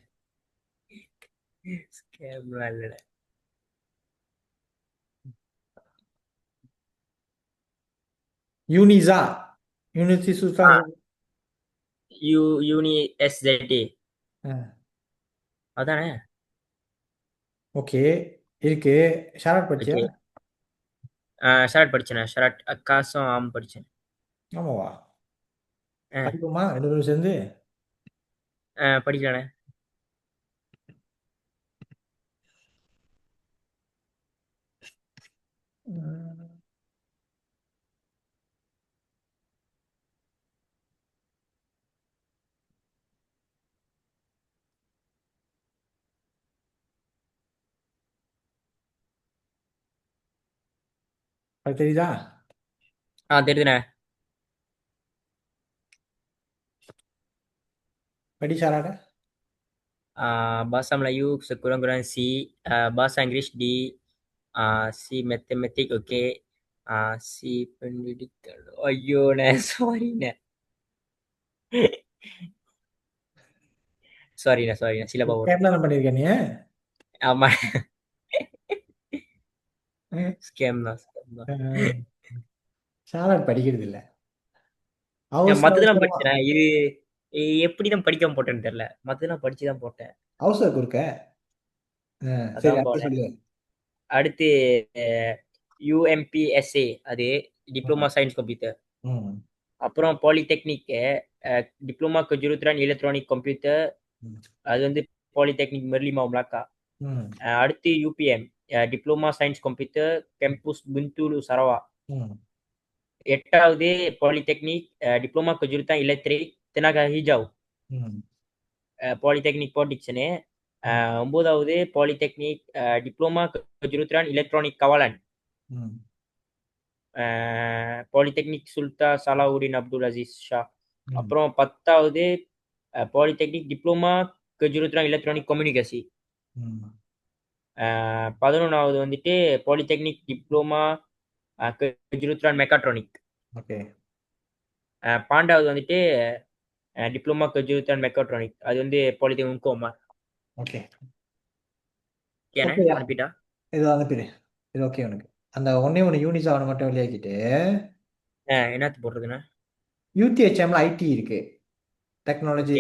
ஸ்கேம்லாம் இல்லண்ணா. யூனிசா யூனிசி சுல்தான் யூனிஎஸ்ஜெடி அதானே? ஓகே இருக்கு. ஷார்ட் படிச்சியா? ஓகே. ஷராட் படிச்சேண்ணே. ஷராட் அக்காசும் ஆம் படிச்சேன். ஆமாவா? படிப்போமா ரெண்டு பேரும் சேர்ந்து? படிக்கலாண்ணே. அது தெரியுதா? தெரியுதுண்ணே. படி ஷாராட. Bahasa Melayu sekurang-kurang C, bahasa Inggris D, C matematik okey, C pendidikan. Ayyo nah, sorry nah. sorry nah, sila bawa. ஸ்கேம்ல பண்ணிருக்க நீ? ஆமா. ஸ்கேம் தான். ஷாராட் படிக்கிறது இல்ல. மத்ததெல்லாம் படிச்சேன். இது எப்படிதான் படிக்காம போட்டேன்னு தெரியல. மத்ததெல்லாம் படிச்சுதான் போட்டேன். அவசரம் குறுக்க. சரி அடுத்து சொல்லு. அடுத்து UMPSA அது டிப்ளமா சயின்ஸ் கம்ப்யூட்டர். அப்புறம் polytechnic diploma kejuruteraan electronic computer, அது வந்து பாலிடெக்னிக் மெர்லிமா மெலாக்கா. அடுத்து UPM diploma science computer campus Bintulu Sarawak. எட்டாவது polytechnic diploma kejuruteraan electric Tenaga Hijau, polytechnic Podiksane. 9வது polytechnic diploma kejuruteraan electronic Kawalan, polytechnic Sultan Salahuddin Abdul Aziz Shah. அப்புறம் 10வது polytechnic diploma kejuruteraan electronic communication. 11வது வந்துட்டு polytechnic diploma kejuruteraan mechatronic. Okay. 12வது வந்துட்டு diploma kejuruteraan mechatronic, அது வந்து polytechnic உன்கோமார். Okay. Okay அனுப்பிட்டா? இது அனுப்பிடு. இது ஓகே உனக்கு. அந்த ஒண்ணே ஒன்று யூனிஸா அவனை மட்டும் வெளியாக்கிட்டு என்னத்து போடுறதுண்ணா? UTHMல ஐடி இருக்கு. டெக்னாலஜி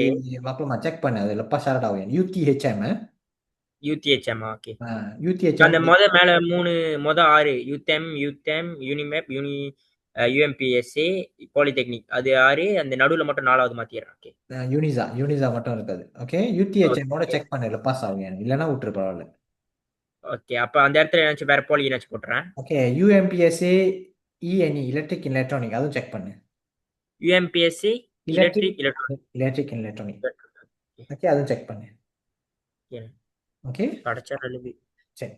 மக்களுமா செக் பண்ணு. அது லப்பா ஷார்ட் ஆகும். UTHM okay. UTHM அந்த மேல 3 6 யூதேம் யூனிமேப் UMPSA பாலிடெக்னிக் அது 6, அந்த நடுவுல மட்டும் 4வது மாத்திடுறேன். ஓகே. யூனிஸா மட்டும் இருக்காது. ஓகே. UTHM ஓட செக் பண்ணு பாஸ் ஆகும். இல்லைன்னா விட்டுரு பரவாயில்ல. ஓகே. அப்ப அந்த இடத்துல ஏதாச்சும் வேற பாலி ஏதாச்சும் போட்டுறேன். Okay. UMPSA ENE electric electronic அதுவும் செக் பண்ணு. UMPSA எலக்ட்ரிக் எலக்ட்ரானிக் ஓகே, அதுவும் செக் பண்ணு. ஓகே. படிச்சா நல்லது. சரி.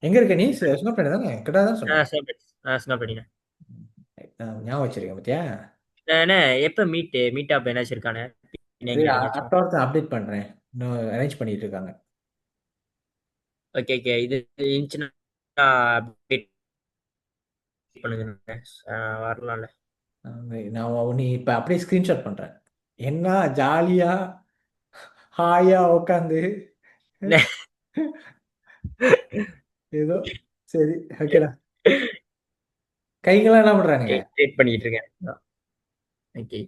எங்க இருக்க நீ? சுங்கப்பேட்டை தானே? கிட்ட தான் சொன்னேன். சுங்கப்பேட்டை. ஞாபகம் வச்சிருக்கேன் பத்தியா? எப்ப மீட் அப் என்னாச்சு இருக்கானே? நீங்க ஏதாச்சும் அடுத்த வாரத்தை அப்டேட் பண்ணுறேன். இன்னும் அரேஞ்ச் பண்ணிட்டு இருக்காங்க. ஓகே ஓகே இது இருந்துச்சுன்னா அப்டேட் பண்ணுங்க. வரலாம்ல. நான் நீ இப்போ அப்படியே ஸ்க்ரீன்ஷாட் பண்ணுறேன். என்ன ஜாலியாக ஹாயாக உட்காந்து ஏதோ சரி ஓகேடா. கைங்கெல்லாம் என்ன பண்ணுறானுங்க? வெயிட் பண்ணிட்டு இருக்கேன். ஓகே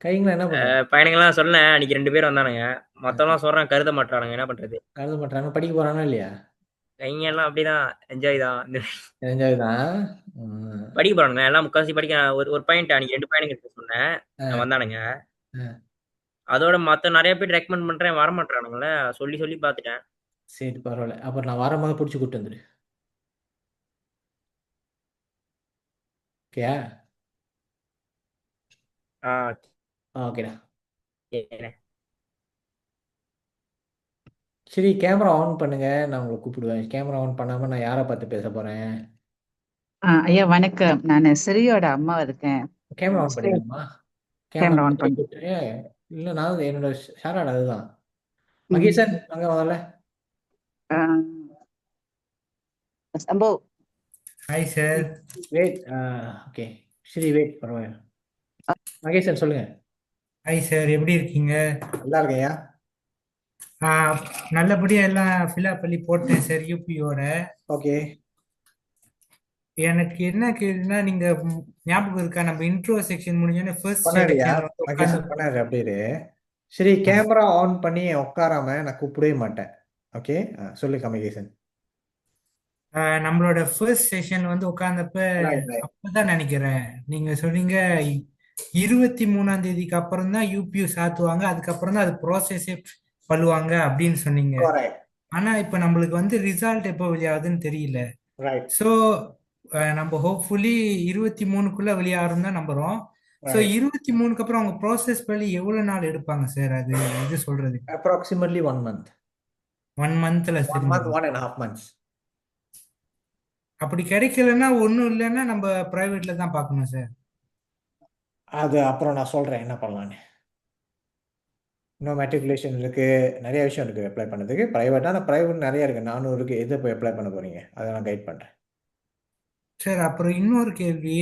கைங்கெல்லாம் என்ன பண்ணுறாங்க? பையனுங்கெல்லாம் சொன்னேன் அன்னைக்கு 2 பேர் வந்தானுங்க. மொத்தம்லாம் சொல்றான் கருத மாட்டானுங்க. என்ன பண்றது? கருத மாட்டாங்க. படிக்க போகிறானா இல்லையா? கைங்க எல்லாம் அப்படிதான் என்ஜாய் தான். என்ஜாய் தான். படிக்க போறானுங்க எல்லாம் முக்காசி படிக்க. ஒரு பையன் அன்னைக்கு 2 பையனுங்க சொன்னேன் வந்தானுங்க. அதோட மத்த நிறைய பேர் ரெக்கமெண்ட் பண்றேன் வர மாட்டானுங்களே. சொல்லி சொல்லி பார்த்துட்டேன். சரி பரவாயில்ல. அப்புறம் நான் வரும்போது பிடிச்சி கூப்பிட்டு வந்துடு. ஓகேயா? ஓகேடா. சரி கேமரா ஆன் பண்ணுங்க. நான் உங்களை கூப்பிடுவேன். கேமரா ஆன் பண்ணாம நான் யாரை பார்த்து பேச போறேன்? ஐயா வணக்கம். நான் சிறியோட அம்மா இருக்கேன். கேமரா ஆன் பண்ணிக்கலாமா? கேமரா ஆன் பண்ணி இல்லை நான் என்னோட ஷாராட் அதுதான். மகேசன் அங்கே முதல்ல. சம்போ ஹாய் சார். வெயிட். ஓகே சரி வெயிட் பரவாயில்ல. மகேசன் சொல்லுங்க. ஹாய் சார், எப்படி இருக்கீங்க? நல்லா இருக்கேயா? நல்லபடியா எல்லாம் ஃபில்அப் பண்ணி போட்டேன் சார் யூபியோட. ஓகே. எனக்கு என்ன கேள்வினா, நீங்க ஞாபகம் இருக்கா நம்ம இன்ட்ரோ செக்ஷன் முடிஞ்சோடனே ஃபர்ஸ்ட் பண்ணாருயா செக்ஷன் மகேசன் பண்ணாரு அப்படியே. சரி கேமரா ஆன் பண்ணி உட்காராம நான் கூப்பிடவே மாட்டேன். ஓகே சொல்லுங்க மகேசன். நம்மளோட ஃபர்ஸ்ட் செஷன் வந்து உட்கார்ந்தப்ப அப்பதான் நினைக்கிறேன் நீங்க சொன்னீங்க 23ஆம் தேதிக்கு அப்புறம் தான் யூபியூ சாத்துவாங்க, அதுக்கப்புறம் தான் அது ப்ராசஸே பண்ணுவாங்க அப்படின்னு சொன்னீங்க. ஆனா இப்ப நம்மளுக்கு வந்து ரிசல்ட் எப்போ வெளியாகுதுன்னு தெரியல. ஸோ நம்ம ஹோப்ஃபுல்லி 23க்குள்ள வெளியாகும் தான் நம்புறோம். ஸோ 23க்கு அப்புறம் அவங்க ப்ராசஸ் பண்ணி எவ்வளவு நாள் எடுப்பாங்க சார்? அது இது சொல்றது அப்ராக்சிமேட்லி 1 month. 1 monthல 1.5 months. அப்படி கிடைக்கலன்னா ஒன்றும் இல்லைன்னா நம்ம பிரைவேட்ல தான் பார்க்கணும் சார். அது அப்புறம் நான் சொல்றேன் என்ன பண்ணலான்னு. இன்னும் மெட்ரிகுலேஷன் இருக்கு, நிறைய விஷயம் இருக்கு அப்ளை பண்ணதுக்கு. ப்ரைவேட்டான ப்ரைவேட் நிறைய இருக்கு. 400க்கு எது போய் அப்ளை பண்ண போறீங்க அதை நான் கைட் பண்றேன். சார் அப்புறம் இன்னொரு கேள்வி,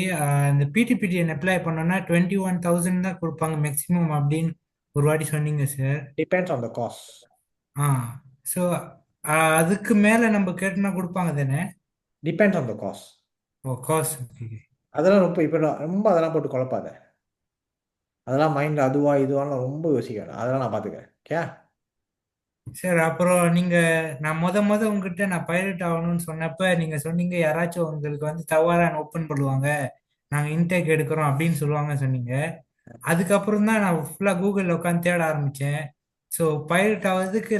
இந்த பிடிபிடிஎன் அப்ளை பண்ணோம்னா 21,000 தான் கொடுப்பாங்க மேக்ஸிமம் அப்படின்னு ஒரு வாட்டி சொன்னீங்க sir. Depends on the cost. So அதுக்கு மேல நம்ம கேட்டோம்னா கொடுப்பாங்க தானே? Depends on the cost. Oh cost. அதெல்லாம் ரொம்ப அதெல்லாம் போட்டு குழப்பாத. அதெல்லாம் மைண்ட்ல அதுவா இதுவான்னு ரொம்ப யோசிக்க வேணாம். அதெல்லாம் நான் பார்த்துக்கிறேன். ஓகே சார் அப்புறம் நான் உங்ககிட்ட நான் பைலட் ஆகணும்னு சொன்னப்ப நீங்க சொன்னீங்க யாராச்சும் உங்களுக்கு வந்து தவறான ஓப்பன் பண்ணுவாங்க, நாங்க இன்டேக் எடுக்கிறோம் அப்படின்னு சொல்லுவாங்க சொன்னீங்க. அதுக்கப்புறம் தான் நான் ஃபுல்லா கூகுள்ல உட்காந்து தேட ஆரம்பிச்சேன். ஸோ பைலட் ஆகிறதுக்கு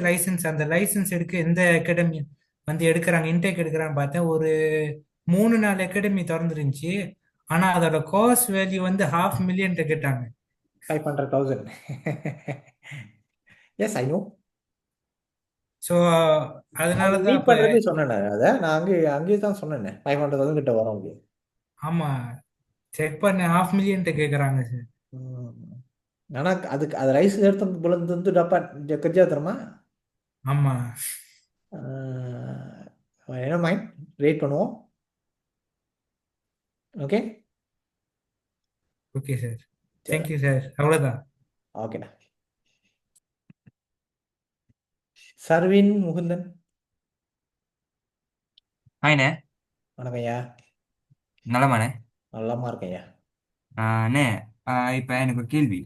அந்த லைசன்ஸ் எடுக்க எந்த அகாடமி வந்து எடுக்கிறாங்க, இன்டேக் எடுக்கிறான்னு பார்த்தேன். ஒரு 3-4 அகாடமி திறந்துருந்துச்சு. ஆனா அதோட காஸ்ட் வேல்யூ வந்து $500,000 கேட்டாங்க. 500,000. S I know. ஸோ அதனால தான் மீட் பண்றதே சொன்னேன். அதை நான் அங்கேயே தான் சொன்னேன் 500,000 கிட்ட வரும் அப்படி. ஆமா செக் பண்ண $500,000 கேக்குறாங்க சார். ஆனா அதுக்கு அது ரைஸ் எடுத்து புலந்து டப்பா கர்ஜா தரமா. ஆமா என்ன மைண்ட் ரேட் பண்ணுவோம். Okay okay sir, thank you sir. அவ்வளோதான். ஓகேடா. சர்வின் முகுந்தன். ஹாய்ண்ணே. வணக்கம் ஐயா. நலமாண்ணே? நலமா இருக்கேன் ஐயா. அண்ணே இப்போ எனக்கு ஒரு கேள்வி.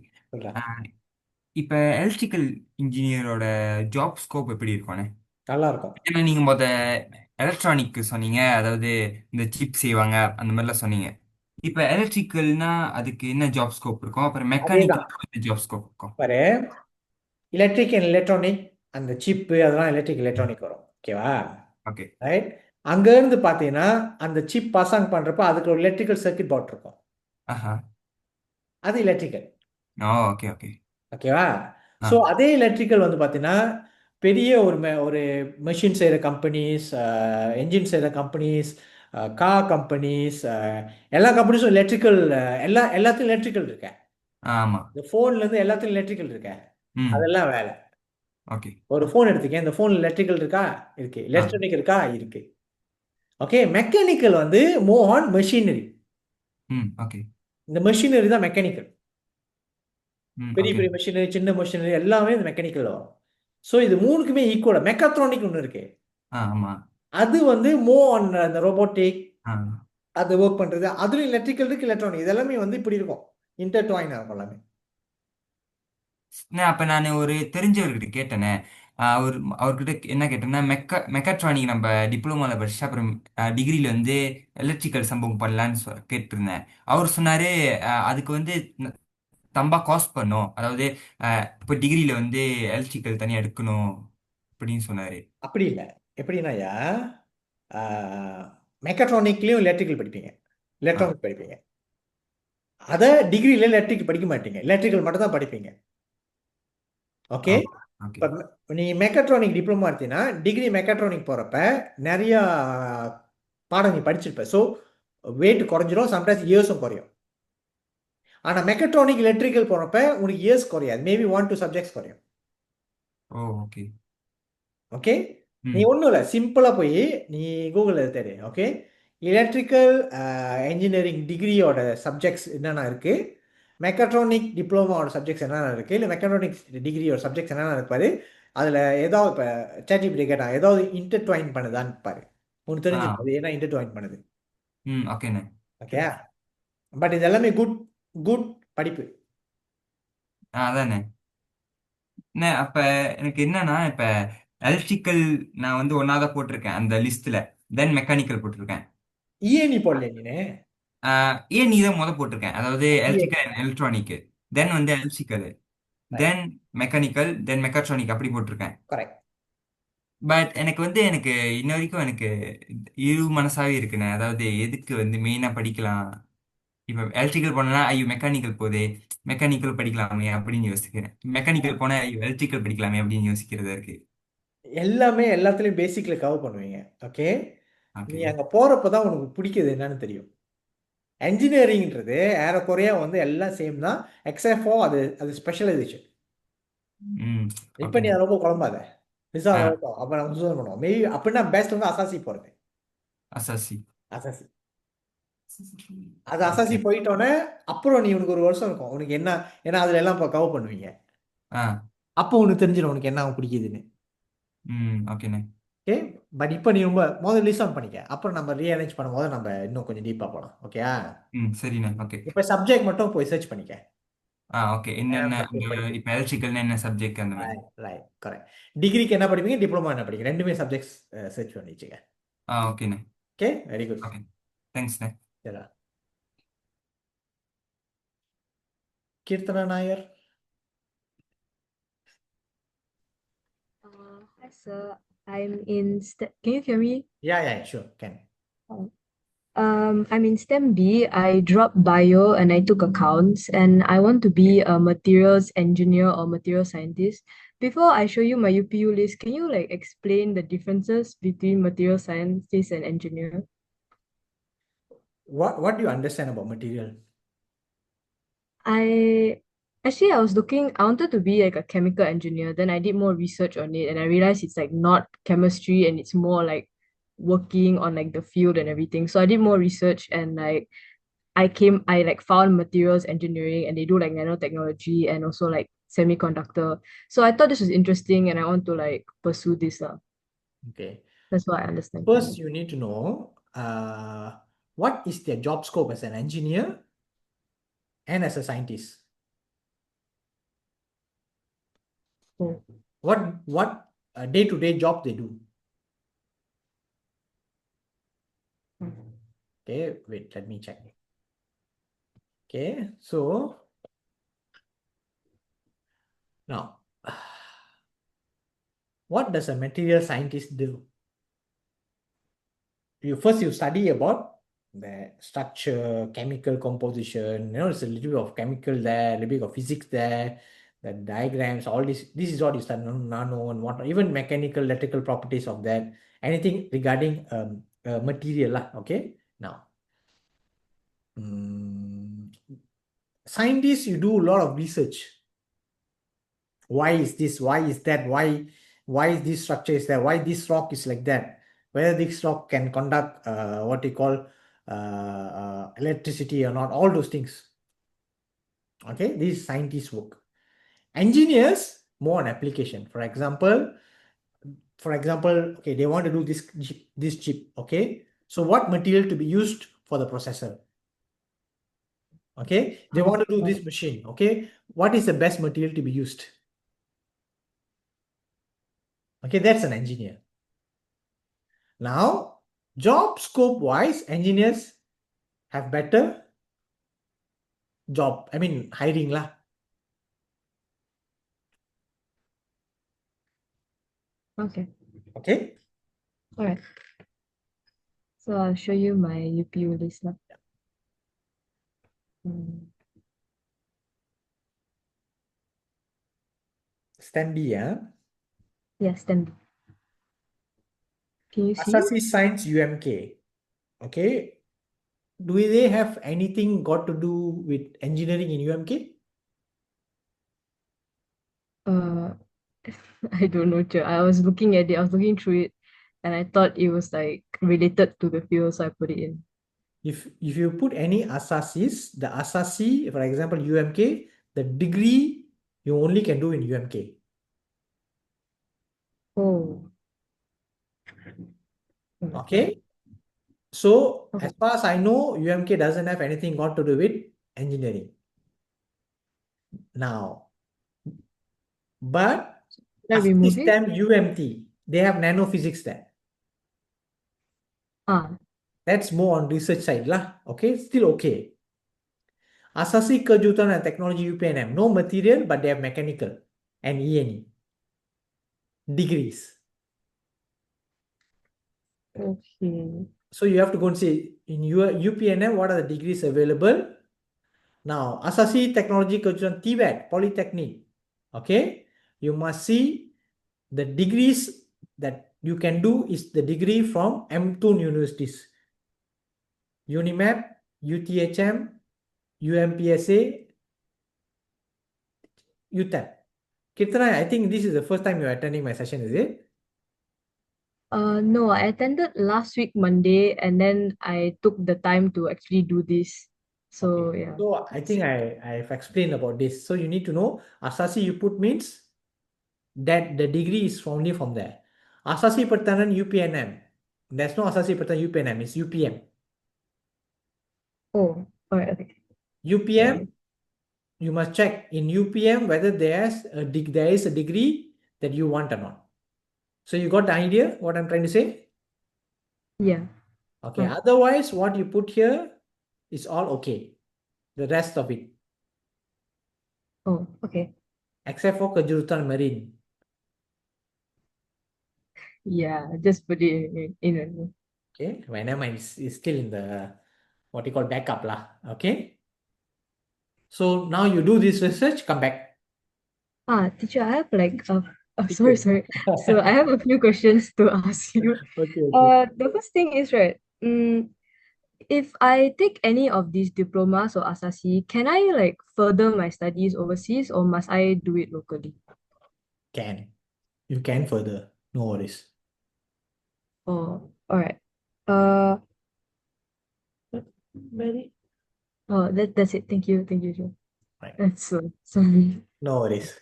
இப்போ எலக்ட்ரிக்கல் இன்ஜினியரோட ஜாப் ஸ்கோப் எப்படி இருக்கும்ண்ணே? நல்லா இருக்கும். ஏன்னா நீங்கள் எலக்ட்ரானிக் சொன்னீங்க, அதாவது இந்த சிப் செய்வாங்க அந்த மாதிரிலாம் சொன்னீங்க. இப்போ எலக்ட்ரிக்கல்னா அதுக்கு என்ன ஜாப் ஸ்கோப் இருக்கும்? அப்புறம் மெக்கானிக்கல் ஜாப் ஸ்கோப் இருக்கும்? பாரு, எலக்ட்ரிக் அண்ட் எலக்ட்ரானிக் அந்த சிப்பு அதெல்லாம் எலக்ட்ரிக் எலக்ட்ரானிக் வரும். ஓகேவா? Okay right. அங்க இருந்து பார்த்தீங்கன்னா அந்த சிப் பாஸ் ஆன் பண்றப்ப அதுக்கு ஒரு எலக்ட்ரிக்கல் சர்க்யூட் போர்ட் இருக்கும். அது எலக்ட்ரிக்கல். ஓகே ஓகே ஓகேவா? ஸோ அதே எலக்ட்ரிக்கல் வந்து பார்த்தீங்கன்னா பெரிய ஒரு மெஷின் செய்கிற கம்பெனிஸ், என்ஜின் செய்கிற கம்பெனிஸ், கார் கம்பெனிஸ், எல்லா கம்பெனிஸும் எலக்ட்ரிக்கல் எல்லாத்துக்கும் எலக்ட்ரிக்கல் இருக்கேன். ஆமா. இந்த ஃபோன்ல இருந்து எல்லாத்துலயும் எலக்ட்ரிக்கல் இருக்க ம். அதெல்லாம் வேலை. ஓகே. ஒரு ஃபோன் எடுத்துக்க, இந்த ஃபோன்ல எலக்ட்ரிக்கல் இருக்கா? இருக்கு. ஆ. எலக்ட்ரானிக் இருக்கா? இருக்கு. ஓகே, மெக்கானிக்கல் வந்து மூவ் ஆன் மெஷினரி. ஓகே. இந்த மெஷினரி தான் மெக்கானிக்கல். பெரிய ஓகே. பெரிய மெஷினரி, சின்ன மெஷினரி எல்லாமே இந்த மெக்கானிக்கல் வரும். ஸோ இது மூணுக்குமே ஈக்குவலா மெக்காட்ரானிக் ஒன்று இருக்கு. ஆமா. அது வந்து மூவ் ஆன் அந்த ரோபோட்டிக் ஆ. அது ஒர்க் பண்றது. அதுலயும் எலக்ட்ரிக்கல் இருக்கு, எலக்ட்ரானிக். இது எல்லாமே வந்து இப்படி இருக்கும், இன்டர்ட்வைன் இருக்கும் எல்லாமே. அப்ப நான் ஒரு தெரிஞ்சவர்கிட்ட கேட்டேனே, அவர்கிட்ட என்ன கேட்டேன்னா, மெக்காட்ரானிக் நம்ம டிப்ளமோல படிச்சு அப்புறம் டிகிரியில வந்து எலக்ட்ரிக்கல் சம்பவம் பண்ணலான்னு கேட்டிருந்தேன். அவர் சொன்னாரு அதுக்கு வந்து தம்பா காஸ்ட் பண்ணும், அதாவது இப்போ டிகிரியில வந்து எலக்ட்ரிக்கல் தனியா எடுக்கணும் அப்படின்னு சொன்னாரு. அப்படி இல்லை. எப்படின்னாயா, மெக்காட்ரானிக்லயும் எலக்ட்ரிக்கல் படிப்பீங்க, எலக்ட்ரானிக் படிப்பீங்க. அதை டிகிரியில எலக்ட்ரிக் படிக்க மாட்டீங்க, எலக்ட்ரிக்கல் மட்டும் தான் படிப்பீங்க. ஓகே, இப்போ நீ மெக்காட்ரானிக் டிப்ளமா எடுத்தீங்கன்னா டிகிரி மெக்காட்ரானிக் போகிறப்ப நிறையா பாடம் நீ படிச்சிருப்ப. ஸோ வெயிட் குறைஞ்சிரும், சம்டைம்ஸ் இயர்ஸும் குறையும். ஆனால் மெக்காட்ரானிக் எலக்ட்ரிக்கல் போகிறப்ப உனக்கு இயர்ஸ் குறையாது, மேபி 1-2 சப்ஜெக்ட்ஸ் குறையும். ஓகே. ஓகே, நீ ஒன்றும் இல்லை, சிம்பிளாக போய் நீ கூகுளில் தேடு. ஓகே, எலக்ட்ரிக்கல் இன்ஜினியரிங் டிகிரியோட சப்ஜெக்ட்ஸ் என்னென்ன இருக்குது, மெக்காட்ரானிக் டிப்ளமாவோட சப்ஜெக்ட்ஸ் என்னென்ன இருக்குது, இல்லை மெக்காட்ரானிக்ஸ் டிகிரியோட சப்ஜெக்ட்ஸ் என்னென்ன இருப்பாரு. அதில் ஏதாவது இப்போ ChatGPT கேட்டான் ஏதாவது இன்டர்ட்வைன் பண்ணுதான்னு பாரு, உனக்கு தெரிஞ்சிடும் அது என்ன இன்டர்ட்வைன் பண்ணுது. ஓகேண்ணே. ஓகே, பட் இது எல்லாமே குட் குட் படிப்பு. அதானே. அப்ப எனக்கு என்னன்னா, இப்ப எலக்ட்ரிக்கல் நான் வந்து ஒன்னாதான் போட்டிருக்கேன் அந்த லிஸ்ட்ல, தென் மெக்கானிக்கல் போட்டிருக்கேன். இஎன்இ போடல நீனு? ஏன் நீ தான் போட்டிருக்கேன், அதாவது எலக்ட்ரிக்கல் அண்ட் எலக்ட்ரானிக், தென் வந்து எலக்ட்ரிக்கல், தென் மெக்கானிக்கல், தென் மெக்காட்ரானிக் அப்படி போட்டிருக்கேன். கரெக்ட். பட் எனக்கு இன்ன வரைக்கும் எனக்கு இரு மனசாவே இருக்குண்ணே. அதாவது எதுக்கு வந்து மெயினா படிக்கலாம், இப்ப எலக்ட்ரிக்கல் போனா ஐயோ மெக்கானிக்கல் போதே, மெக்கானிக்கல் படிக்கலாமே அப்படின்னு யோசிக்கிறேன், மெக்கானிக்கல் போனா ஐயோ எலக்ட்ரிக்கல் படிக்கலாமே அப்படின்னு யோசிக்கிறதா இருக்கு. எல்லாமே எல்லாத்துலயும் பேசிக்ல கவர் பண்ணுவீங்க. ஓகே, நீ அங்க போறப்ப தான் உனக்கு பிடிக்குது என்னன்னு தெரியும். என்ஜினியரிங்ன்றது ஏறக்குறைய வந்து எல்லாம் சேம் தான், எக்ஸப்ட் ஃபார் அது ஸ்பெஷலைசேஷன். இப்போ நீ ரொம்ப குழம்பாத, ரிசால்வ் ஆகட்டும், அப்போ நம்ம சூஸ் பண்ணுவோம். மேபி அப்படின்னா பெஸ்ட் வந்து அசாசி போகிறது. அசாசி அது அசாசி போயிட்டோன்னே அப்புறம் நீ உனக்கு ஒரு வருஷம் இருக்கும் உனக்கு என்ன, ஏன்னா அதுல எல்லாம் இப்போ கவர் பண்ணுவீங்க. அப்போ உனக்கு தெரிஞ்சிடும் உனக்கு என்ன பிடிக்குதுன்னு. ஓகேண்ணே. ஓகே, பட் இப்போ நீ ரொம்ப முதல்ல லிஸ்ட் ஆன் பண்ணிக்க, அப்புறம் நம்ம ரீஅரேஞ்ச் பண்ணும்போது நம்ம இன்னும் கொஞ்சம் டீப்பாக போகலாம். ஓகேயா? சரிண்ணே. ஓகே, இப்போ சப்ஜெக்ட் மட்டும் போய் சர்ச் பண்ணிக்க. ஓகே. என்னென்ன இப்போ எலக்ட்ரிக்கல்னா என்ன சப்ஜெக்ட் அந்த மாதிரி. Right, correct. டிகிரிக்கு என்ன படிப்பீங்க, டிப்ளமா என்ன படிப்பீங்க, ரெண்டுமே சப்ஜெக்ட்ஸ் சர்ச் பண்ணி வச்சுக்க. ஓகேண்ணே. Okay, very good. ஓகே, தேங்க்ஸ்ண்ணே. சரிடா. Keerthana Nair. Hi, sir. I'm in Can you hear me? Yeah, sure, can. I'm in STEM B. I dropped bio and I took accounts, and I want to be a materials engineer or material scientist. Before I show you my UPU list, can you like explain the differences between material scientist and engineer? What do you understand about material? I wanted to be like a chemical engineer. Then I did more research on it, and I realized it's like not chemistry, and it's more like working on like the field and everything. So I did more research, and like I like found materials engineering, and they do like nanotechnology and also like semiconductor. So I thought this was interesting, and I want to like pursue this. Okay, That's what I understand. First, you need to know what is their job scope as an engineer and as a scientist. What day-to-day job they do. Okay, wait, let me check. Okay, so now what does a material scientist do? You study about the structure, chemical composition, it's a little bit of chemical there, a little bit of physics there, the diagrams, all this is what you study, nano and what, even mechanical, electrical properties of that, anything regarding material. Okay, now scientists, you do a lot of research. Why is this? Why is that? Why is this structure is there? Why this rock is like that? Whether this rock can conduct what you call electricity or not, all those things. Okay, this is scientists' work. Engineers, more on application. For example, okay, they want to do this chip. Okay, so what material to be used for the processor? Okay, they want to do this machine. Okay, what is the best material to be used? Okay, that's an engineer. Now, job scope wise, engineers have better job. I mean, hiring lah. Okay. Okay. All right. So I'll show you my UPU list now. Stand B, yeah. Yes, then can you see? Asasi Science UMK. Okay. Do they have anything got to do with engineering in UMK? I don't know, Cher. I was looking at it, I was looking through it, and I thought it was like related to the field, so I put it in. If you put any Asasis, the Asasi, for example, UMK, the degree you only can do in UMK. Oh. Okay. So as far as I know, UMK doesn't have anything got to do with engineering. Now, but STEM UMT, they have nanophysics there. That's more on research side lah. Okay, still okay. Asasi Kejuruteraan and Technology UPNM, no material, but they have mechanical and E&E degrees. Okay. So you have to go and see in your UPNM what are the degrees available. Now, Asasi Technology Kejuruteraan TVET, Polytechnic. Okay, you must see the degrees that you can do is the degree from M2 universities. UNIMAP, UTHM, UMPSA, UTEP. Kirtana, I think this is the first time you're attending my session, is it? No, I attended last week Monday, and then I took the time to actually do this. So yeah. So I think I've explained about this. So you need to know Asasi you put means that the degree is only from there. Asasi Pertahanan UPNM. There's no Asasi Pertahanan UPNM, it's UPM. Oh, all right, okay. UPM, you must check in UPM whether there is a degree that you want or not. So you got the idea what I'm trying to say? Yeah. Okay. Otherwise, what you put here is all okay. The rest of it. Oh, okay. Except for Kejuruteraan Marine. Yeah, just put it in. Okay. Whenever it's still in the what you call backup lah. Okay. So now you do this research, come back. Teacher, I have like sorry. So I have a few questions to ask you. Okay. The first thing is right. If I take any of these diplomas or Asasi, can I like further my studies overseas, or must I do it locally? Can. You can further. No worries. Oh, all right. Ready? Oh, that's it. Thank you, Joe. Right. That's so sorry. No worries.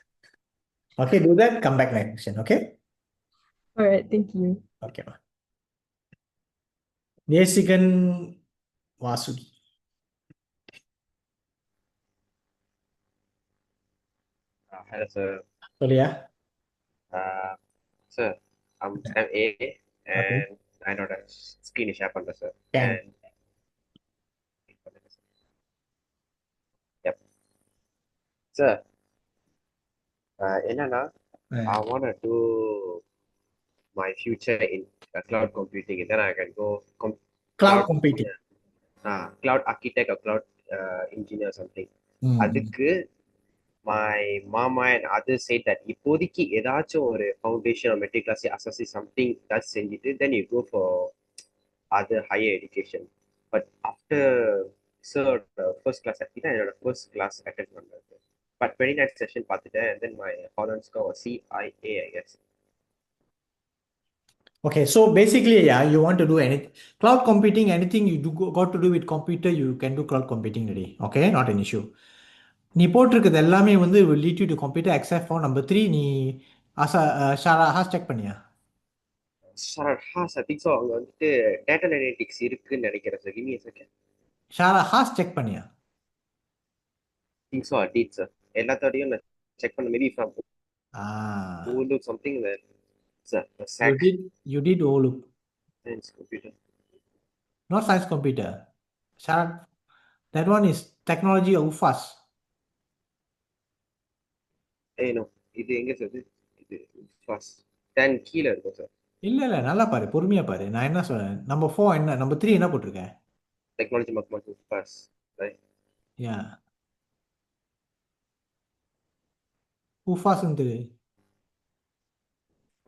Okay, do that. Come back next question. Okay. All right. Thank you. Okay. Desikan Vasuki. Hello, sir. Solia. Sir, I'm A, and I know that screen is share panda, sir. Can. And yep. Sir, I want to do my future in cloud computing, and then I can go cloud computing. Cloud architect or cloud engineer or something. அதுக்கு my mama and others said that இப்போதைக்கு ஏதாச்சும் ஒரு foundation or metric class assess something that's செஞ்சுட்டு then you go for other higher education. But after sir first class தான் என்னோட first class attend பண்ணது. But 29th session பார்த்துட்டேன். And then my honor score was CIA, I guess. Okay, so basically, yeah, you want to do anything. Cloud computing, anything you do got to do with computer, you can do cloud computing today. Okay, not an issue. நீ போட்டிருக்கிறது எல்லாமே வந்து will lead you to computer except for number 3. நீ ஷாரா ஹாஸ் check பண்ணியா? Sir I think so. அவங்க வந்துட்டு டேட்டா அனலிட்டிக்ஸ் இருக்குன்னு நினைக்கிறேன் sir. Give me a second. ஷாரா ஹாஸ் செக் பண்ணியா? I think so. I did, sir. எல்லாத்தோடையும் நான் செக் பண்ண maybe from Outlook something that sir SAC. You did Outlook. Science computer. Not science computer. Shara, that one is technology of UFAS. No. இது எங்க sir? இது first 10 கீழ இருக்கும் sir. இல்ல நல்லா பாரு, பொறுமையா பாரு. நான் என்ன சொல்றேன், நம்பர் 4 என்ன, நம்பர் 3 என்ன போட்டிருக்கேன்? Technology mathematics pass, right? Yeah. UFAS ந்து.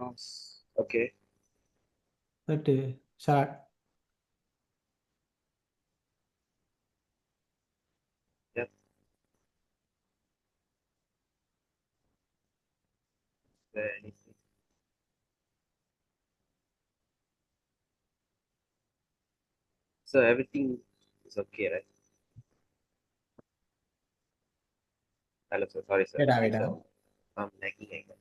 Pass. Okay. That short. Yep. Anything. So everything is okay, right? Hello, sir. Sorry, sir. Wait. I'm lagging again.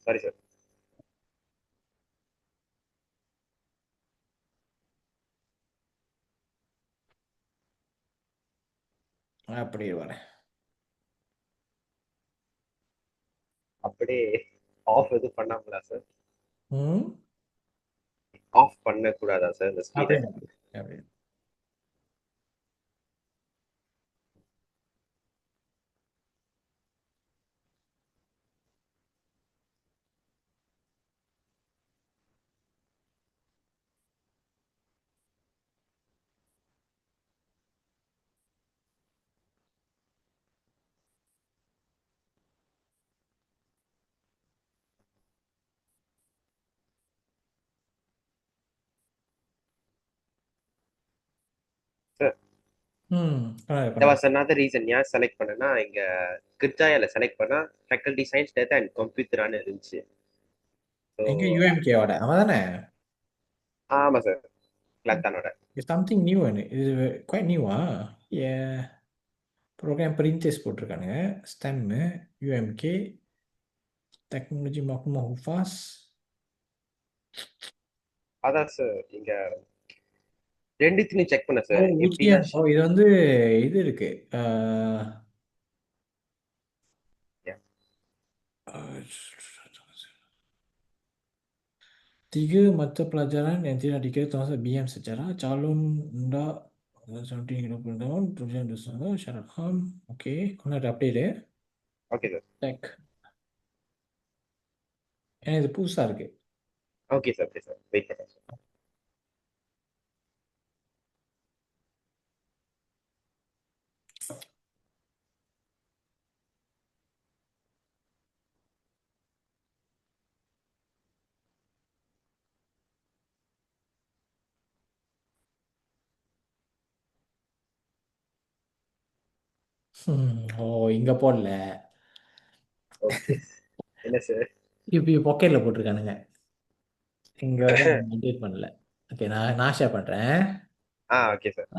Sorry, sir. அப்படியே வரேன். அப்படியே ஆஃப் எது பண்ணாமலா சார்? ஆஃப் பண்ண கூடாதா sir இந்த speed? அப்படியே. There was another reason ஏன் செலக்ட் பண்ணேன்னா, இங்க கிர்ஜாயால செலக்ட் பண்ணா ஃபேக்கல்டி சயின்ஸ் டேட்டா அண்ட் கம்ப்யூட்டரானு இருந்துச்சு. எங்க UMK ஓட அவதானே? ஆமா சார், கிளாத்தானோட. It's something new and it is quite new. Yeah. Program printers போட்டிருக்கானுங்க. STEM, UMK, டெக்னாலஜி மக்மா UFAS. அதான் சார் இங்க ரெண்டுத்தையும் செக் பண்ண சார். இது வந்து இது இருக்கு. Tiga mata pelajaran yang tidak dikira termasuk BM secara calon hendak something 20 tahun tujuan dosa syarat ham. Okey, kena ada update ya. Okay sir. Check. இது புதுசா இருக்கு. Okay sir, please sir wait பண்ணுங்க sir. இங்க போடல. Okay. என்ன sir? இப்போ பாக்கெட்ல போட்டிருக்கானுங்க. இங்க வர அப்டேட் பண்ணல. ஓகே, நான் ஷேர் பண்றேன். Okay sir.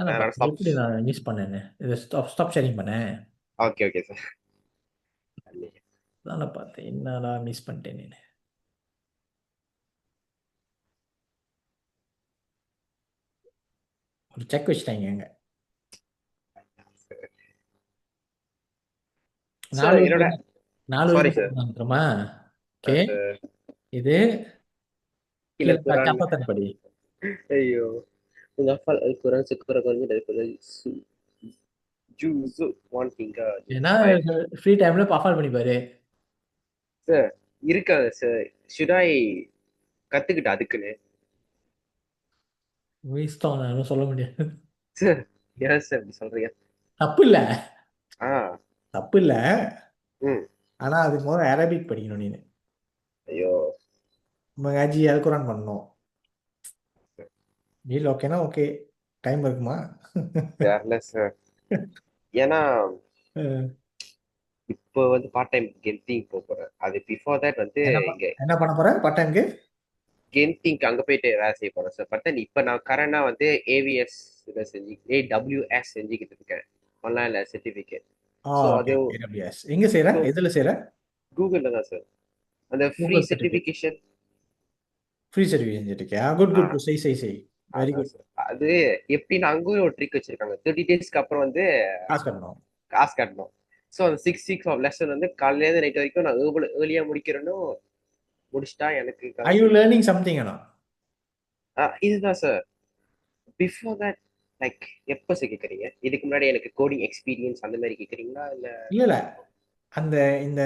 எப்படி நான் மிஸ் பண்ணேன்னு இதை ஸ்டாப் ஷேரிங் பண்ணேன். Okay sir. தானே பார்த்தேன், என்னடா மிஸ் பண்ணிட்டேன். ஒரு செக் வச்சுட்டாங்க அங்க. 4 வந்துருமா? ஓகே, இது படி. ஐயோ, menghafal Al-Quran sekurang-kurangnya daripada juz 1 hingga. ஏன்னா ஃப்ரீ டைம்ல பஃபால் பண்ணி பாரு. சார் இருக்காங்க சார். should I கத்துக்கிட்ட அதுக்குன்னு? வேஸ்ட் நான் சொல்ல முடியாது சார். ஏன் சார் இப்படி சொல்றீங்க? தப்பு இல்ல. ஆனா அதுக்கு முதல்ல அரபிக் படிக்கணும் நீ. ஐயோ, mengaji Al-Quran பண்ணணும். நீல் ஓகேனா ஓகே, டைம் இருக்குமா? தெரியல சார். ஏன்னா இப்போ வந்து பார்ட் டைம் கென்டிங் போறேன். அது பிஃபோர் தட் வந்து இங்க என்ன பண்ண போறேன் பார்ட் டைம்க்கு? கென்டிங்க்கு அங்க போயிட்டு வேலை செய்ய போறேன் சார். பட் இப்போ நான் கரண்டா வந்து AWS செஞ்சுக்கிட்டு இருக்கேன், ஆன்லைன்ல சர்டிஃபிகேட். ஸோ அது AWS எங்க செய்யற? எதுல செய்யற? கூகுள்ல தான் சார். அந்த ஃப்ரீ சர்டிஃபிகேஷன் செஞ்சுட்டியா? குட் செய் வெரி குட். அது எப்படின்னா அங்கேயும் ஒரு ட்ரிக் வச்சிருக்காங்க. 30 டேஸ்க்கு அப்புறம் வந்து காசு கட்டணும். ஸோ அந்த 6 weeks ஆஃப் லெசன் வந்து காலையிலேருந்து நைட் வரைக்கும் நான் ஏர்லியா முடிக்கிறேன்னு முடிச்சிட்டா எனக்கு. Are you learning something or not? இதுதான் சார். பிஃபோர் தட் லைக் எப்போ சார் கேட்குறீங்க? இதுக்கு முன்னாடி எனக்கு கோடிங் எக்ஸ்பீரியன்ஸ் அந்த மாதிரி கேட்குறீங்களா இல்ல அந்த இந்த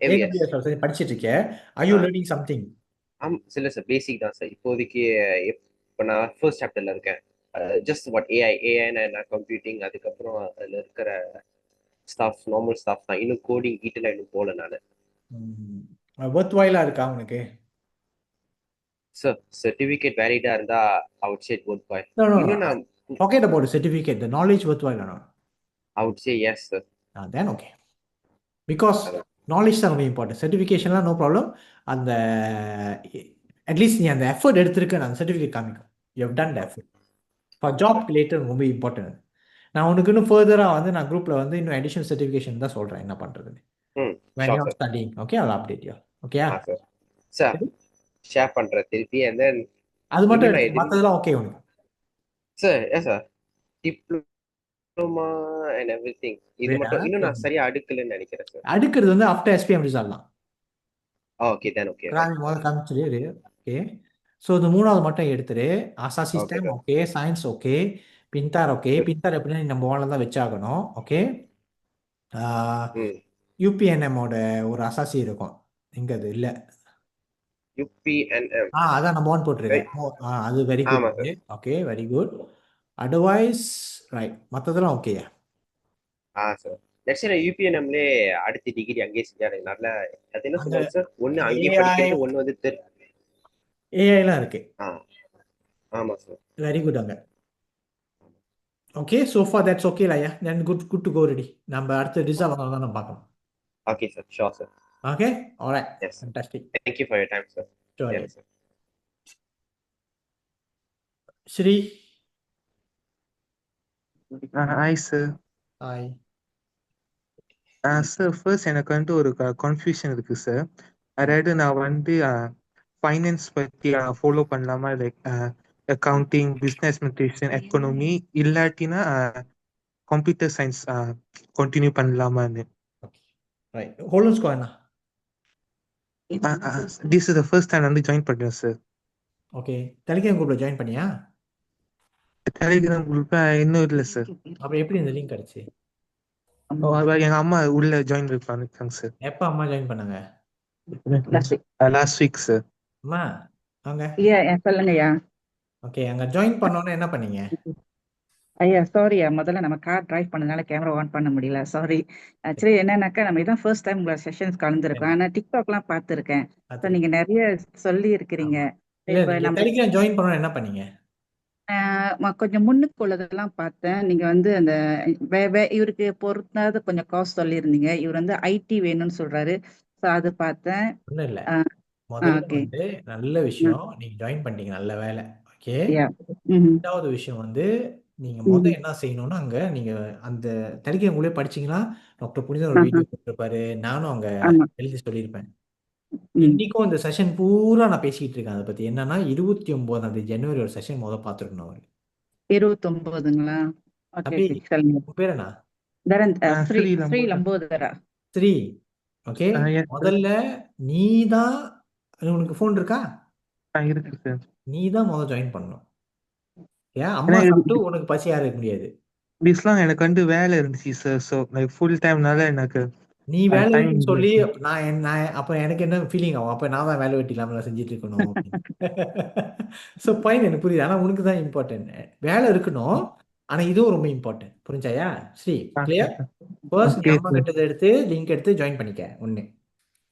AWS படிச்சிட்டு இருக்கேன். Are you learning something? இல்லை சார், பேசிக் தான் சார். இப்போதைக்கு இப்போ நான் ஃபர்ஸ்ட் சாப்டர்ல இருக்கேன். ஜஸ்ட் வாட் ஏஐ நான் கம்ப்யூட்டிங், அதுக்கப்புறம் அதில் இருக்கிற ஸ்டாஃப், நார்மல் ஸ்டாஃப் தான். இன்னும் கோடிங் டீட்டெயிலாக இன்னும் போகல நான். வொர்த்வைலா இருக்கா உனக்கு? சார் சர்டிஃபிகேட் வேலிடா இருந்தா I would say worthwhile. இன்னும் நான் forget about the certificate, the knowledge worthwhile or not? I would say yes sir. Then okay, because knowledge தான் ரொம்ப இம்பார்ட்டன்ட். சர்டிஃபிகேஷன்லாம் நோ ப்ராப்ளம். அந்த அட்லீஸ்ட் நீ அந்த எஃபர்ட் எடுத்திருக்க அந்த சர்டிஃபிகேட் காமிக்கும். You have done the effort for job related. ரொம்ப இம்பார்ட்டன்ட். நான் உனக்கு இன்னும் ஃபர்தராக வந்து நான் குரூப்பில் வந்து இன்னும் அடிஷனல் சர்டிஃபிகேஷன் தான் சொல்கிறேன் என்ன பண்ணுறதுன்னு. when you are studying, okay, I'll update you. Okay sir share பண்றேன் திருப்பி. and then அது மட்டும் மற்றதெல்லாம் ஓகே உனக்கு? Sir sir diploma and everything இது மட்டும் இன்னும் நான் சரியா அடுக்கலன்னு நினைக்கிறேன் சார். அடுக்கிறது வந்து ஆஃப்டர் SPM ரிசல்ட் தான். ஓகே தென் ஓகே முதல்ல காமிச்சிரு. ஓகே, ஸோ இது மூணாவது மட்டும் எடுத்துரு. ஆசா சிஸ்டம் ஓகே, சயின்ஸ் ஓகே, பின்தார் ஓகே. பின்தார் எப்படின்னா நம்ம ஓனில் தான் வச்சாகணும். ஓகே, UPNMோட ஒரு அசாசி இருக்கும் இங்க, அது இல்லை UPNM. அதான் நம்ம ஓன் போட்டிருக்கேன். அது very good. Okay very good. Otherwise right, மற்றதெல்லாம் ஓகேயா? சார் நெக்ஸ்ட் UPNMலே அடுத்த டிகிரி அங்கேயே செஞ்சா நல்ல. அது என்ன சொல்லுங்க சார், ஒன்று அங்கேயே படிக்கிறது, ஒன்று வந்து ஏஐலாம் இருக்கு. ஆமா சார். Very good. அங்கே okay, so far that's okay lah. Then good to go ready. நம்ம அடுத்த ரிசல்ட் வந்தால் தான் நம்ம பார்க்கணும். Okay sir, sure sir. Okay, all right. Yes, fantastic. Thank you for your time sir. Sure. Yes sir. Shri. Hi sir. Hi. Sir, first எனக்கு வந்து ஒரு confusion இருக்கு சார். அதாவது நான் வந்து ஃபைனான்ஸ் பற்றி ஃபாலோ பண்ணலாமா, like accounting, business administration, economy, இல்லாட்டினா கம்ப்யூட்டர் சயின்ஸ் கண்டினியூ பண்ணலாமான்னு. ரைட், ஹோல்டன் ஸ்கோர் என்ன? This is the first time வந்து ஜாயின் பண்ணுறேன் சார். ஓகே, டெலிகிராம் குரூப்ல ஜாயின் பண்ணியா? டெலிகிராம் குரூப்ல இன்னும் இல்லை சார். அப்புறம் எப்படி இந்த லிங்க் கிடைச்சு? எங்க அம்மா உள்ள ஜாயின் பண்ணிருக்காங்க சார். எப்ப அம்மா ஜாயின் பண்ணாங்க? Last week sir. அம்மா வாங்க. சொல்லுங்கய்யா. ஓகே, அங்க ஜாயின் பண்ணோன்னே என்ன பண்ணீங்க? ஐயா சாரியா, முதல்ல நம்ம கார் டிரைவ் பண்ணதுனால கேமரா ஆன் பண்ண முடியல, சாரி. ஆக்சுவலி என்னன்னாக்கா நம்ம இதான் ஃபர்ஸ்ட் டைம் உங்களோட செஷன்ஸ் கலந்துருக்கோம். ஆனால் டிக்டாக்லாம் பார்த்துருக்கேன். ஸோ நீங்க நிறைய சொல்லி இருக்கிறீங்க. இப்போ நம்ம டெலிகிராம் ஜாயின் பண்ணோன்னே என்ன பண்ணீங்க? கொஞ்சம் முன்னுக்கு உள்ளதெல்லாம் பார்த்தேன். நீங்க வந்து அந்த இவருக்கு பொறுத்தாத கொஞ்சம் காசு சொல்லியிருந்தீங்க. இவர் வந்து ஐடி வேணும்னு சொல்றாரு. ஸோ அது பார்த்தேன். ஒன்றும் இல்லை, முதல்ல வந்து நல்ல விஷயம் நீங்க ஜாயின் பண்ணிட்டீங்க, நல்ல வேலை. ஓகே, ரெண்டாவது விஷயம் வந்து நீங்க என்ன செய்யணும்னா, அங்க நீங்க அந்த டெலிகிராம் உள்ளே படிச்சீங்கன்னா டாக்டர் புனிதன் ஒரு வீடியோ போட்டிருப்பாரு, நானும் அங்க எழுதி சொல்லியிருப்பேன். இன்னைக்கும் இந்த செஷன் பூரா நான் பேசிக்கிட்டு இருக்கேன் அதை பத்தி. என்னன்னா 29 ஜனவரி ஒரு செஷன் பார்த்துருக்கணும். அவரு 29ங்களா? பேர் என்ன? ஸ்ரீ. ஓகே, முதல்ல நீதான், உனக்கு போன் இருக்கா? இருக்கு சார். நீதான் முதல்ல ஜாயின் பண்ணணும். ஏன் அம்மா சாப்பிட்டு உனக்கு பசி யாரு இருக்க முடியாது. திஸ்லாம் எனக்கு வந்து வேலை இருந்துச்சு சார். ஸோ லைக் ஃபுல் டைம்னால எனக்கு நீ வேலை வெட்டின்னு சொல்லி நான் அப்ப எனக்கு என்ன ஃபீலிங் ஆகும், அப்ப நான் தான் வேலை வெட்டி இல்லாம செஞ்சுட்டு இருக்கணும். ஸோ பாயிண்ட் எனக்கு புரியுது. ஆனா உனக்கு தான் இம்பார்ட்டன்ட், வேலை இருக்கணும். ஆனா இதுவும் ரொம்ப இம்பார்ட்டன்ட். புரிஞ்சாயா ஸ்ரீ? கிளியர்? ஃபர்ஸ்ட் நம்ம கிட்ட எடுத்து லிங்க் எடுத்து ஜாயின் பண்ணிக்க ஒண்ணு.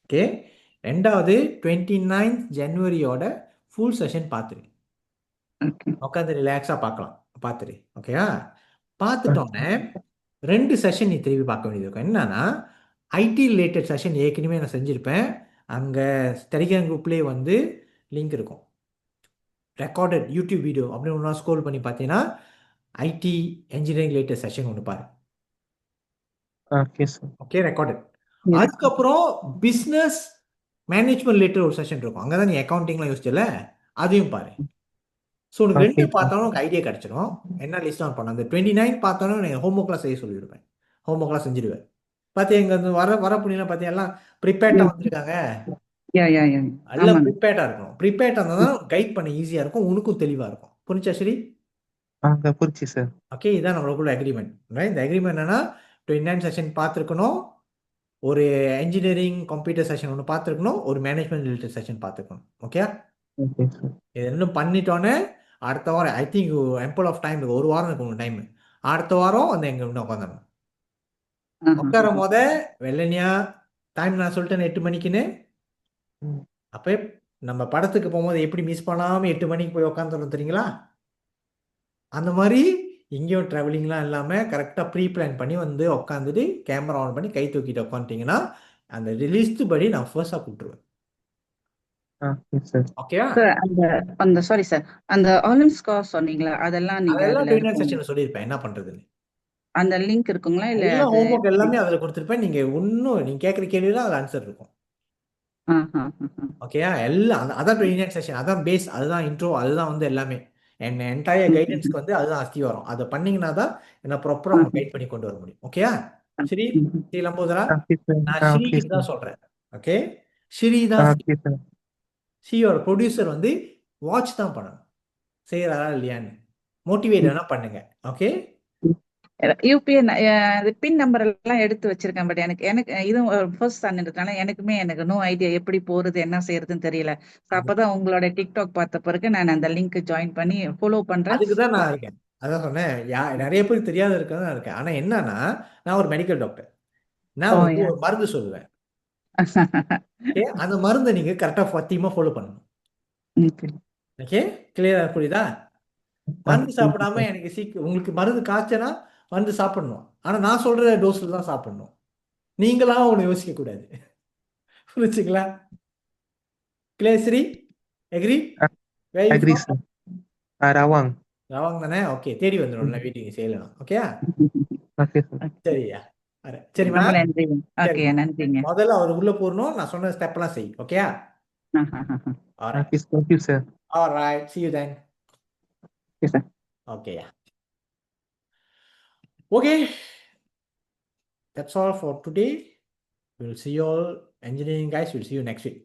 ஓகே, ரெண்டாவது 29th ஜனவரியோட ஃபுல் செஷன் பார்த்துரு. உட்காந்து ரிலாக்ஸாக பார்த்துரு. ஓகேயா? பார்த்துட்டோன்னே 2 செஷன் நீ திரும்பி பார்க்க வேண்டியது இருக்கும். என்னன்னா ஐடி ரிலேட்டட் செஷன் ஏற்கனவே நான் செஞ்சுருப்பேன். அங்கே டெலிகிராம் குரூப்லேயே வந்து லிங்க் இருக்கும். ரெக்கார்டட் யூடியூப் வீடியோ அப்படின்னு ஒன்றா ஸ்க்ரோல் பண்ணி பார்த்தீங்கன்னா ஐடி என்ஜினியரிங் ரிலேட்டட் செஷன் ஒன்று பாரு. Okay, recorded. அதுக்கப்புறம் பிஸ்னஸ் மேனேஜ்மெண்ட் ரிலேட்டட் ஒரு செஷன் இருக்கும். அங்கே தான் நீ அக்கௌண்டிங்லாம் யோசிச்சல, அதையும் பாரு. ஸோ உனக்கு 2 பார்த்தாலும் உனக்கு ஐடியா கிடச்சிடும். என்ன லிஸ்ட் ஆன் பண்ண அந்த 29 பார்த்தாலும் நான் ஹோம்ஒர்க்லாம் செய்ய சொல்லியிருப்பேன். ஹோம்ஒர்க்லாம் செஞ்சிடுவேன். பார்த்தியா இங்கே வந்து வர புண்ணியெல்லாம் பார்த்தியா எல்லாம் ப்ரிப்பேர்டாக வந்திருக்காங்க. எல்லாம் ப்ரிப்பேர்டாக இருக்கணும். ப்ரிப்பேர்டாக இருந்தால் தான் கைட் பண்ண ஈஸியாக இருக்கும், உனக்கும் தெளிவாக இருக்கும். புரிஞ்சா சரி? புரிச்சு சார். ஓகே, இதான் நம்மளுக்குள்ள அக்ரிமெண்ட். இந்த அக்ரிமெண்ட் என்னன்னா 29 செஷன் பார்த்துருக்கணும், ஒரு என்ஜினியரிங் கம்ப்யூட்டர் செஷன் ஒன்று பார்த்துருக்கணும், ஒரு மேனேஜ்மெண்ட் ரிலேட்டட் செஷன் பார்த்துருக்கணும். ஓகே, இது ரெண்டும் பண்ணிட்டோன்னே அடுத்த வாரம் I think ample of time இருக்கு, 1 வாரம் இருக்கு உங்களுக்கு டைம். அடுத்த வாரம் வந்து எங்க இன்னும் உட்காந்துடணும். உட்காரும் போத வெள்ளனியா டைம் நான் சொல்லிட்டேன் 8 மணிக்குன்னு. அப்போ நம்ம படத்துக்கு போகும்போது எப்படி மிஸ் பண்ணாமல் 8 மணிக்கு போய் உட்காந்துடணும் தெரியுங்களா? அந்த மாதிரி இங்கேயும் ட்ராவலிங்லாம் இல்லாமல் கரெக்டாக ப்ரீ பிளான் பண்ணி வந்து உட்காந்துட்டு கேமரா ஆன் பண்ணி கை தூக்கிட்டு உட்காந்துட்டிங்கன்னா அந்த ரிலீஸ்டு படி நான் ஃபர்ஸ்டாக கூப்பிட்டுருவேன். ஓகேவா? அந்த சாரி சார், அந்த ஆன்லைன் ஸ்கார் சொன்னீங்களா, அதெல்லாம் நீங்க அதெல்லாம் செஷன் சொல்லியிருப்பேன் என்ன பண்றதுன்னு. அந்த லிங்க் இருக்குங்களா இல்ல எல்லாம் ஹோம்வொர்க் எல்லாமே அதில் கொடுத்துருப்பேன். நீங்க இன்னும் நீங்க கேட்குற கேள்விலாம் அதில் ஆன்சர் இருக்கும். ஓகேயா? எல்லாம் அதான் 29 செஷன், அதான் பேஸ், அதுதான் இன்ட்ரோ, அதுதான் வந்து எல்லாமே என் என்டையர் கைடன்ஸ்க்கு வந்து அதுதான் அஸ்தி வரும். அதை பண்ணீங்கன்னா தான் என்ன ப்ராப்பராக நம்ம கைட் பண்ணி கொண்டு வர முடியும். ஓகேயா? சரி லம்போதரா, நான் ஸ்ரீ தான் சொல்றேன். ஓகே, ஸ்ரீ தான் ஸ்ரீயோட ப்ரொடியூசர் வந்து வாட்ச் தான் பண்ணணும், செய்யறாரா இல்லையான்னு மோட்டிவேட் வேணா பண்ணுங்க. ஓகே, யூபிஐ பின் நம்பர் எல்லாம் எடுத்து வச்சிருக்கேன். பட் எனக்கு இதுவும் ஃபர்ஸ்ட் சன்ன்றதுனால எனக்கு நோ ஐடியா எப்படி போறது என்ன செய்யறதுன்னு தெரியல. அப்பதான் உங்களோட டிக்டாக் பார்த்த பிறகு நான் அந்த லிங்க் ஜாயின் பண்ணி ஃபாலோ பண்றேன். அதுக்குதான் நான் இருக்கேன். அதான் சொன்னேன், நிறைய பேருக்கு தெரியாத இருக்கதான் இருக்கேன். ஆனா என்னன்னா நான் ஒரு மெடிக்கல் டாக்டர், நான் வந்து ஒரு மருந்து சொல்லுவேன். அந்த மருந்தை நீங்க கரெக்டா பத்தியமா ஃபாலோ பண்ணணும். ஓகே, கிளியரா புரியுதா? மருந்து சாப்பிடாம எனக்கு உங்களுக்கு மருந்து காய்ச்சனா மருந்து சாப்பிடணும், ஆனா நான் சொல்ற டோஸ்ல தான் சாப்பிடணும். நீங்களா ஒண்ணு யோசிக்க கூடாது. புரிச்சுங்களா? கிளியர் ஸ்ரீ? எக்ரி? ரவாங் தானே? ஓகே, தேடி வந்துடும் வீட்டுக்கு செய்யலாம். ஓகேயா? சரியா? சரி, முதல்ல அவர் உள்ள போறணும், நான் சொன்ன ஸ்டெப் எல்லாம் செய். ஓகேயா? Alright, see you then. Okay, yeah. Okay, that's all for today. We'll see you all engineering guys. We'll see you next week.